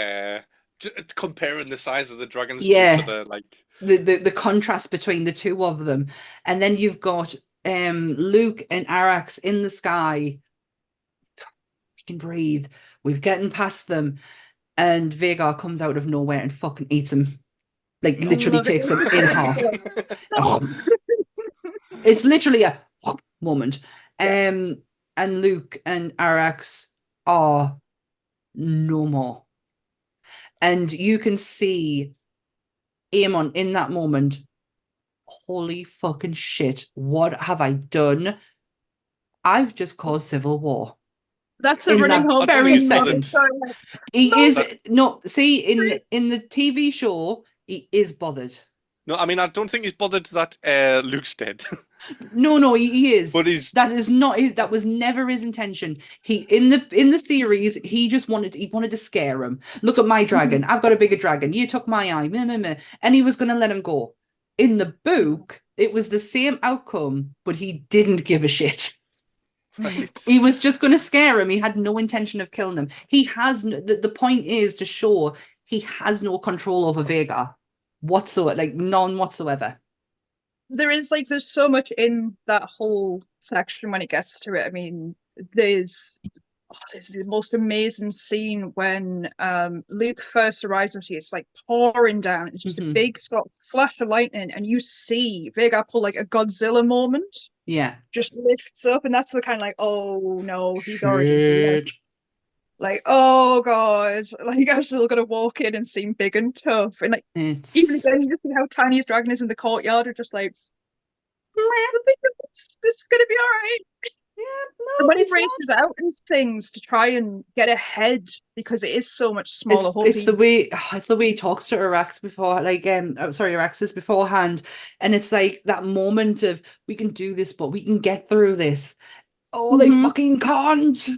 comparing the size of the dragons to each other, like the contrast between the two of them, and then you've got Luke and Arax in the sky. We can breathe. We've gotten past them, and Vhagar comes out of nowhere and fucking eats him, like literally takes him in half. It's literally a moment. And Luke and Arax are no more. And you can see Aemon in that moment. Holy fucking shit. What have I done? I've just caused civil war. That's a running whole very second. He is in the TV show, he is bothered. No, I mean, I don't think he's bothered that Luke's dead. No, he is. But that was never his intention. He in the series, he wanted to scare him. Look at my dragon. I've got a bigger dragon. You took my eye. Meh, meh, meh. And he was going to let him go. In the book, it was the same outcome, but he didn't give a shit. Right. He was just going to scare him. He had no intention of killing him. He has the point is to show he has no control over Vhagar whatsoever, like none whatsoever. There's so much in that whole section when it gets to it. I mean, there's the most amazing scene when Luke first arrives and it's like pouring down. It's just a big sort of flash of lightning, and you see Vhagar pull like a Godzilla moment. Yeah, just lifts up, and that's the kind of like, oh no, he's already like, oh god, like I'm still gonna walk in and seem big and tough, and like even again, you just see how tiny his dragon is in the courtyard, or just like, this is gonna be all right. Yeah, no, and when he races out and things to try and get ahead because it is so much smaller. It's the way he talks to Arax before, like Araxes beforehand, and it's like that moment of we can do this, but we can get through this. Oh, they fucking can't.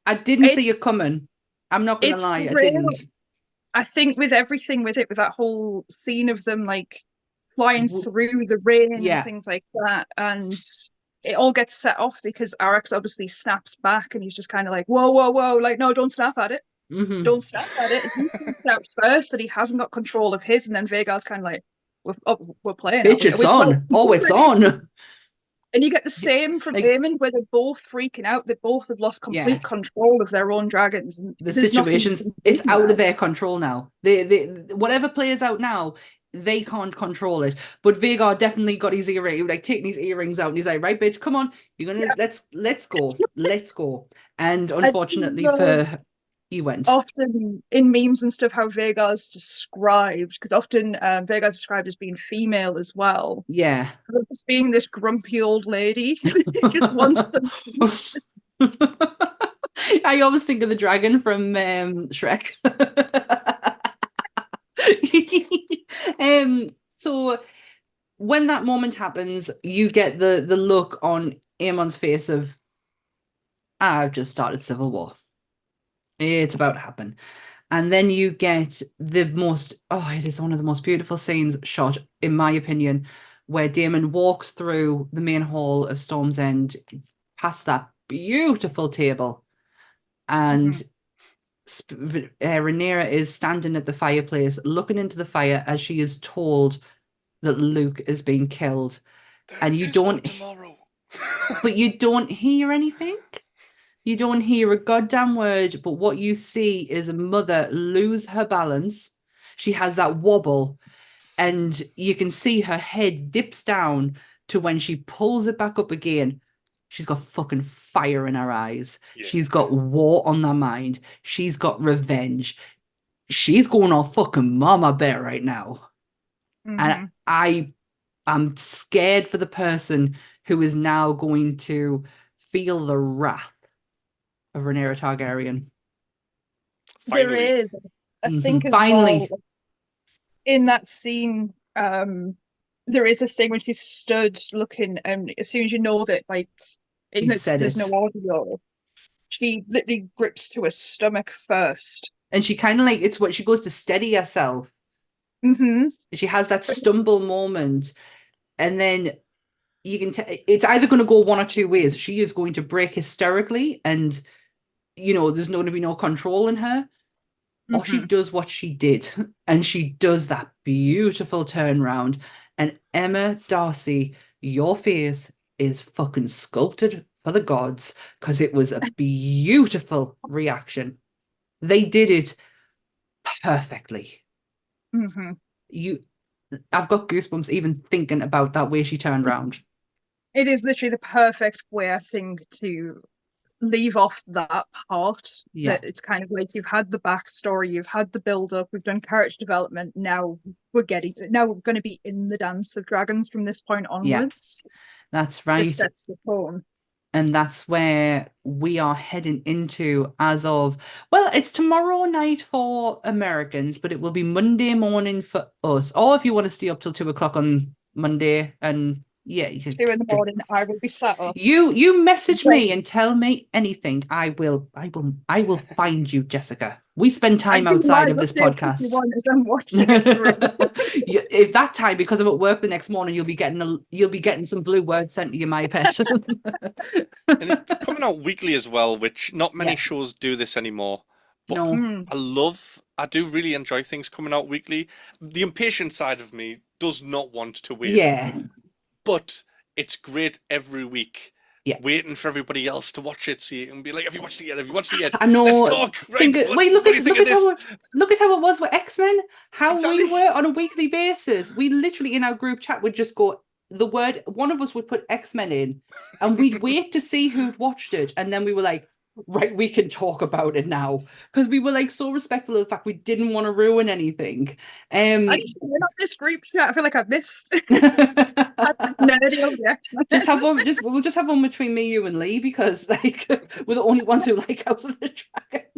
I didn't see it coming. I'm not gonna lie, I didn't. I think with everything with that whole scene of them like flying through the rain and things like that, and it all gets set off because Arrak's obviously snaps back and he's just kind of like, whoa, whoa, whoa, like, no, don't snap at it. Don't snap at it. He snaps out first and he hasn't got control of his, and then Vhagar's kind of like, we're playing. Bitch, it's on. Oh, it's on. And you get the same from Aemon, where they're both freaking out. They both have lost complete control of their own dragons. And the situation's, it's out of their control now. They whatever plays out now, they can't control it. But Vhagar definitely got his earring, like taking his earrings out, and he's like, right, bitch, come on, you're gonna let's go. Let's go. And unfortunately he went. Often in memes and stuff, how Vhagar's described, because often Vhagar's described as being female as well. Yeah. Just being this grumpy old lady. Just wants some peace. I always think of the dragon from Shrek. So when that moment happens, you get the look on Aemon's face of, I've just started civil war. It's about to happen. And then you get the most, it is one of the most beautiful scenes shot, in my opinion, where Daemon walks through the main hall of Storm's End, past that beautiful table, and Rhaenyra is standing at the fireplace, looking into the fire as she is told that Luke is being killed. And you don't, but you don't hear anything. You don't hear a goddamn word, but what you see is a mother lose her balance. She has that wobble, and you can see her head dips down to when she pulls it back up again. She's got fucking fire in her eyes. Yeah. She's got war on her mind. She's got revenge. She's going all fucking mama bear right now. And I'm scared for the person who is now going to feel the wrath of Rhaenyra Targaryen. There is, I think, as well, in that scene, there is a thing when she's stood looking, and as soon as you know that, like, there's no audio, she literally grips to her stomach first. And she kind of like, it's what she goes to steady herself. She has that stumble moment, and then you can it's either going to go one or two ways. She is going to break hysterically, and there's going to be no control in her, or she does what she did, and she does that beautiful turnaround. And Emma Darcy, your face is fucking sculpted for the gods, because it was a beautiful reaction. They did it perfectly. I've got goosebumps even thinking about that way she turned around. It is literally the perfect way, I think, to leave off that part. That it's kind of like, you've had the backstory, you've had the build up, we've done character development, now we're going to be in the Dance of Dragons from this point onwards. That's right. It sets the tone. And that's where we are heading into as of, well, it's tomorrow night for Americans, but it will be Monday morning for us. Or if you want to stay up till 2:00 on Monday, and you can 2 in the morning, I will be sat up. You message me and tell me anything. I will find you, Jessica. We spend time outside of this podcast. If you want, as I'm watching it if that time, because I'm at work the next morning, you'll be getting some blue words sent to you, my pet. And it's coming out weekly as well, which not many shows do this anymore. But no. I do really enjoy things coming out weekly. The impatient side of me does not want to wait. Yeah. But it's great every week. Yeah. Waiting for everybody else to watch it, so you can be like, "Have you watched it yet? Have you watched it yet? I know. Let's talk." Right? Look at how it was with X-Men. How we were on a weekly basis. We literally in our group chat would just go the word. One of us would put X-Men in, and we'd wait to see who'd watched it, and then we were like, "Right, we can talk about it now," because we were like so respectful of the fact we didn't want to ruin anything. I just we're not this group chat. I feel like I've missed. Nerdy on the X-Men. We'll just have one between me, you, and Lee, because like we're the only ones who like House of the Dragon.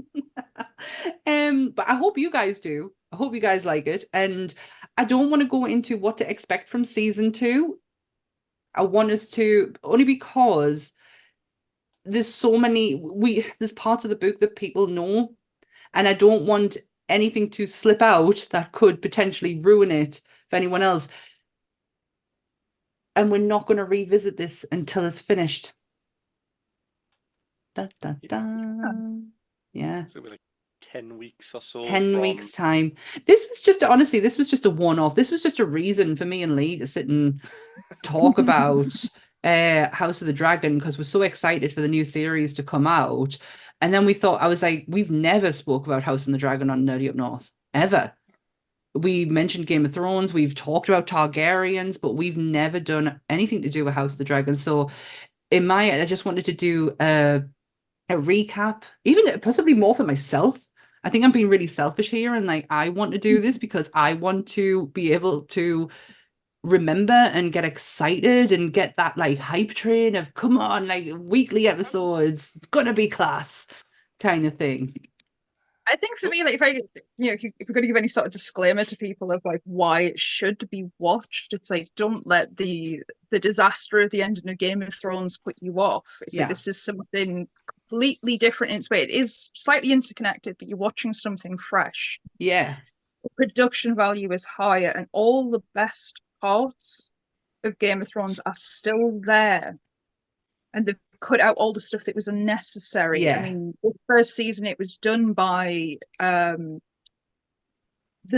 But I hope you guys do. I hope you guys like it, and I don't want to go into what to expect from season 2. I want us to, only because there's so many, there's parts of the book that people know, and I don't want anything to slip out that could potentially ruin it for anyone else. and we're not going to revisit this until it's finished. Da, da, da. Yeah. So it'll be like 10 weeks or so. 10 weeks time. This was just, honestly, this was just a one-off. This was just a reason for me and Lee to sit and talk about House of the Dragon, because we're so excited for the new series to come out. And then we thought, I was like, we've never spoke about House of the Dragon on Nerdy Up North, ever. We mentioned Game of Thrones, we've talked about Targaryens, but we've never done anything to do with House of the Dragon. So I just wanted to do a recap, even possibly more for myself. I think I'm being really selfish here, and like, I want to do this because I want to be able to remember and get excited and get that like hype train of, come on, like weekly episodes, it's gonna be class kind of thing. I think for me, like, if we're going to give any sort of disclaimer to people of like why it should be watched, it's like, don't let the disaster of the ending of Game of Thrones put you off. It's like, this is something completely different in its way. It is slightly interconnected, but you're watching something fresh. Yeah. The production value is higher, and all the best parts of Game of Thrones are still there. And they've cut out all the stuff that was unnecessary. Yeah. I mean, the first season, it was done by the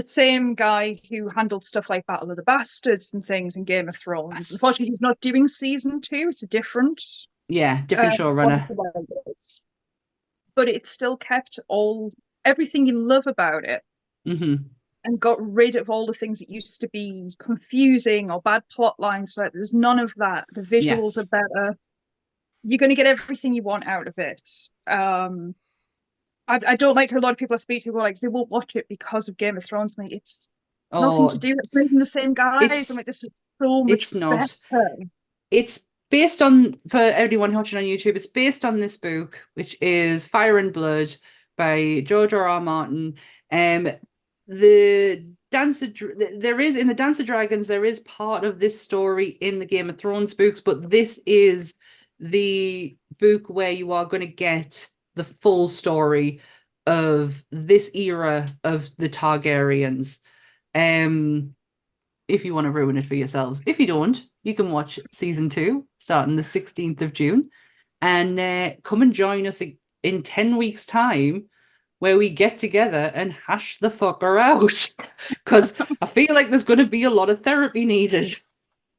same guy who handled stuff like Battle of the Bastards and things in Game of Thrones. Unfortunately, he's not doing season 2. It's a different showrunner. But it still kept everything you love about it. And got rid of all the things that used to be confusing or bad plot lines. Like, there's none of that. The visuals are better. You're going to get everything you want out of it. I don't like a lot of people I speak to who are like, they won't watch it because of Game of Thrones. Like, it's nothing to do. It's not even the same guys. I'm like, this is so much better. It's based on, for everyone watching on YouTube, it's based on this book, which is Fire and Blood by George R.R. Martin. The Dance of in the Dance of Dragons, there is part of this story in the Game of Thrones books, but this is the book where you are going to get the full story of this era of the Targaryens. If you want to ruin it for yourselves. If you don't, you can watch season 2 starting the 16th of June and come and join us in 10 weeks time, where we get together and hash the fucker out, because I feel like there's going to be a lot of therapy needed.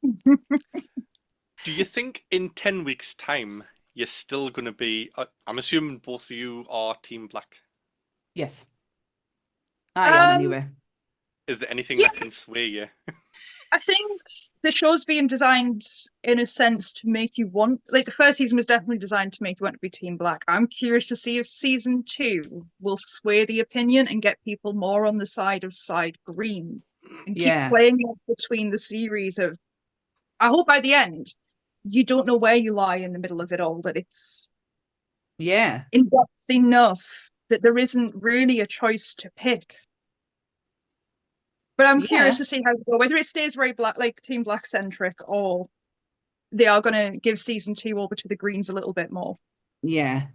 Do you think in 10 weeks' time you're still going to be... I'm assuming both of you are Team Black. Yes. I am anyway. Is there anything that can sway you? I think the show's being designed in a sense to make you want... Like, the first season was definitely designed to make you want to be Team Black. I'm curious to see if season 2 will sway the opinion and get people more on the side of side green. And keep playing between the series of... I hope by the end, you don't know where you lie in the middle of it all, that it's in-depth enough that there isn't really a choice to pick. But I'm curious to see how it goes, whether it stays very black, like Team Black centric, or they are going to give season 2 over to the Greens a little bit more. Yeah.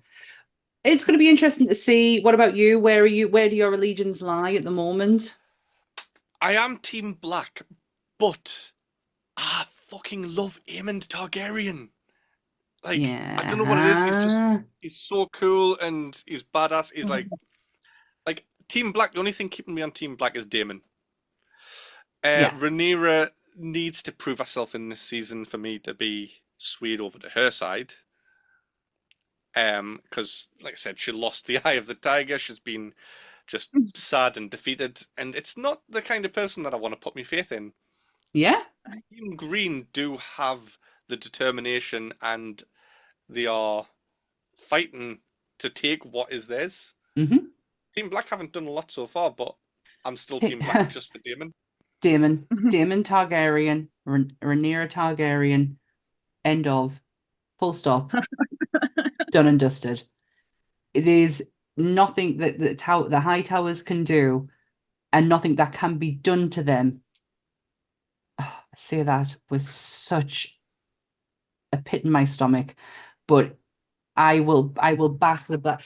It's going to be interesting to see. What about you? Where do your allegiance lie at the moment? I am Team Black, but I fucking love Aemond Targaryen. Like, I don't know what it is. He's so cool and he's badass. He's like Team Black. The only thing keeping me on Team Black is Daemon. Rhaenyra needs to prove herself in this season for me to be swayed over to her side. Because, like I said, she lost the Eye of the Tiger. She's been just sad and defeated, and it's not the kind of person that I want to put my faith in. Yeah. Team Green do have the determination, and they are fighting to take what is theirs. Team Black haven't done a lot so far, but I'm still Team Black just for Daemon. Daemon Targaryen, Rhaenyra Targaryen, end of, full stop, done and dusted. It is nothing that the High Towers can do, and nothing that can be done to them. I say that with such a pit in my stomach, but I will back the Black.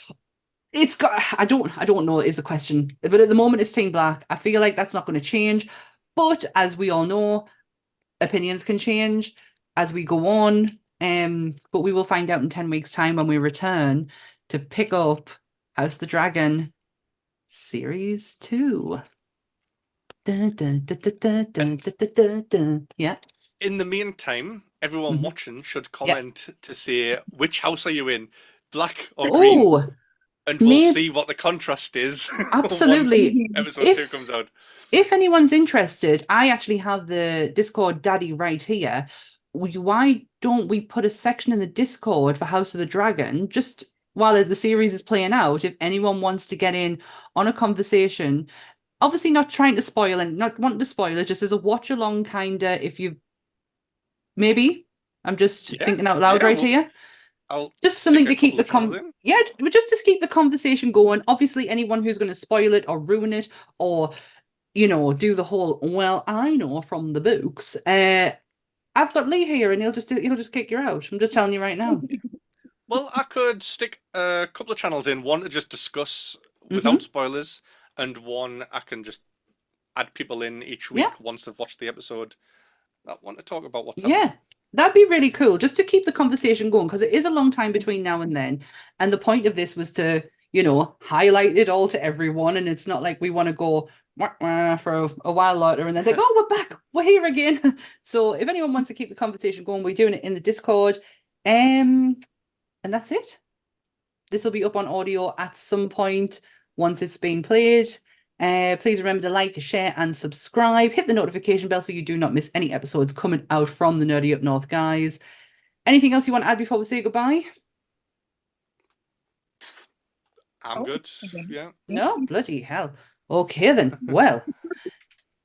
It's got, I don't know is a question, but at the moment it's Team Black. I feel like that's not going to change. But as we all know, opinions can change as we go on. But we will find out in 10 weeks' time when we return to pick up House of the Dragon Series 2. Dun, dun, dun, dun, dun, dun, dun, dun, dun. Yeah. In the meantime, everyone watching should comment to say which house are you in, black or green, and we'll see what the contrast is. Absolutely. Once episode 2 comes out. If anyone's interested, I actually have the Discord daddy right here. Why don't we put a section in the Discord for House of the Dragon just while the series is playing out? If anyone wants to get in on a conversation, obviously not trying to spoil and not wanting to spoil it, just as a watch along kinda. If you maybe I'm just thinking out loud here. I'll just something to keep the just to keep the conversation going. Obviously, anyone who's going to spoil it or ruin it or do the whole well, I know from the books. I've got Lee here, and he'll just kick you out. I'm just telling you right now. Well, I could stick a couple of channels in. One to just discuss without spoilers, and one I can just add people in each week once they've watched the episode that want to talk about what's happening. That'd be really cool, just to keep the conversation going, because it is a long time between now and then. And the point of this was to, highlight it all to everyone. And it's not like we want to go for a while later and then think, oh, we're back, we're here again. So if anyone wants to keep the conversation going, we're doing it in the Discord. And that's it. This will be up on audio at some point once it's been played. Please remember to like, share, and subscribe. Hit the notification bell so you do not miss any episodes coming out from the Nerdy Up North, guys. Anything else you want to add before we say goodbye? I'm good. Yeah. No? Bloody hell. Okay, then. Well,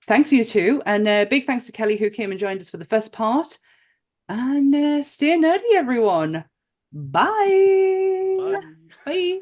thanks you two. And big thanks to Kelly, who came and joined us for the first part. And stay nerdy, everyone. Bye. Bye. Bye.